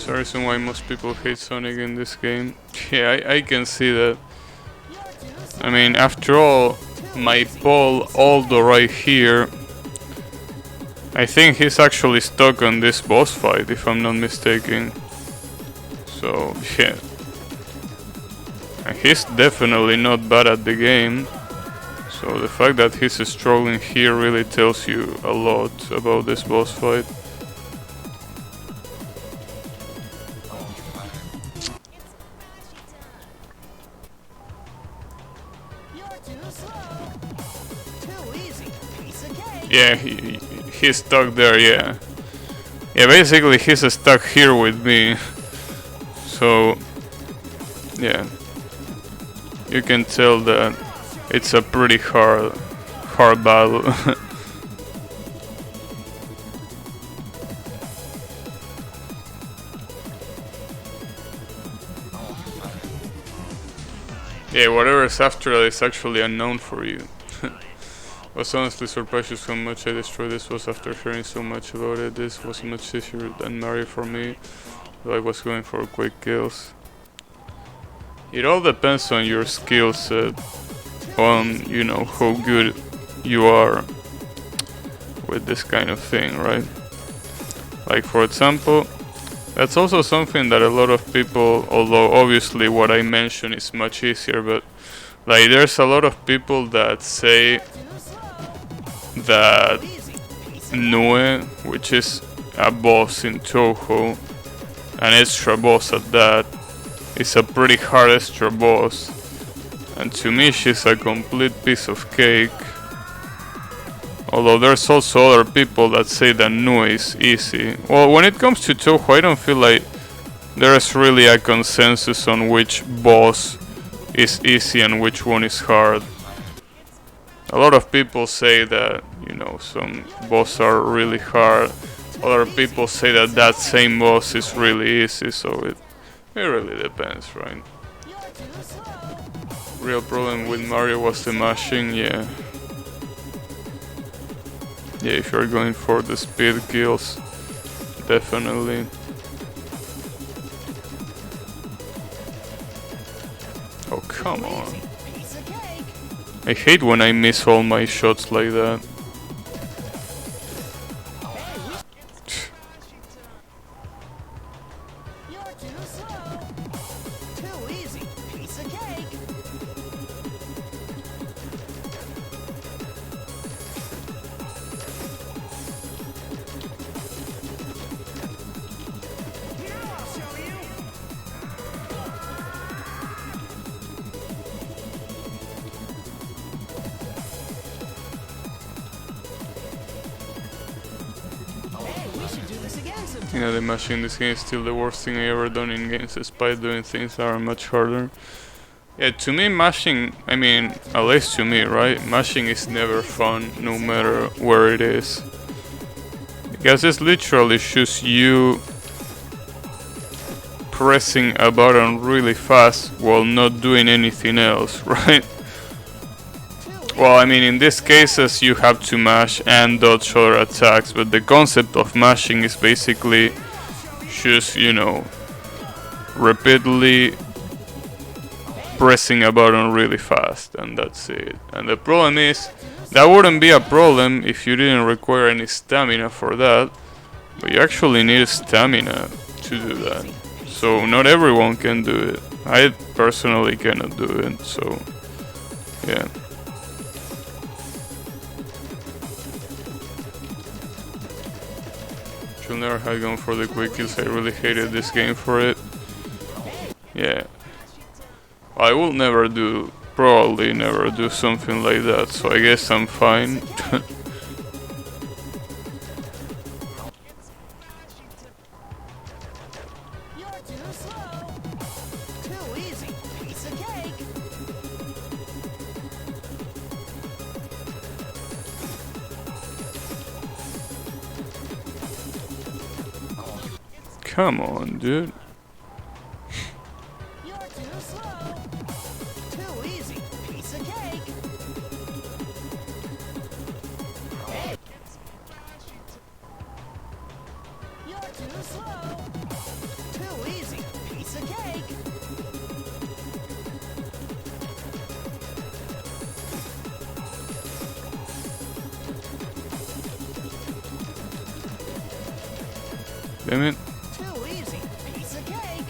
the reason why most people hate Sonic in this game. Yeah, I can see that. I mean, after all, my ball Aldo right here, I think he's actually stuck on this boss fight, if I'm not mistaken. So, yeah. And he's definitely not bad at the game. So the fact that he's struggling here really tells you a lot about this boss fight. Yeah, he's stuck there, yeah. Yeah, basically he's stuck here with me. So, yeah. You can tell that it's a pretty hard battle. Yeah, whatever's after that is actually unknown for you. Was honestly surprised just how much I destroyed this was after hearing so much about it. This was much easier than Mario for me, though I was going for quick kills. It all depends on your skill set, on, you know, how good you are with this kind of thing, right? Like, for example, that's also something that a lot of people, although obviously what I mentioned is much easier, but like there's a lot of people that say that Nue, which is a boss in Touhou, an extra boss at that, is a pretty hard extra boss, and to me she's a complete piece of cake. Although there's also other people that say that Nue is easy. Well, when it comes to Touhou, I don't feel like there's really a consensus on which boss is easy and which one is hard. A lot of people say that, you know, some bosses are really hard. Other people say that that same boss is really easy, so it really depends, right? Real problem with Mario was the mashing, yeah. Yeah, if you're going for the speed kills, definitely. Oh, come on. I hate when I miss all my shots like that. You know, the mashing in this game is still the worst thing I ever done in games, despite doing things that are much harder. Yeah, to me mashing, I mean, at least to me, right? Mashing is never fun, no matter where it is. Because it's literally just you pressing a button really fast while not doing anything else, right? Well, I mean, in these cases you have to mash and dodge other attacks, but the concept of mashing is basically just, you know, repeatedly pressing a button really fast, and that's it. And the problem is, that wouldn't be a problem if you didn't require any stamina for that, but you actually need stamina to do that. So not everyone can do it. I personally cannot do it, so yeah. Should never have gone for the quick kills. I really hated this game for it. Yeah. I will never do, probably never do something like that, so I guess I'm fine. Come on, dude. Damn it. Too easy. Piece of cake.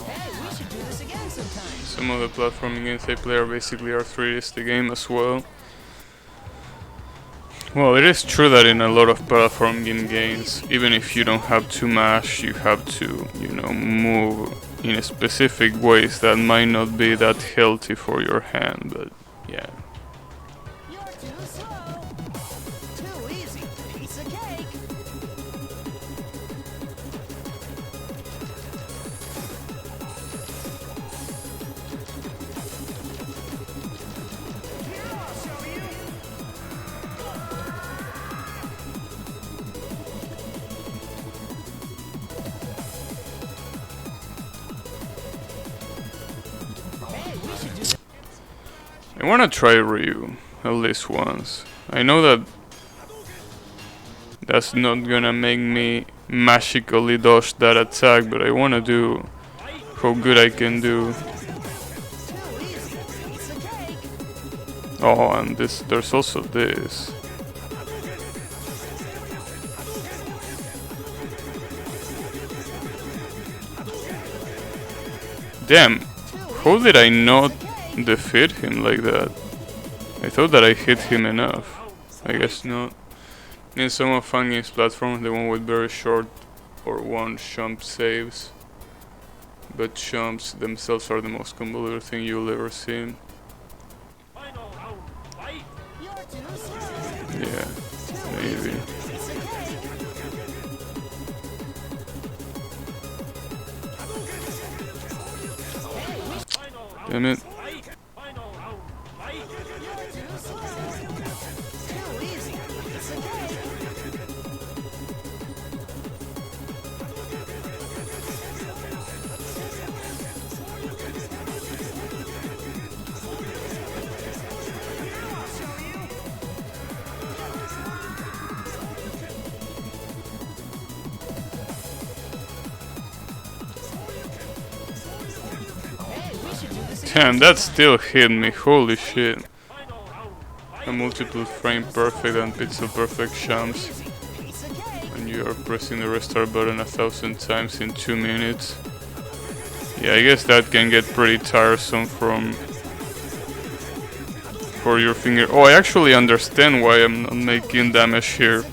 Hey, we should do this again sometime. Some of the platforming games I play are basically R3's the game as well. Well, it is true that in a lot of platforming games, even if you don't have to mash, you have to, you know, move in specific ways that might not be that healthy for your hand, but yeah. You're too slow. Too easy. Piece of cake. Here, I'll show you. Hey, we should do this. I wanna try Ryu, at least once. I know that that's not gonna make me magically dodge that attack, but I wanna do how good I can do. Too easy. Piece of cake. Oh, and there's also this. Damn, how did I not defeat him like that? I thought that I hit him enough. I guess not. In some of Fun Games platforms, the one with very short or one jump saves. But jumps themselves are the most convoluted thing you'll ever see. You're too slow. Yeah, maybe. Piece of cake. Damn it. You're too slow. Too easy. Piece of cake. Hey, we should do this again. Damn, that still hit me. Holy shit. A multiple frame perfect and pixel perfect jumps. Easy. Piece of cake. And you are pressing the restart button 1,000 times in 2 minutes. Yeah, I guess that can get pretty tiresome for your finger. Oh, I actually understand why I'm not making damage here.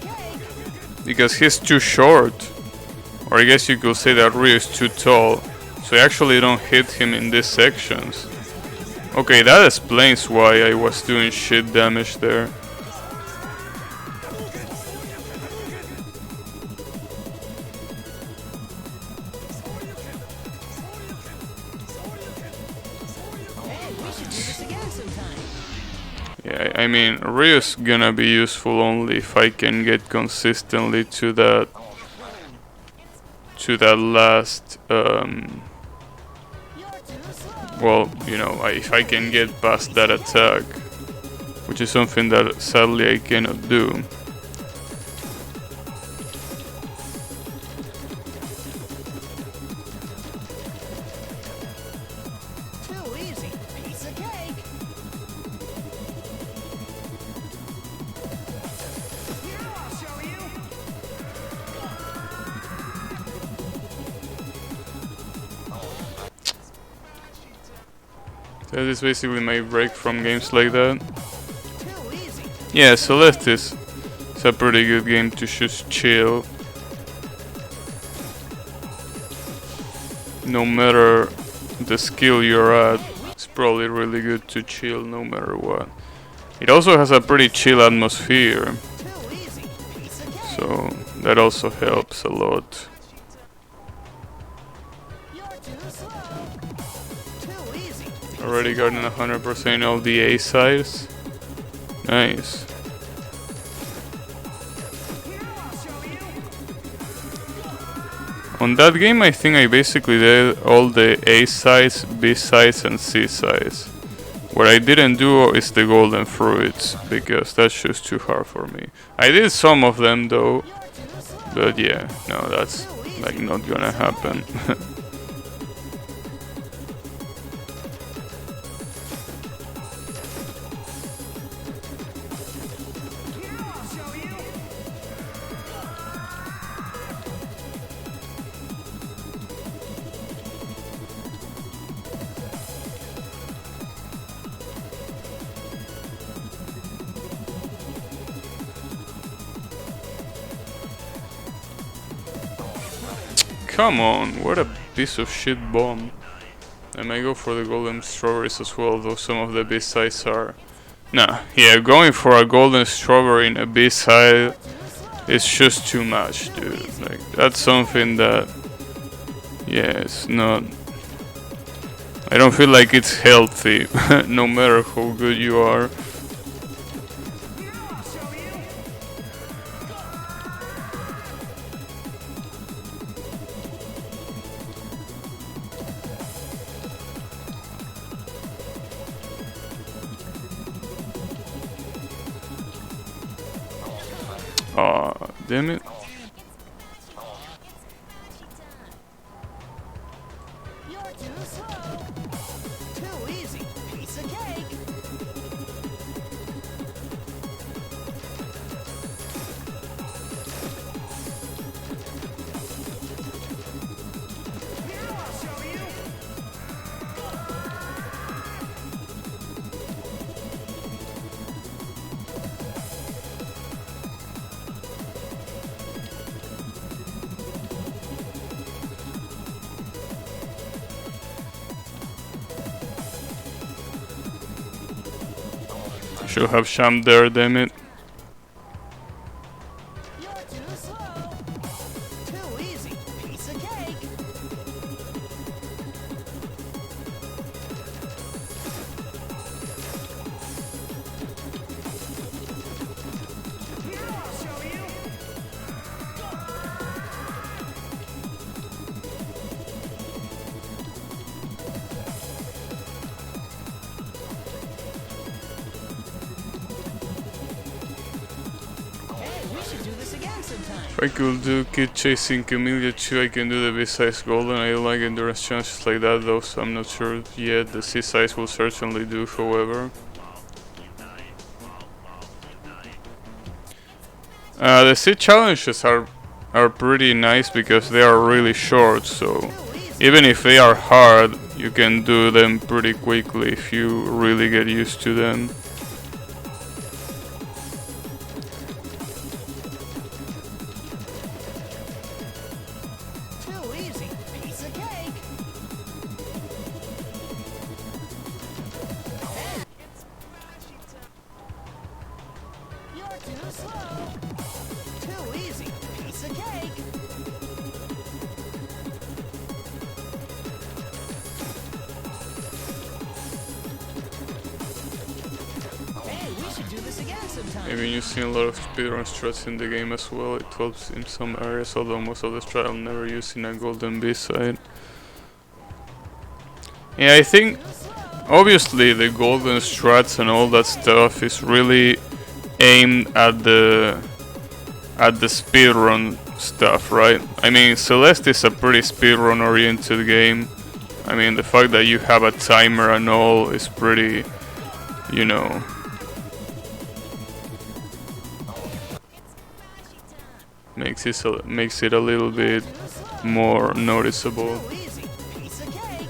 Because he's too short. Or I guess you could say that Ryu is too tall. So I actually don't hit him in these sections. Okay, that explains why I was doing shit damage there. Hey, we should do this again sometime. Yeah, I mean, Ryu's gonna be useful only if I can get consistently to that last, You're too slow. well, you know, if I can get past that attack, which is something that sadly I cannot do. Too easy. Piece of cake. Here, I'll show you. That is basically my break from games like that. Too easy. Yeah, Celeste is a pretty good game to just chill. No matter the skill you're at, it's probably really good to chill no matter what. It also has a pretty chill atmosphere, Too easy. Piece of cake. so that also helps a lot. You're too slow. Too easy. Already gotten 100% of the A sides. Nice. Here, I'll show you. On that game, I think I basically did all the A sides, B sides, and C sides. What I didn't do is the golden fruits, because that's just too hard for me. I did some of them though, You're too slow. but yeah, no, that's like not gonna happen. Here, I'll show you. come on, what a piece of shit bomb. I might go for the golden strawberries as well, though some of the B-sides are... Nah, yeah, going for a golden strawberry in a B-side is just too much, dude. Like, that's something that... Yeah, it's not... I don't feel like it's healthy, no matter how good you are. Aw, damn it. You're too slow. Too easy. Piece of cake. Here, I'll show you. Should have Sham there, damn it. You're too slow. Too easy. Piece of cake. Here, I'll show you. Hey, we should do this again sometime. If I could do Kid Chasing Camellia 2, I can do the B-size golden. I don't like endurance challenges like that though, so I'm not sure yet. The C-size will certainly do, however. The C challenges are pretty nice because they are really short, so even if they are hard, you can do them pretty quickly if you really get used to them. Too easy. Piece of cake. Hey, it's Boshy time. You're too slow. Too easy. Piece of cake. Hey, we should do this again sometime. I've been using a lot of speedrun strats in the game as well. It helps in some areas, although most of the strat I'm never using a golden B-side. Yeah, I think obviously the golden strats and all that stuff is really aimed at the speedrun stuff, right? I mean, Celeste is a pretty speedrun oriented game. I mean, the fact that you have a timer and all is pretty, you know, makes it a little bit more noticeable. Too easy. Piece of cake.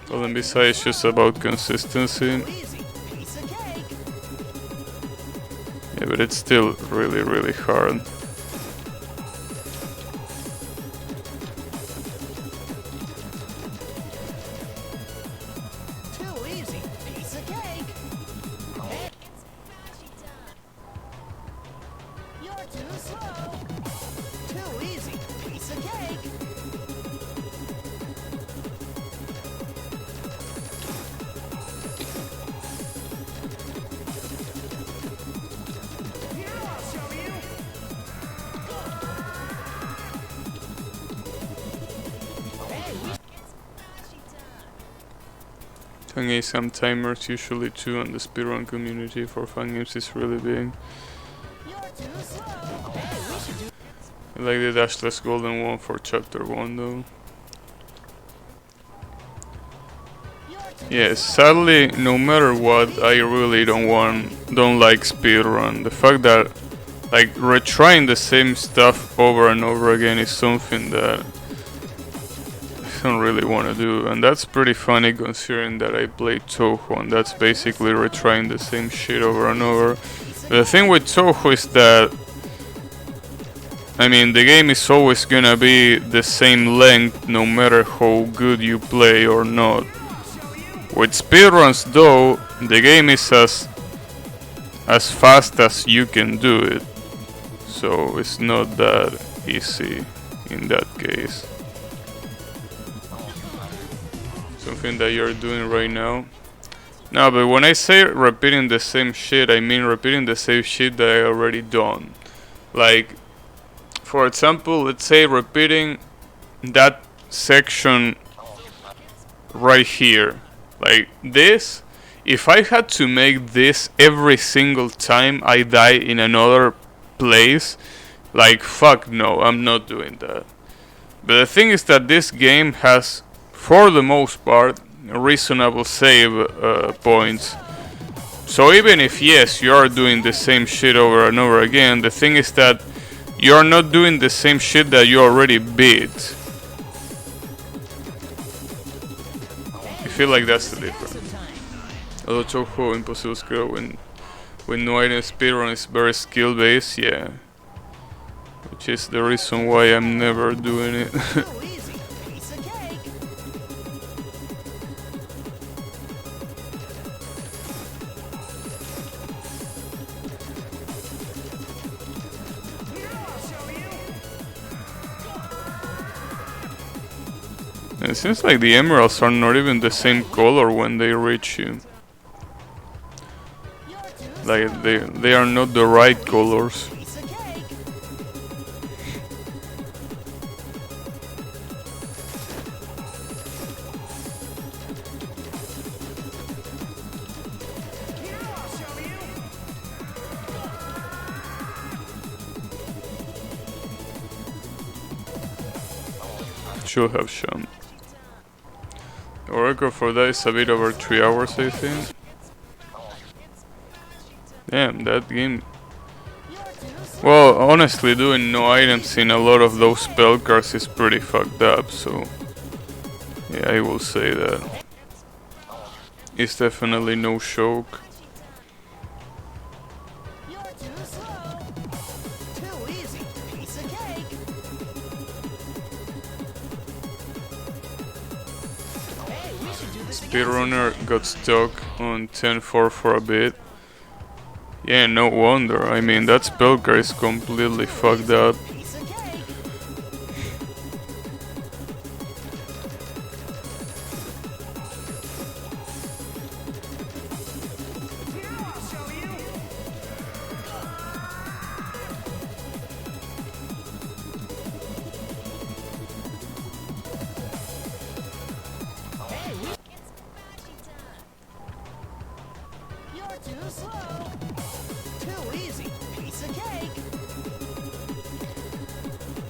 Well, then besides, it's just about consistency. Too easy. Piece of cake. Yeah, but it's still really, really hard. Too easy. Piece of cake. Hey, it's Boshy time. You're too slow. Too easy. Piece of cake. Here, I'll show you. Hey, it's Boshy time. Fun games some timers, usually 2, and the speedrun community for fun games is really big. You're too slow. Hey, we should do. I like the dashless golden one for chapter 1 though. You're too Yeah, sadly, no matter what, I really don't like speedrun. The fact that like retrying the same stuff over and over again is something that I don't really want to do, and that's pretty funny considering that I played Toho, and that's basically retrying the same shit over and over. The thing with Toho is that, I mean, the game is always gonna be the same length no matter how good you play or not. With speedruns though, the game is as fast as you can do it. So it's not that easy in that case. Something that you're doing right now. No, but when I say repeating the same shit, I mean repeating the same shit that I already done. Like, for example, let's say repeating that section right here. Like this, if I had to make this every single time I die in another place, like fuck no, I'm not doing that. But the thing is that this game has, for the most part, reasonable save points. So even if yes, you are doing the same shit over and over again, the thing is that you are not doing the same shit that you already beat. I feel like that's the difference. Although Toho Impossible skill when no item speedrun is very skill based, yeah. Which is the reason why I'm never doing it. And it seems like the emeralds are not even the same color when they reach you. Like they are not the right colors. Should have shown. The record for that is a bit over 3 hours, I think. Damn, that game. Well, honestly, doing no items in a lot of those spell cards is pretty fucked up, so yeah, I will say that. It's definitely no joke. Speedrunner got stuck on 10-4 for a bit. Yeah, no wonder. I mean, that spell card is completely fucked up.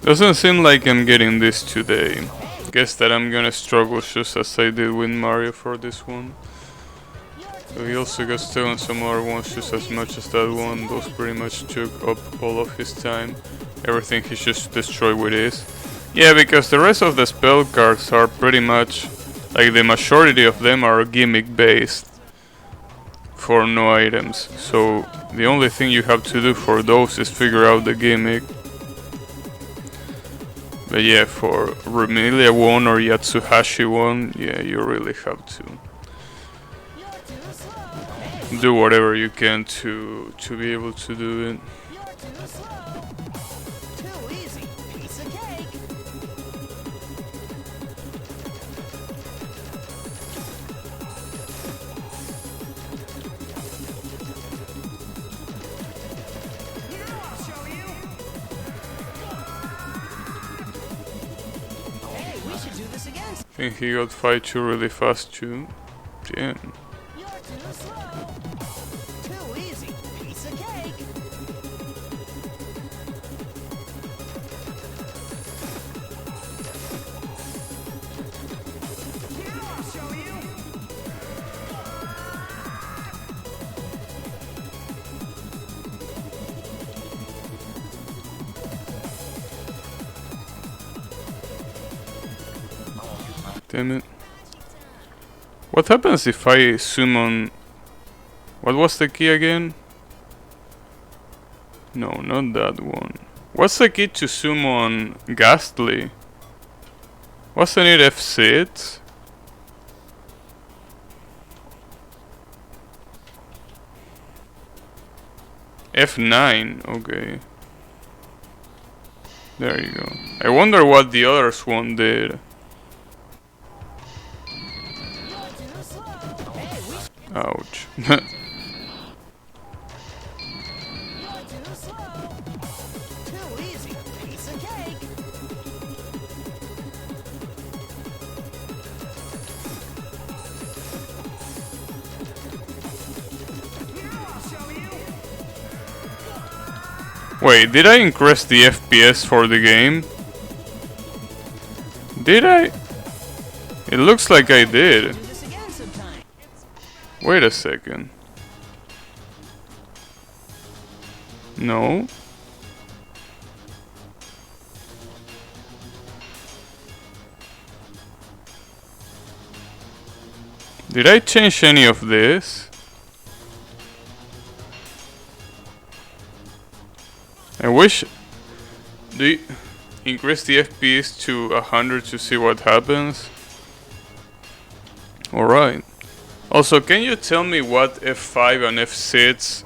Doesn't seem like I'm getting this today. Guess that I'm gonna struggle just as I did with Mario for this one. So he also got stuck on some other ones just as much as that one. Those pretty much took up all of his time. Everything he's just destroyed with this. Yeah, because the rest of the spell cards are pretty much, like the majority of them are gimmick based for no items. So the only thing you have to do for those is figure out the gimmick. But yeah, for Remilia 1 or Yatsuhashi 1, yeah, you really have to do whatever you can to be able to do it. I think he got 5-2 really fast too. Damn. Damn it. What happens if I summon... What was the key again? No, not that one. What's the key to summon Ghastly? Wasn't it F6? F9, okay. There you go. I wonder what the others one did. Ouch. Wait, did I increase the FPS for the game? Did I? It looks like I did. Wait a second. No. Did I change any of this? I wish. Do you increase the FPS to 100 to see what happens? Alright. Also, can you tell me what F5 and F6...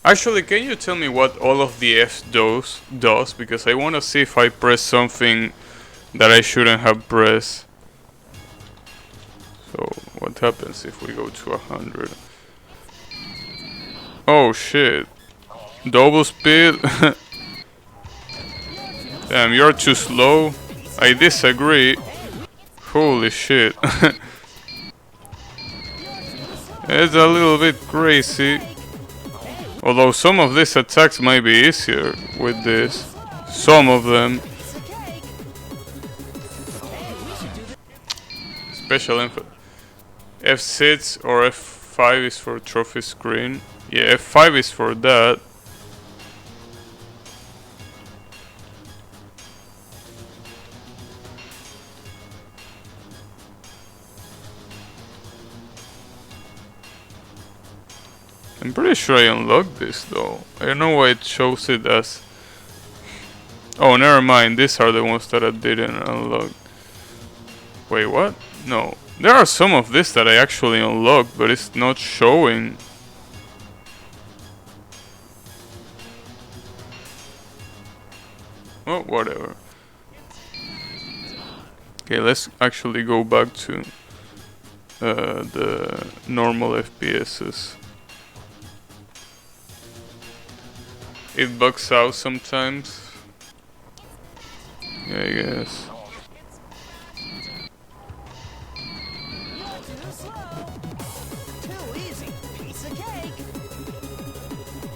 Actually, can you tell me what all of the F does? Because I want to see if I press something that I shouldn't have pressed. So, what happens if we go to 100? Oh shit. Double speed? Damn, you're too slow. I disagree. Holy shit. It's a little bit crazy. Although some of these attacks might be easier with this. Some of them. Special info. F6 or F5 is for trophy screen. Yeah, F5 is for that. I'm pretty sure I unlocked this though. I don't know why it shows it as... Oh, never mind. These are the ones that I didn't unlock. Wait, what? No. There are some of this that I actually unlocked, but it's not showing. Oh, whatever. Okay, let's actually go back to the normal FPSs. It bugs out sometimes. Yeah, I guess.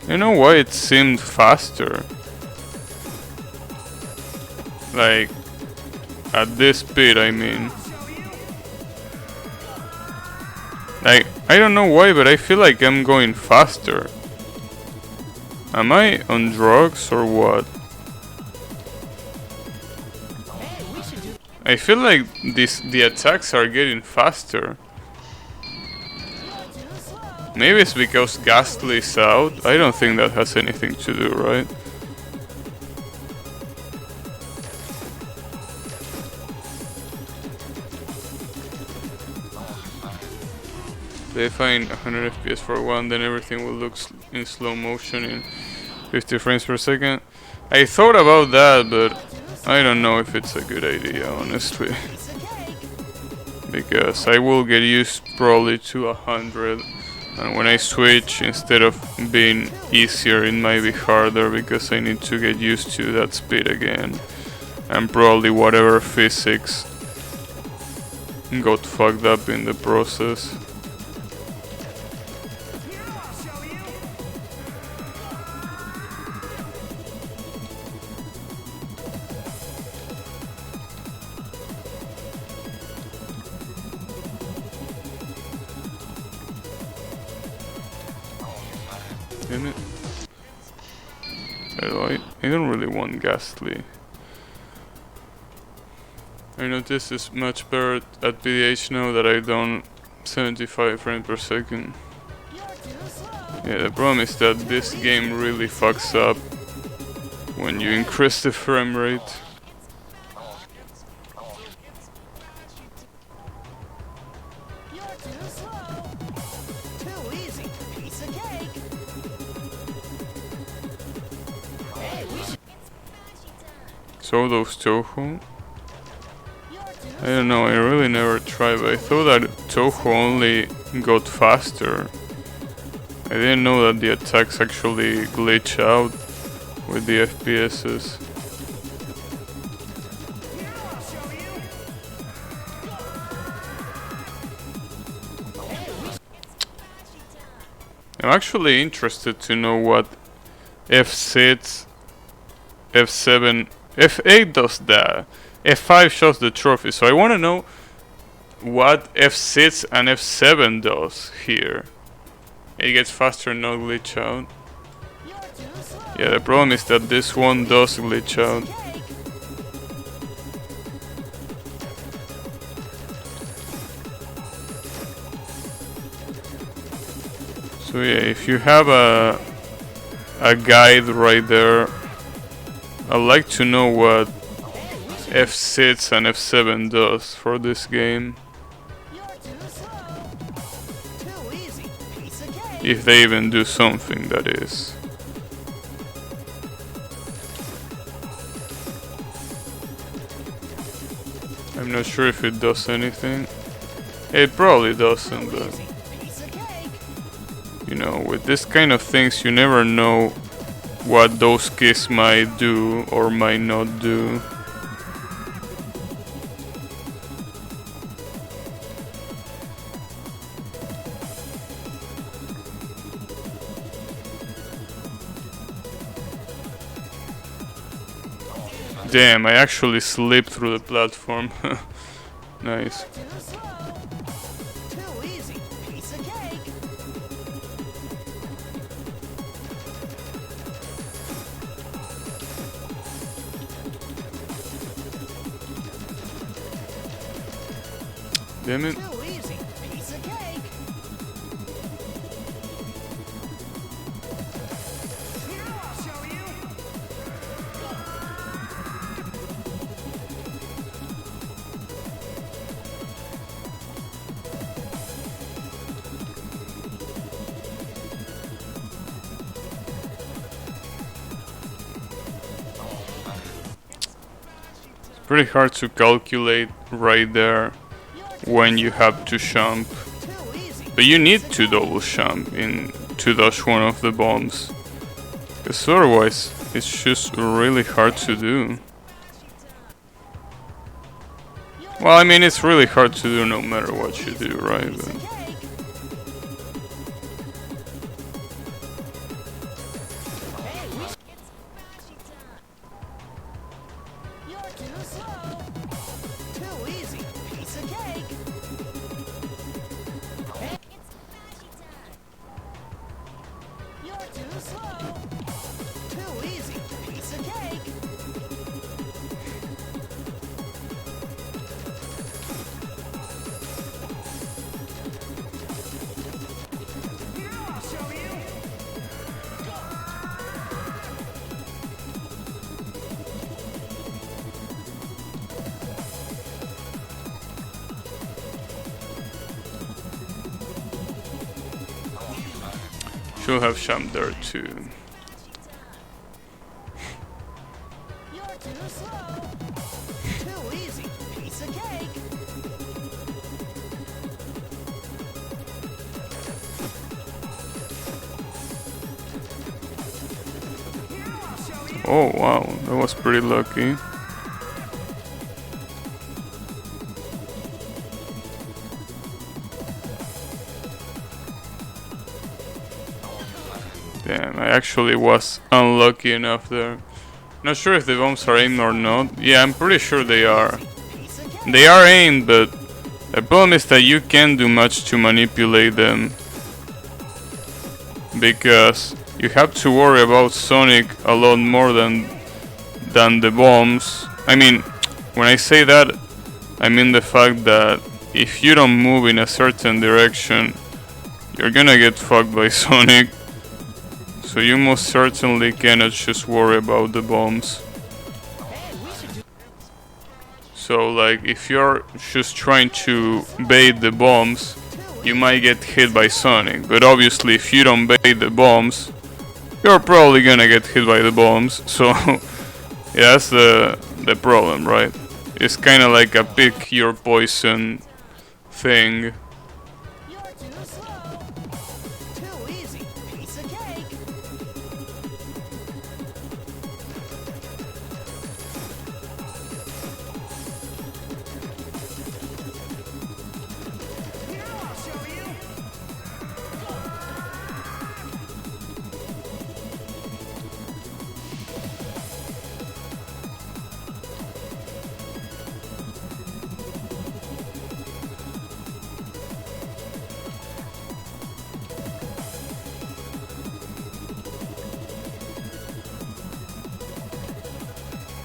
I don't know why it seemed faster. Like, at this speed, I mean. Like, I don't know why, but I feel like I'm going faster. Am I on drugs or what? I feel like the attacks are getting faster. Maybe it's because Ghastly is out. I don't think that has anything to do, right? If I find 100 FPS for one, then everything will look in slow motion in 50 frames per second. I thought about that, but I don't know if it's a good idea, honestly. Because I will get used probably to 100, and when I switch, instead of being easier, it might be harder because I need to get used to that speed again. And probably whatever physics got fucked up in the process. Damn it. I don't really want Ghastly. I notice it's much better at PDH now that I've done 75 frames per second. Yeah, the problem is that this game really fucks up when you increase the frame rate. You're too slow. Too easy. Piece of cake. Hey, we should. So those Toho, You're too I don't know, I really never tried, but I thought that Toho only got faster. I didn't know that the attacks actually glitch out with the FPSs. Here, I'll show you. Hey, we should. I'm actually interested to know what F6, F7, F8 does that. F5 shows the trophy, so I want to know what F6 and F7 does here. It gets faster, not glitch out. You're too slow. Yeah, the problem is that this one does glitch out. Cake. So yeah, if you have a guide right there, I'd like to know what F6 and F7 does for this game. You're too slow. Too easy. Piece of cake. If they even do something, that is. I'm not sure if it does anything. It probably doesn't, but Easy. Piece of cake. you know, with this kind of things you never know what those keys might do or might not do. Damn, I actually slipped through the platform. Nice. Too slow. Too easy. Piece of cake. Damn it. Too easy. Piece of cake. Here, I'll show you. Pretty hard to calculate right there when you have to jump. Too easy. But you need to double jump in to dodge one of the bombs. Because otherwise it's just really hard to do. Well, I mean, it's really hard to do no matter what you do, right? Piece But of cake. Hey, we should. You're too slow. Too easy. Piece of cake. Hey. You're too slow. Too easy. Piece of cake. Here, I'll show you. she'll have jump there too. You're too slow. Too easy. Piece of cake. Here, I'll show you. Oh wow, that was pretty lucky. Damn, I actually was unlucky enough there. Not sure if the bombs are aimed or not. Yeah, I'm pretty sure they are. Piece of cake. They are aimed, but the problem is that you can't do much to manipulate them. Because you have to worry about Sonic a lot more than the bombs. I mean, when I say that, I mean the fact that if you don't move in a certain direction, you're gonna get fucked by Sonic. So So you most certainly cannot just worry about the bombs. So like if you're just trying to bait the bombs, you might get hit by Sonic. But obviously if you don't bait the bombs, you're probably gonna get hit by the bombs. So yeah, that's the problem, right? It's kind of like a pick your poison thing. You're too slow. Too easy. Piece of cake. Here, I'll show you.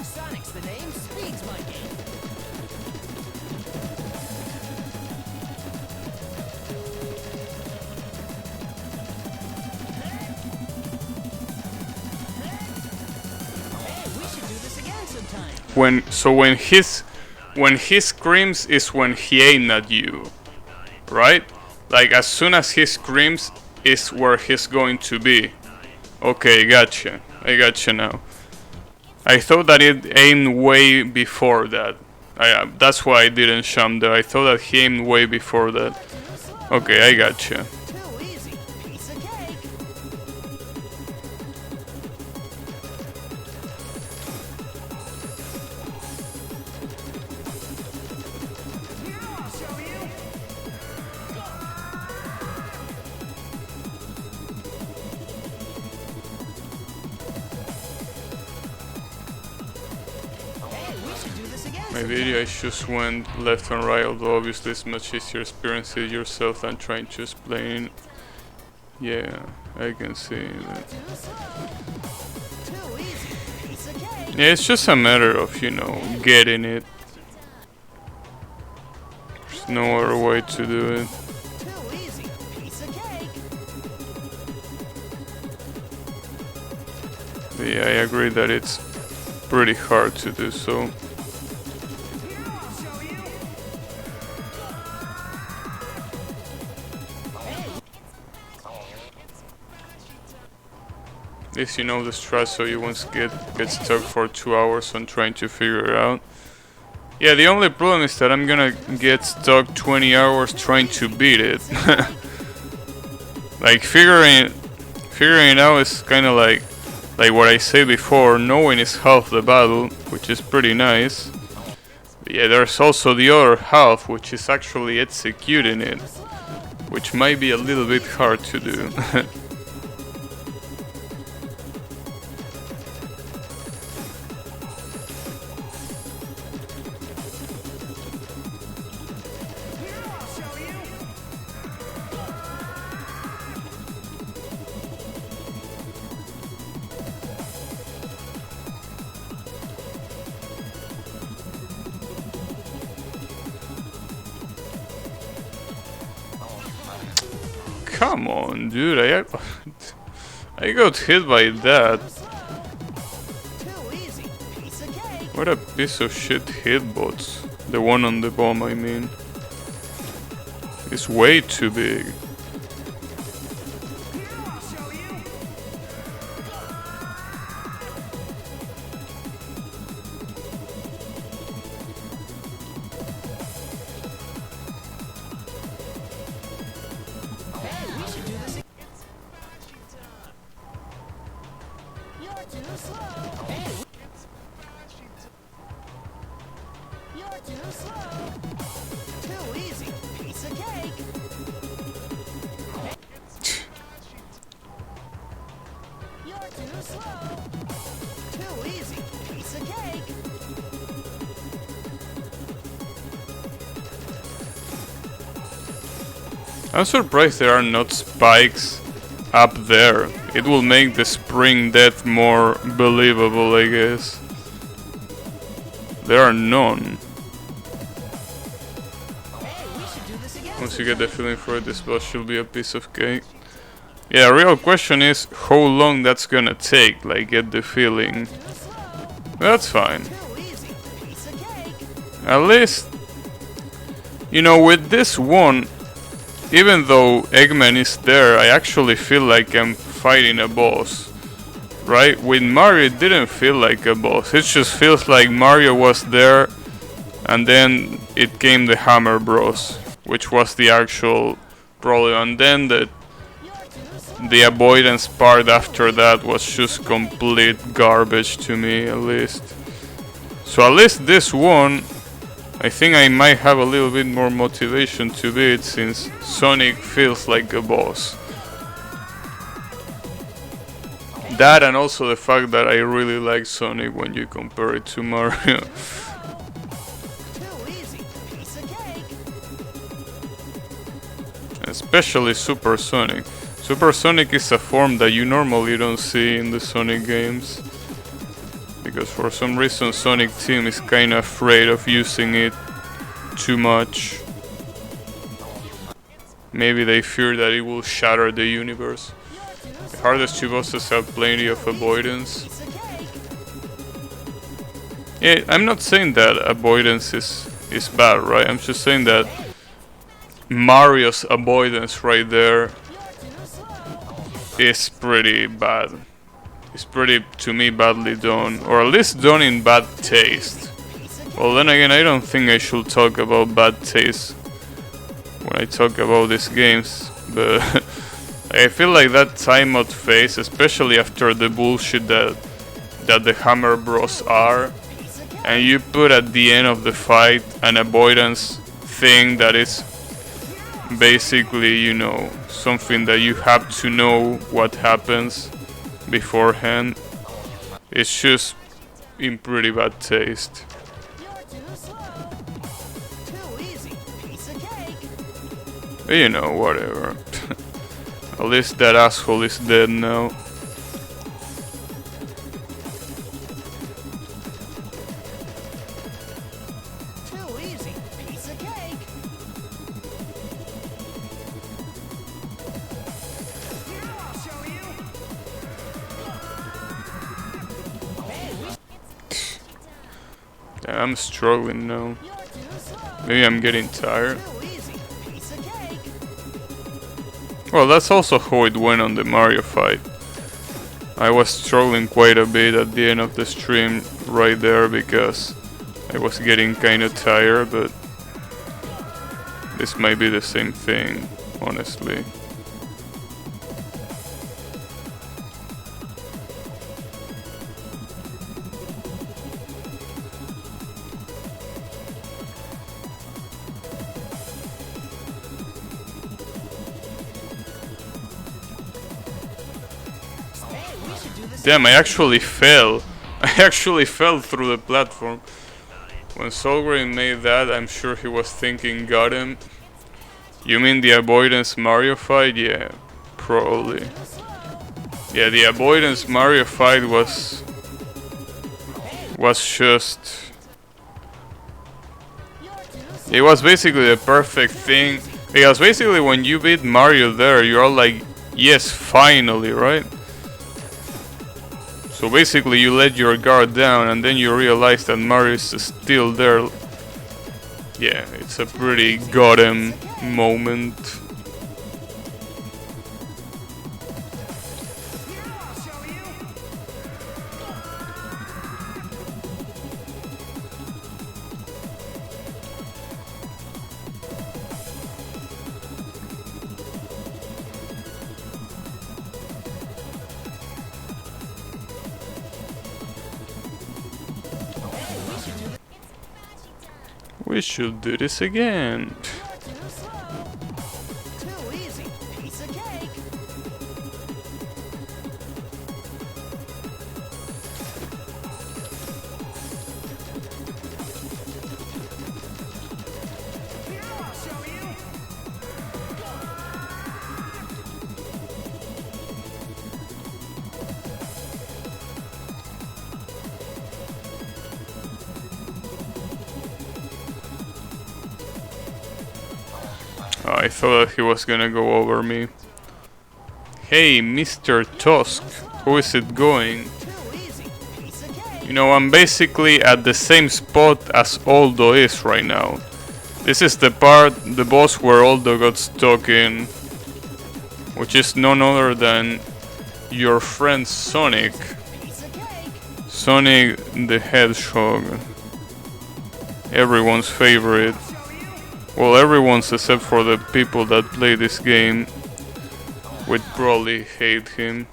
Sonic's the name, speed's my game. Hey, we should do this again sometime. When he screams is when he aimed at you, right? Like as soon as he screams is where he's going to be. Okay, gotcha. I gotcha now. I thought that it aimed way before that. That's why I didn't jump there. I thought that he aimed way before that. Okay, I gotcha. Too easy. Piece of cake. Here, I'll show you. Hey, we should do this again. Maybe I just went left and right, although obviously it's much easier experiencing it yourself than trying to explain. Yeah, I can see that. Too slow. Too easy. Piece of cake. Yeah, it's just a matter of, you know, getting it. There's no other way to do it. Too easy. Piece of cake. But yeah, I agree that it's pretty hard to do so. Here, I'll show you. At least you know the strat, so you won't get stuck for 2 hours on trying to figure it out. Yeah, the only problem is that I'm gonna get stuck 20 hours trying to beat it. Like figuring it out is kind of like what I said before. Knowing is half the battle, which is pretty nice. But yeah, there's also the other half, which is actually executing it, which might be a little bit hard to do. Here, I'll show you. Come on, dude, I got hit by that. Too easy. Piece of cake. What a piece of shit hitbox. The one on the bomb, I mean. It's way too big. Here, I'll show you. Hey, we should do this again. You're too slow. Hey, you're too slow. Too easy. Piece of cake. You're too slow. Too easy. Piece of cake. I'm surprised there are not spikes up there. It will make the spring death more believable, I guess. There are none. Hey, we should do this again. Once you get the feeling for it, this boss should be a piece of cake. Yeah, real question is how long that's gonna take, like get the feeling. That's fine. Too easy. Piece of cake. At least, you know, with this one, even though Eggman is there, I actually feel like I'm fighting a boss. Right? With Mario it didn't feel like a boss. It just feels like Mario was there and then it came the Hammer Bros, which was the actual problem. And then the avoidance part after that was just complete garbage to me, at least. So at least this one, I think I might have a little bit more motivation to beat since Sonic feels like a boss. That and also the fact that I really like Sonic when you compare it to Mario. Too easy. Piece of cake. Especially Super Sonic. Super Sonic is a form that you normally don't see in the Sonic games. Because for some reason Sonic Team is kinda afraid of using it too much. Maybe they fear that it will shatter the universe. The hardest two bosses have plenty of avoidance. Piece of cake. Yeah, I'm not saying that avoidance is bad, right? I'm just saying that Mario's avoidance right there is pretty bad. It's pretty, to me, badly done. Or at least done in bad taste. Well, then again, I don't think I should talk about bad taste when I talk about these games, but I feel like that time out phase, especially after the bullshit that the Hammer Bros are, and you put at the end of the fight an avoidance thing that is basically, you know, something that you have to know what happens beforehand. It's just in pretty bad taste. Too easy. Piece of cake. But you know, whatever. At least that asshole is dead now. Too easy. Piece of cake. Here, I'll show you. Yeah, I'm struggling now. You're too slow. Maybe I'm getting tired. Too easy. Piece of cake. Well, that's also how it went on the Mario fight. I was struggling quite a bit at the end of the stream right there because I was getting kinda tired, but this might be the same thing, honestly. Hey, we should do this. Damn, I actually fell. I actually fell through the platform. When Solgrain made that, I'm sure he was thinking, got him. You mean the avoidance Mario fight? Yeah, probably. Yeah, the avoidance Mario fight was just... It was basically the perfect thing. Because basically when you beat Mario there, you're all like, yes, finally, right? So basically you let your guard down and then you realize that Mario is still there. Yeah, it's a pretty got him moment. Here, I'll show you. We should do this again. You're too slow. Too easy. Piece of cake. Here, I'll show you. I thought he was gonna go over me. Hey, Mr. Tusk, how is it going? Too easy. Piece of cake. You know, I'm basically at the same spot as Aldo is right now. This is the part, the boss where Aldo got stuck in, which is none other than your friend Sonic. Piece of cake. Sonic the Hedgehog. Everyone's favorite. Well, everyone's except for the people that play this game would probably hate him.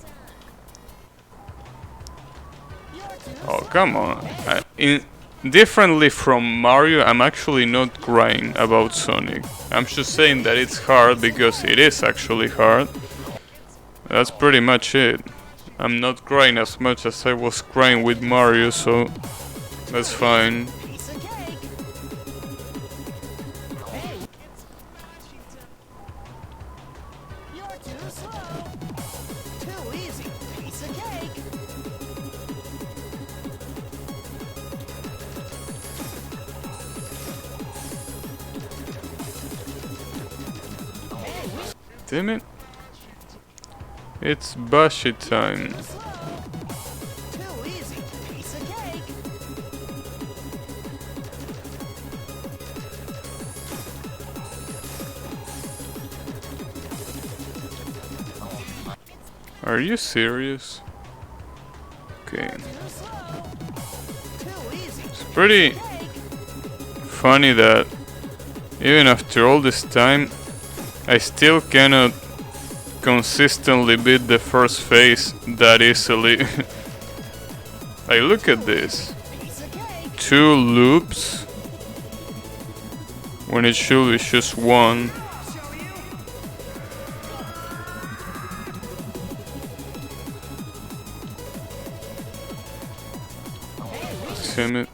Oh, come on. Differently from Mario, I'm actually not crying about Sonic. I'm just saying that it's hard because it is actually hard. That's pretty much it. I'm not crying as much as I was crying with Mario, so that's fine. Piece of cake. Hey. You're too slow. Too easy. Piece of cake. Damn it. It's Boshy time. Too easy. Piece of cake. Are you serious? Okay. Too slow. Too easy. It's pretty funny that even after all this time, I still cannot consistently beat the first phase that easily. Like, look at this. Piece of cake. 2 loops when it should be just 1. Damn it.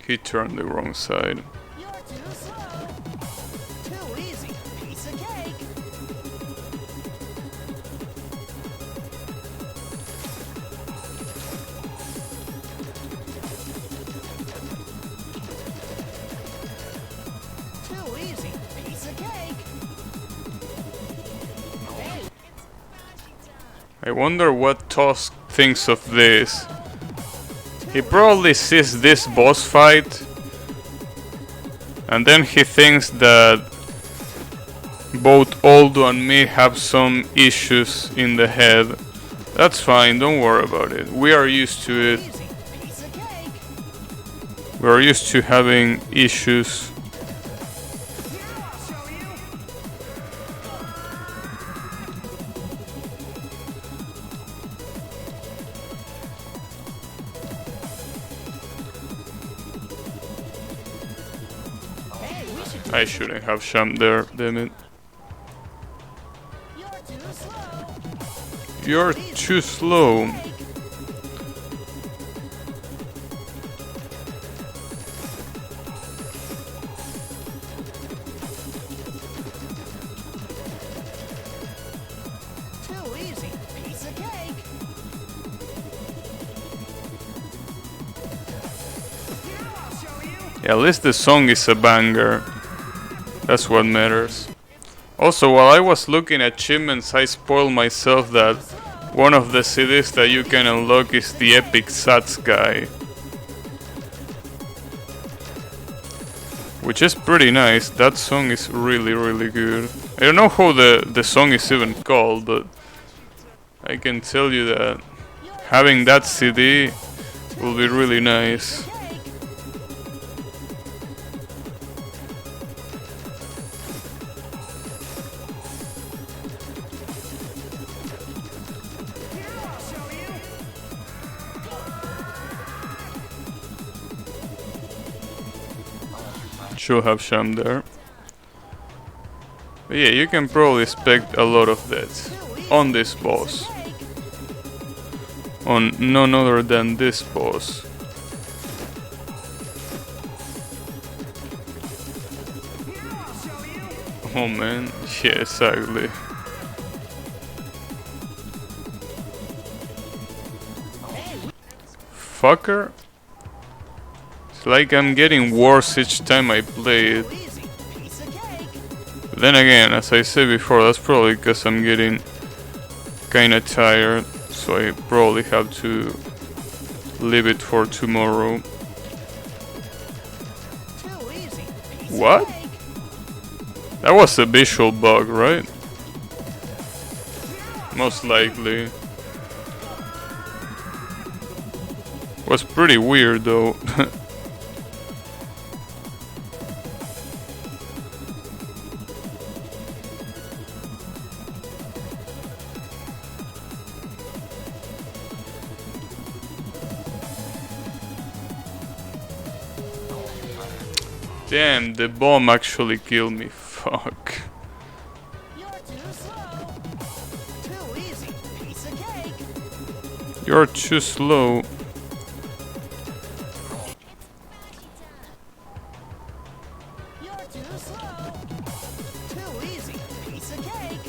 He turned the wrong side. You're too slow. Too easy. Piece of cake. Too easy. Piece of cake. Hey. I wonder what Tusk thinks of this. He probably sees this boss fight and then he thinks that both Aldo and me have some issues in the head. That's fine, don't worry about it. We are used to it. Easy. Piece of cake. We are used to having issues. Here, I'll show you. Hey, we should do I shouldn't have jumped there, damn it. You're too slow. You're too slow. Too easy. Piece of cake. Here, I'll show you. Yeah, at least the song is a banger. That's what matters. Also, while I was looking at achievements, I spoiled myself that one of the CDs that you can unlock is the Epic Sats guy. Which is pretty nice. That song is really, really good. I don't know how the song is even called, but I can tell you that having that CD will be really nice. Here, I'll show you. Should have Sham there. But yeah, you can probably expect a lot of that on this boss. On none other than this boss. Here, I'll show you. Oh man, yeah, exactly. Fucker. It's like I'm getting worse each time I play it. Easy. Piece of cake. Then again, as I said before, that's probably because I'm getting kinda tired, so I probably have to leave it for tomorrow. Too easy. Piece of What? cake. That was a visual bug, right? Most likely. Was pretty weird though. Damn, the bomb actually killed me. Fuck. You're too slow. Too easy. Piece of cake. You're too slow. You're too slow. Too easy. Piece of cake.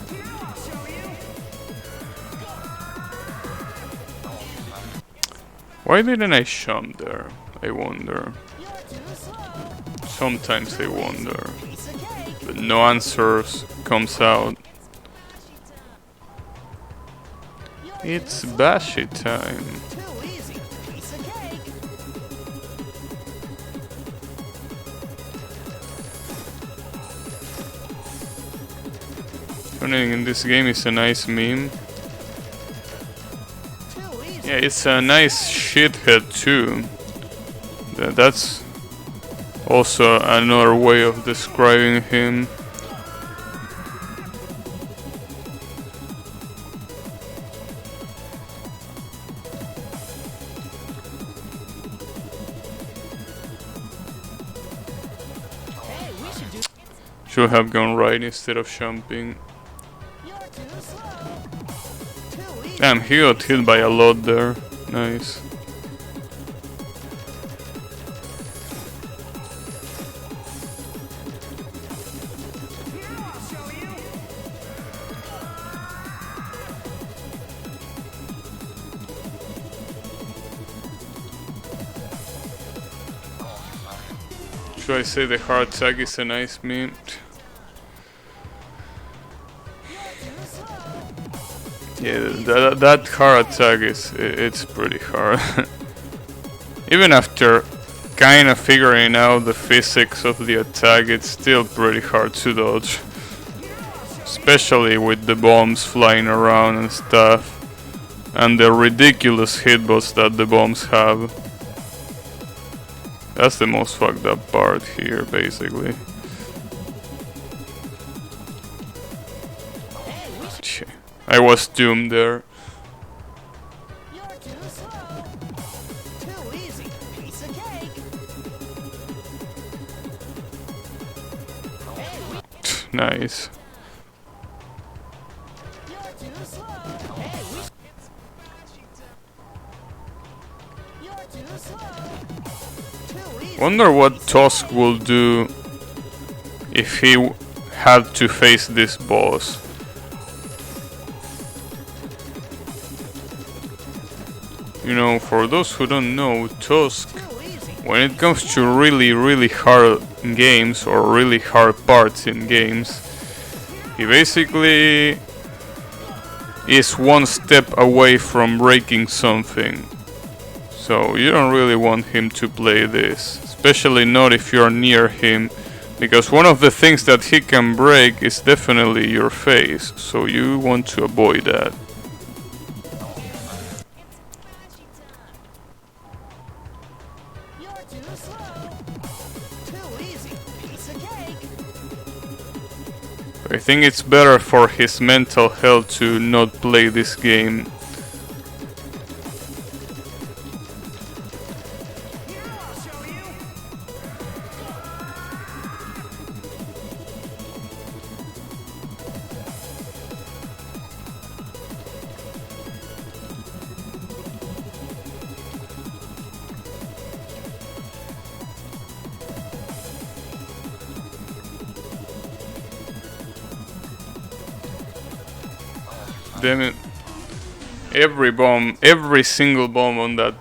Here, I'll show you. Why didn't I jump there? I wonder. You're too slow. Sometimes I wonder. Piece of cake. But no answers comes out. It's Boshy time. Too easy. Piece of cake. Running in this game is a nice meme. Too easy. Yeah, it's a nice shithead too. That's also another way of describing him. Hey, we should do. Should have gone right instead of jumping. You're too slow. Too easy. Damn, he got hit by a lot there. Nice. Here, I'll show you. Should I say the hard tag is a nice meme? Yeah, that hard attack it's pretty hard. Even after kind of figuring out the physics of the attack, it's still pretty hard to dodge. Especially with the bombs flying around and stuff. And the ridiculous hitbox that the bombs have. That's the most fucked up part here, basically. Shit. I was doomed there. You're too slow. Too easy. Piece of cake. Hey, Nice. you're too slow. Hey, you're too slow. Too easy. Wonder what Tusk will do if he had to face this boss. You know, for those who don't know, Tusk, Too easy. when it comes to really hard games or really hard parts in games, he basically is one step away from breaking something. So you don't really want him to play this, especially not if you're near him, because one of the things that he can break is definitely your face, so you want to avoid that. You're too slow. Too easy. Piece of cake. I think it's better for his mental health to not play this game. Here, I'll show you. Damn it. Every single bomb on that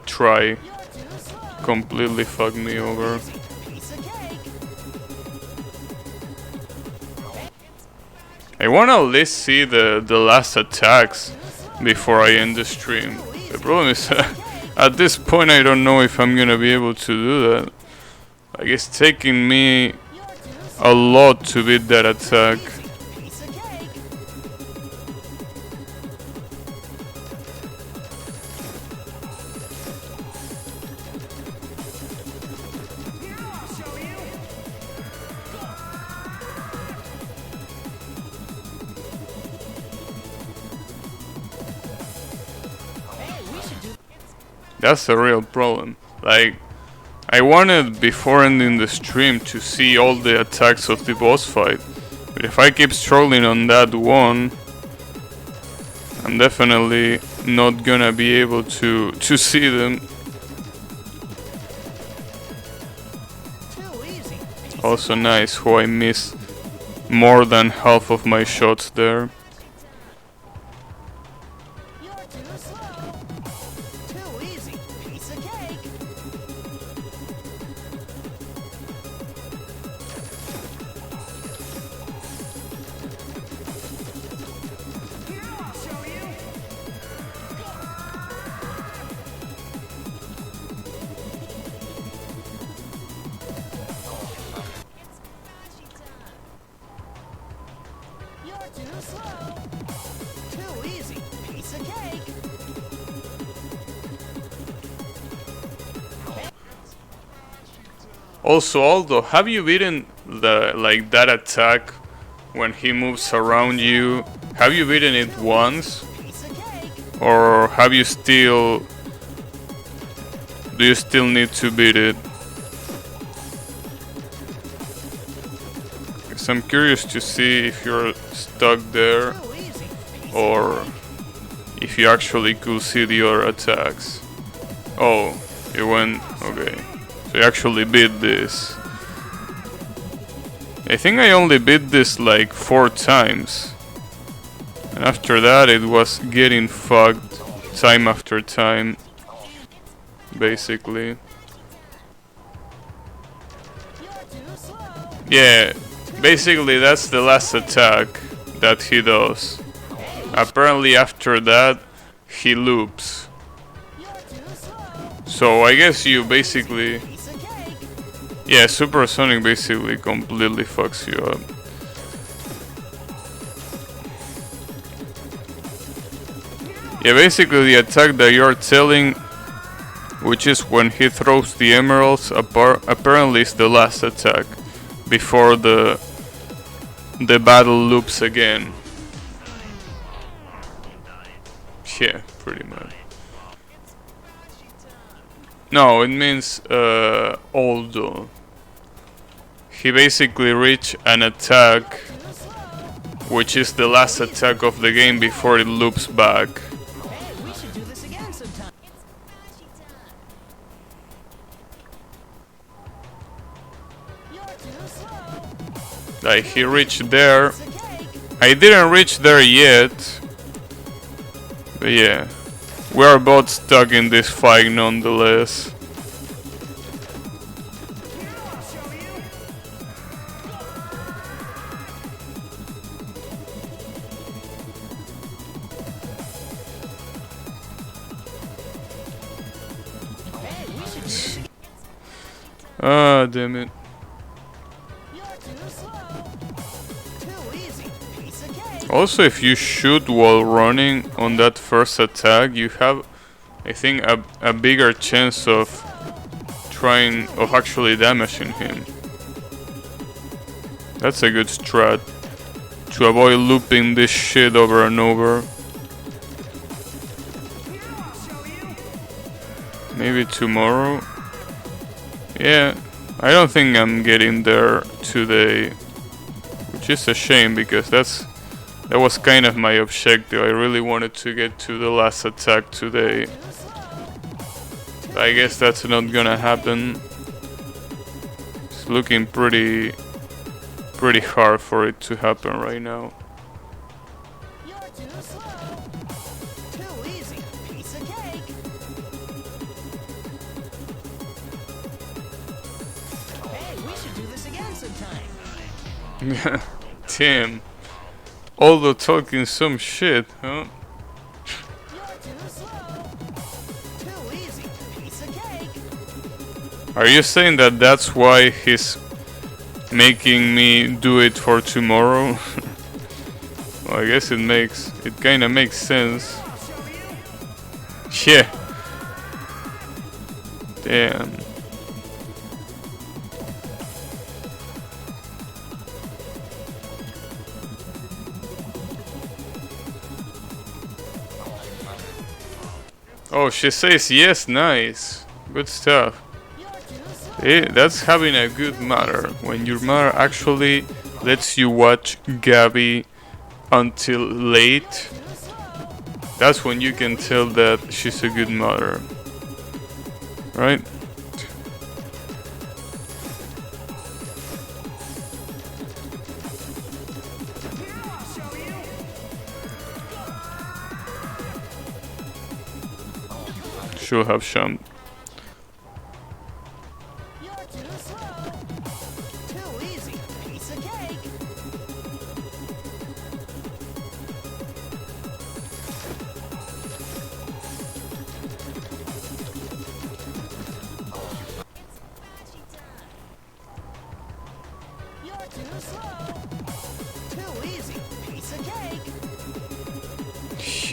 try You're too slow. completely fucked me over. Piece of cake. I wanna at least see the last attacks before I end the stream. The problem is at this point I don't know if I'm gonna be able to do that. Like it's taking me a lot to beat that attack. Piece of cake. Here, I'll show you. Hey, we should do. That's a real problem. Like, I wanted before ending the stream to see all the attacks of the boss fight. But if I keep struggling on that one, I'm definitely not gonna be able to see them. Too easy. Also nice how I missed more than half of my shots there. You're too slow. Too easy. Piece of cake. Here, I'll show you. You're too slow. Too easy. Piece of cake. Also, Aldo, have you beaten that attack when he moves around you? Have you beaten it once? Piece of cake. Or have you still... Do you still need to beat it? Because I'm curious to see if you're stuck there Too easy. Piece or if you actually could see the other attacks. Oh, you went... Okay. So you actually beat this. I think I only beat this like 4 times. And after that it was getting fucked time after time. Basically. You're too slow. Yeah, basically that's the last attack that he does. Apparently after that he loops. You're too slow. So I guess you basically... Piece of cake. Yeah, Supersonic basically completely fucks you up. Yeah, basically the attack that you're telling, which is when he throws the emeralds, apparently is the last attack before the battle loops again. Yeah, pretty much. No, it means Aldo. He basically reached an attack which is the last attack of the game before it loops back. Hey, we should do this again sometime. You're too slow. Like he reached there. Piece of cake. I didn't reach there yet. But yeah. We're both stuck in this fight nonetheless. Here, I'll show you. Hey, we should do this again. Ah, damn it. You're too slow. Too easy. Piece of cake. Also, if you shoot while running on that first attack, you have, I think, a bigger chance of actually damaging him. That's a good strat to avoid looping this shit over and over. Here, I'll show you. Maybe tomorrow. Yeah, I don't think I'm getting there today, which is a shame because that was kind of my objective. I really wanted to get to the last attack today. I guess that's not gonna happen. It's looking pretty hard for it to happen right now. You're too slow. Too easy. Piece of cake. Damn. Although talking some shit, huh? You're too slow. Too easy. Piece of cake. Are you saying that that's why he's making me do it for tomorrow? Well, I guess it kinda makes sense. I'll show you. Yeah. Damn. Oh, she says yes, nice. Good stuff. You're too slow. That's having a good mother. When your mother actually lets you watch Gabby until late, Too slow. that's when you can tell that she's a good mother. Right? Here, I'll show you. She'll have some. You're too slow. Too easy. Piece of cake. You're too slow. Too easy. Piece of cake.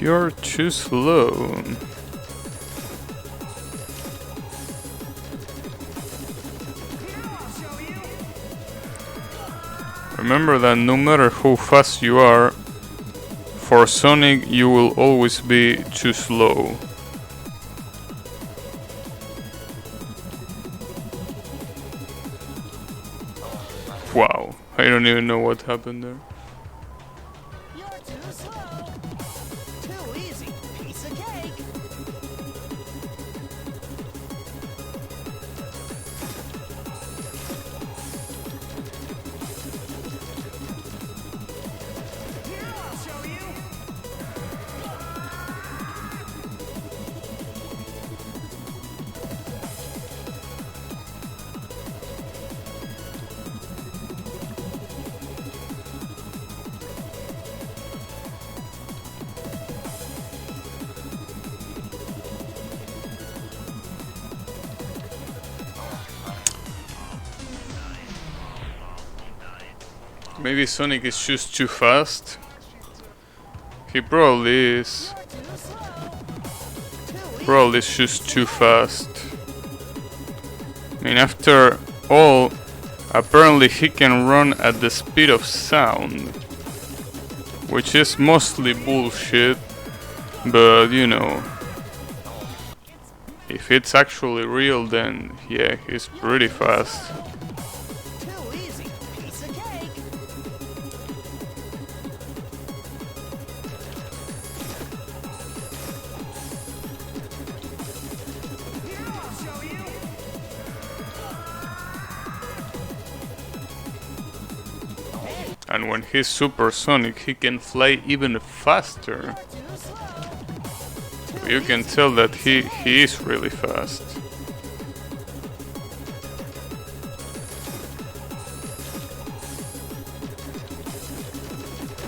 You're too slow. Here, I'll show you. Remember that no matter how fast you are, for Sonic you will always be too slow. Wow, I don't even know what happened there. You're too slow. Too easy. Piece of cake. Here, I'll show you. Maybe Sonic is just too fast. He probably is. You're too slow. Too Probably is just too fast. I mean, after all, apparently he can run at the speed of sound. Which is mostly bullshit. But, you know. If it's actually real, then yeah, he's pretty fast. Too easy. Piece of cake. Here, I'll show you. And when he's supersonic, he can fly even faster. Too slow. You can tell that he is really fast.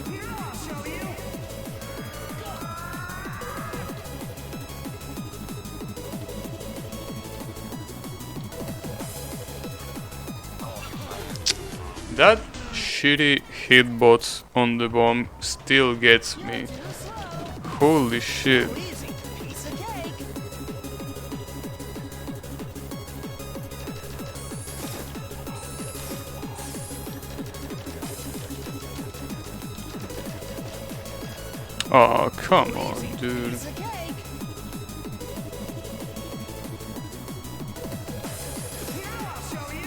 Here, I'll show you. That shitty hitbox on the bomb still gets me. Too slow. Holy shit. Too easy. Piece of cake. Oh, come on, dude. Piece of cake. Here, I'll show you.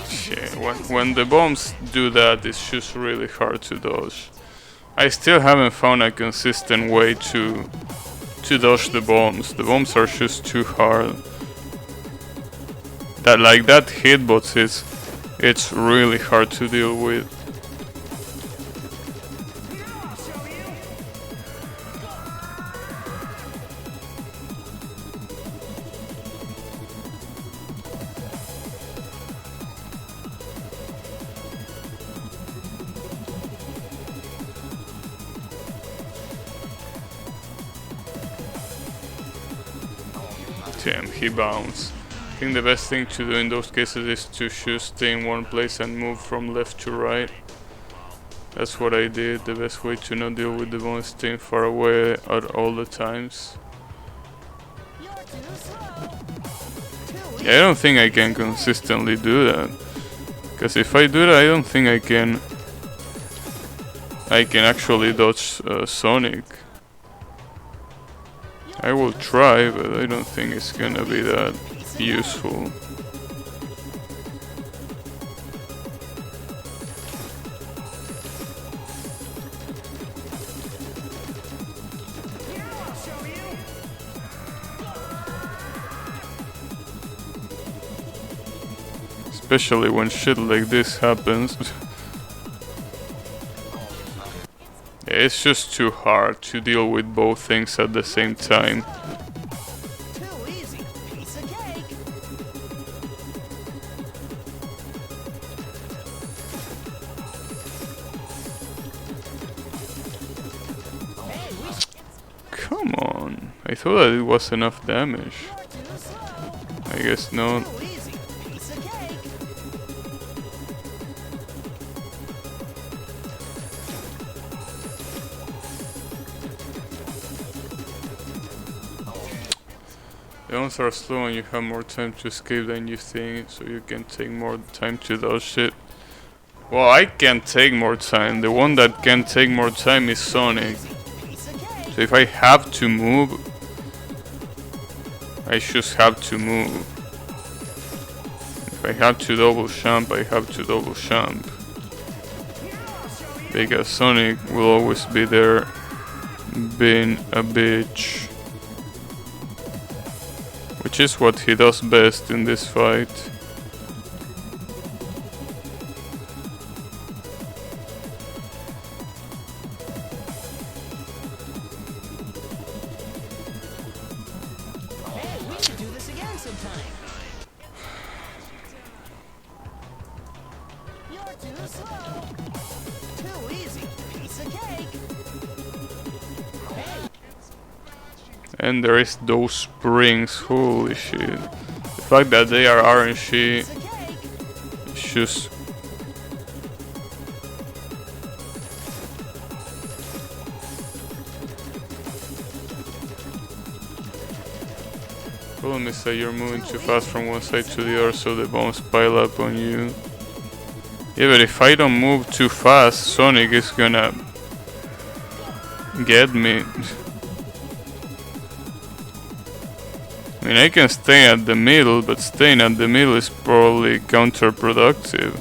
Shit, when the bombs do that, it's just really hard to dodge. I still haven't found a consistent way to dodge the bombs. The bombs are just too hard. That hitbox it's really hard to deal with. Damn, he bounced. I think the best thing to do in those cases is to just stay in one place and move from left to right. That's what I did. The best way to not deal with the bomb is staying far away at all the times. Yeah, I don't think I can consistently do that. Because if I do that, I don't think I can actually dodge Sonic. I will try, but I don't think it's gonna be that useful. Especially when shit like this happens. It's just too hard to deal with both things at the same time. Too easy. Piece of cake. Come on. I thought that it was enough damage. You're too slow. I guess not. Too easy. Piece of cake. The ones are slow and you have more time to escape than you think, so you can take more time to dodge shit. Well, I can take more time. The one that can take more time is Sonic. So if I have to move, I just have to move. If I have to double jump, I have to double jump. Because Sonic will always be there being a bitch. Which is what he does best in this fight. Hey, we should do this again sometime. You're too slow. Too easy. Piece of cake. Hey. And there is those springs, holy shit. The fact that they are RNG is just... Problem is that you're moving too fast from one side to the other, so the bombs pile up on you. Yeah, but if I don't move too fast, Sonic is gonna get me. I mean, I can stay at the middle, but staying at the middle is probably counterproductive.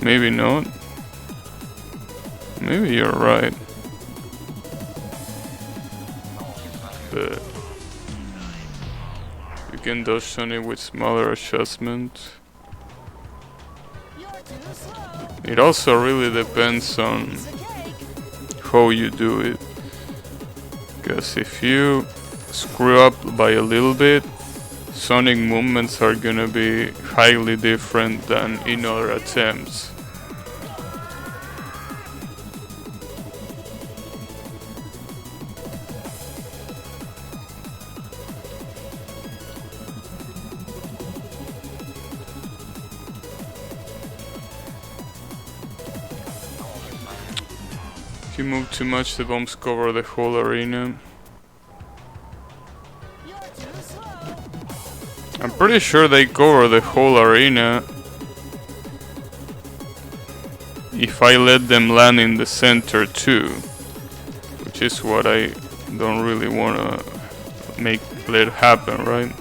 Maybe not. Maybe you're right. But you can dodge Sonic with smaller adjustments. It also really depends on how you do it. Because if you screw up by a little bit, Sonic movements are gonna be highly different than in other attempts. If you move too much, the bombs cover the whole arena. I'm pretty sure they cover the whole arena if I let them land in the center too, which is what I don't really wanna let happen, right?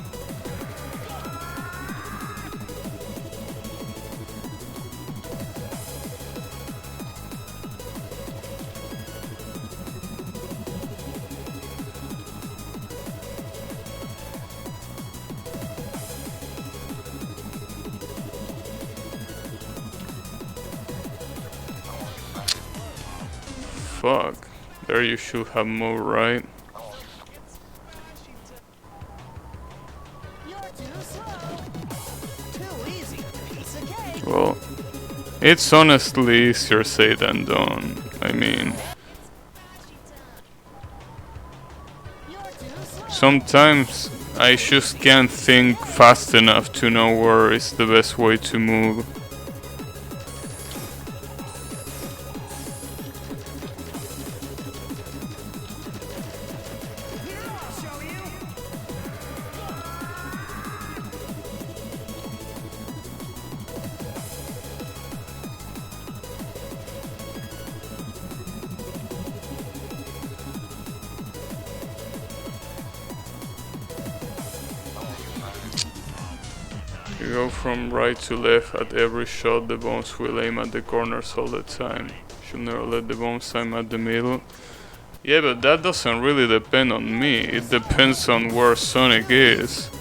Fuck. There you should have moved, right? Well, it's honestly easier said than done. I mean, Sometimes I just can't think fast enough to know where is the best way to move. You go from right to left at every shot. The bombs will aim at the corners all the time. Should never let the bombs aim at the middle. Yeah, but that doesn't really depend on me. It depends on where Sonic is.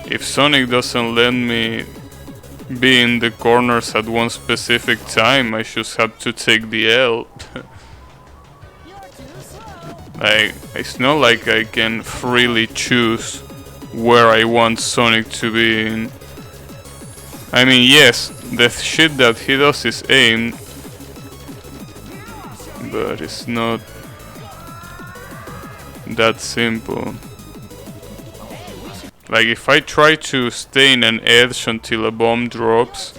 If Sonic doesn't let me be in the corners at one specific time, I just have to take the L. It's not like I can freely choose where I want Sonic to be in. I mean, yes, the shit that he does is aimed, but it's not that simple. Like, if I try to stay in an edge until a bomb drops,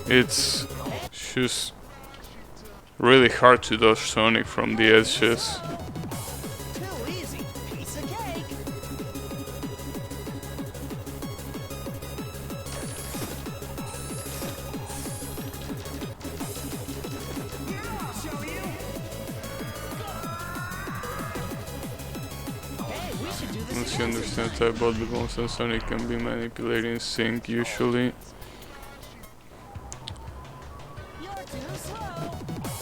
it's just really hard to dodge Sonic from the edges. Once you understand type about the bombs and Sonic can be manipulated in sync usually.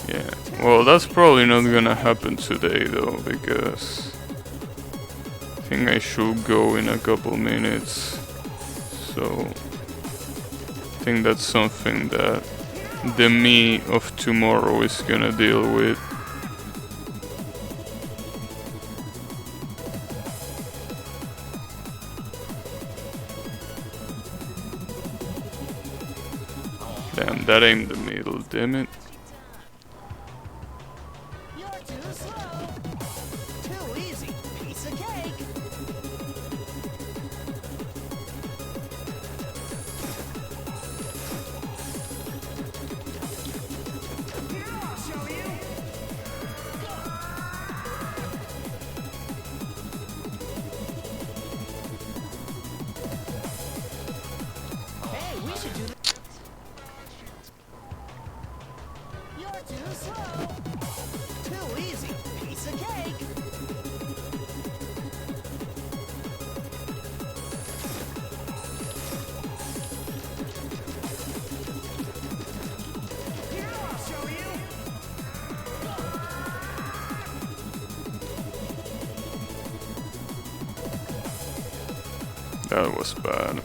Yeah, well, that's probably not gonna happen today though, because I think I should go in a couple minutes. So I think that's something that the me of tomorrow is gonna deal with. Damn, that ain't the middle, damn it. That was bad.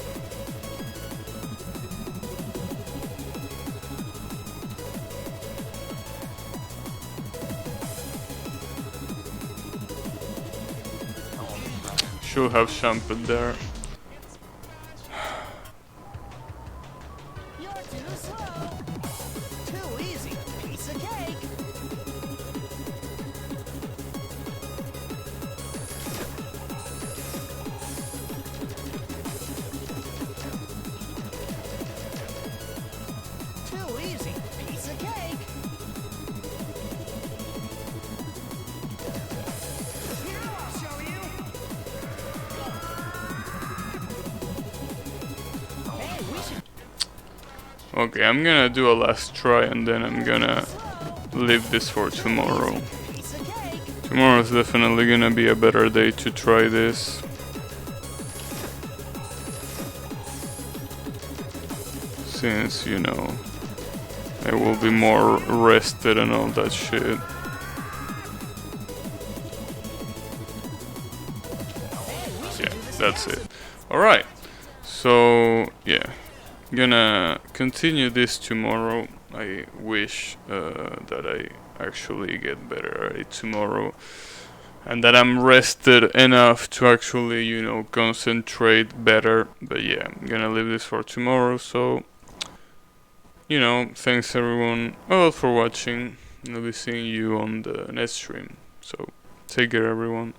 Should have shampooed there. Okay, I'm gonna do a last try and then I'm gonna leave this for tomorrow. Tomorrow is definitely gonna be a better day to try this. Since, you know, I will be more rested and all that shit. Yeah, that's it. Alright, so yeah. Gonna continue this tomorrow. I wish that I actually get better at it tomorrow and that I'm rested enough to actually, you know, concentrate better. But yeah, I'm gonna leave this for tomorrow. So, you know, thanks everyone a lot for watching. and I'll be seeing you on the next stream. So take care, everyone.